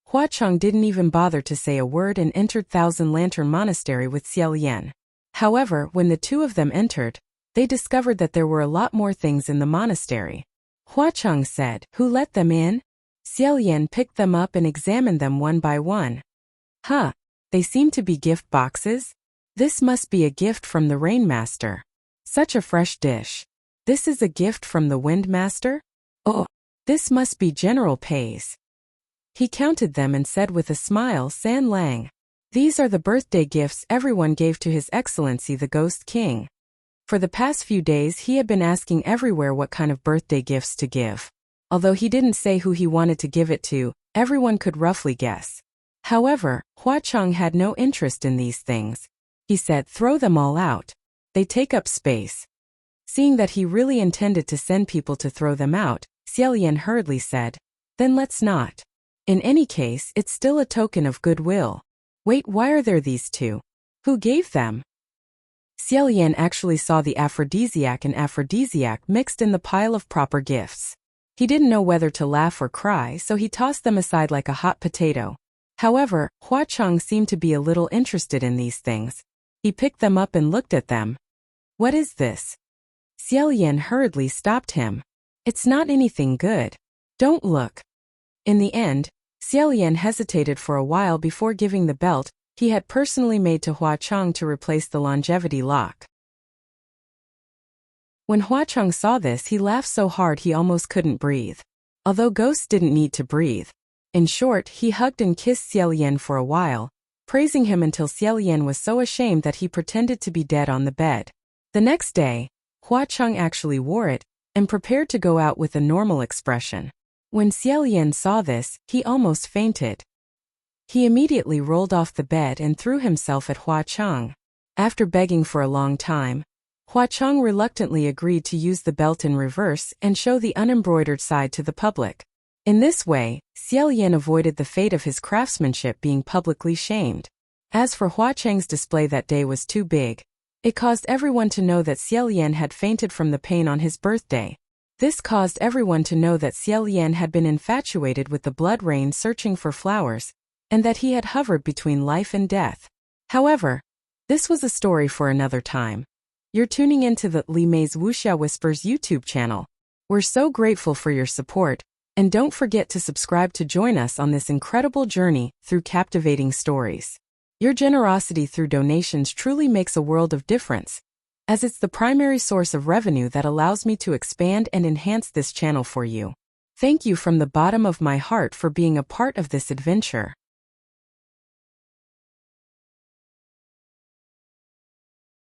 Hua Cheng didn't even bother to say a word and entered Thousand Lantern Monastery with Xiaoyan. However, when the two of them entered, they discovered that there were a lot more things in the monastery. Hua Cheng said, "Who let them in?" Xiaoyan picked them up and examined them one by one. "Huh, they seem to be gift boxes. This must be a gift from the Rainmaster. Such a fresh dish. This is a gift from the Windmaster? Oh, this must be General Pei's." He counted them and said with a smile, "San Lang. These are the birthday gifts everyone gave to His Excellency the Ghost King." For the past few days he had been asking everywhere what kind of birthday gifts to give. Although he didn't say who he wanted to give it to, everyone could roughly guess. However, Hua Cheng had no interest in these things. He said, "Throw them all out. They take up space." Seeing that he really intended to send people to throw them out, Xiaoyan hurriedly said, "Then let's not. In any case, it's still a token of goodwill." "Wait, why are there these two? Who gave them?" Xiaoyan actually saw the aphrodisiac and aphrodisiac mixed in the pile of proper gifts. He didn't know whether to laugh or cry, so he tossed them aside like a hot potato. However, Hua Cheng seemed to be a little interested in these things. He picked them up and looked at them. "What is this?" Xiaoyan hurriedly stopped him. "It's not anything good. Don't look." In the end, Xiaoyan hesitated for a while before giving the belt he had personally made to Hua Cheng to replace the longevity lock. When Hua Cheng saw this, he laughed so hard he almost couldn't breathe. Although ghosts didn't need to breathe. In short, he hugged and kissed Xiaoyan for a while, praising him until Xiaoyan was so ashamed that he pretended to be dead on the bed. The next day, Hua Cheng actually wore it and prepared to go out with a normal expression. When Xiaoyan saw this, he almost fainted. He immediately rolled off the bed and threw himself at Hua Cheng. After begging for a long time, Hua Cheng reluctantly agreed to use the belt in reverse and show the unembroidered side to the public. In this way, Xiaoyan avoided the fate of his craftsmanship being publicly shamed. As for Hua Cheng's display that day was too big. It caused everyone to know that Xiaoyan had fainted from the pain on his birthday. This caused everyone to know that Xiaoyan had been infatuated with the blood rain searching for flowers, and that he had hovered between life and death. However, this was a story for another time. You're tuning into the Li Mei's Wuxia Whispers YouTube channel. We're so grateful for your support, and don't forget to subscribe to join us on this incredible journey through captivating stories. Your generosity through donations truly makes a world of difference, as it's the primary source of revenue that allows me to expand and enhance this channel for you. Thank you from the bottom of my heart for being a part of this adventure.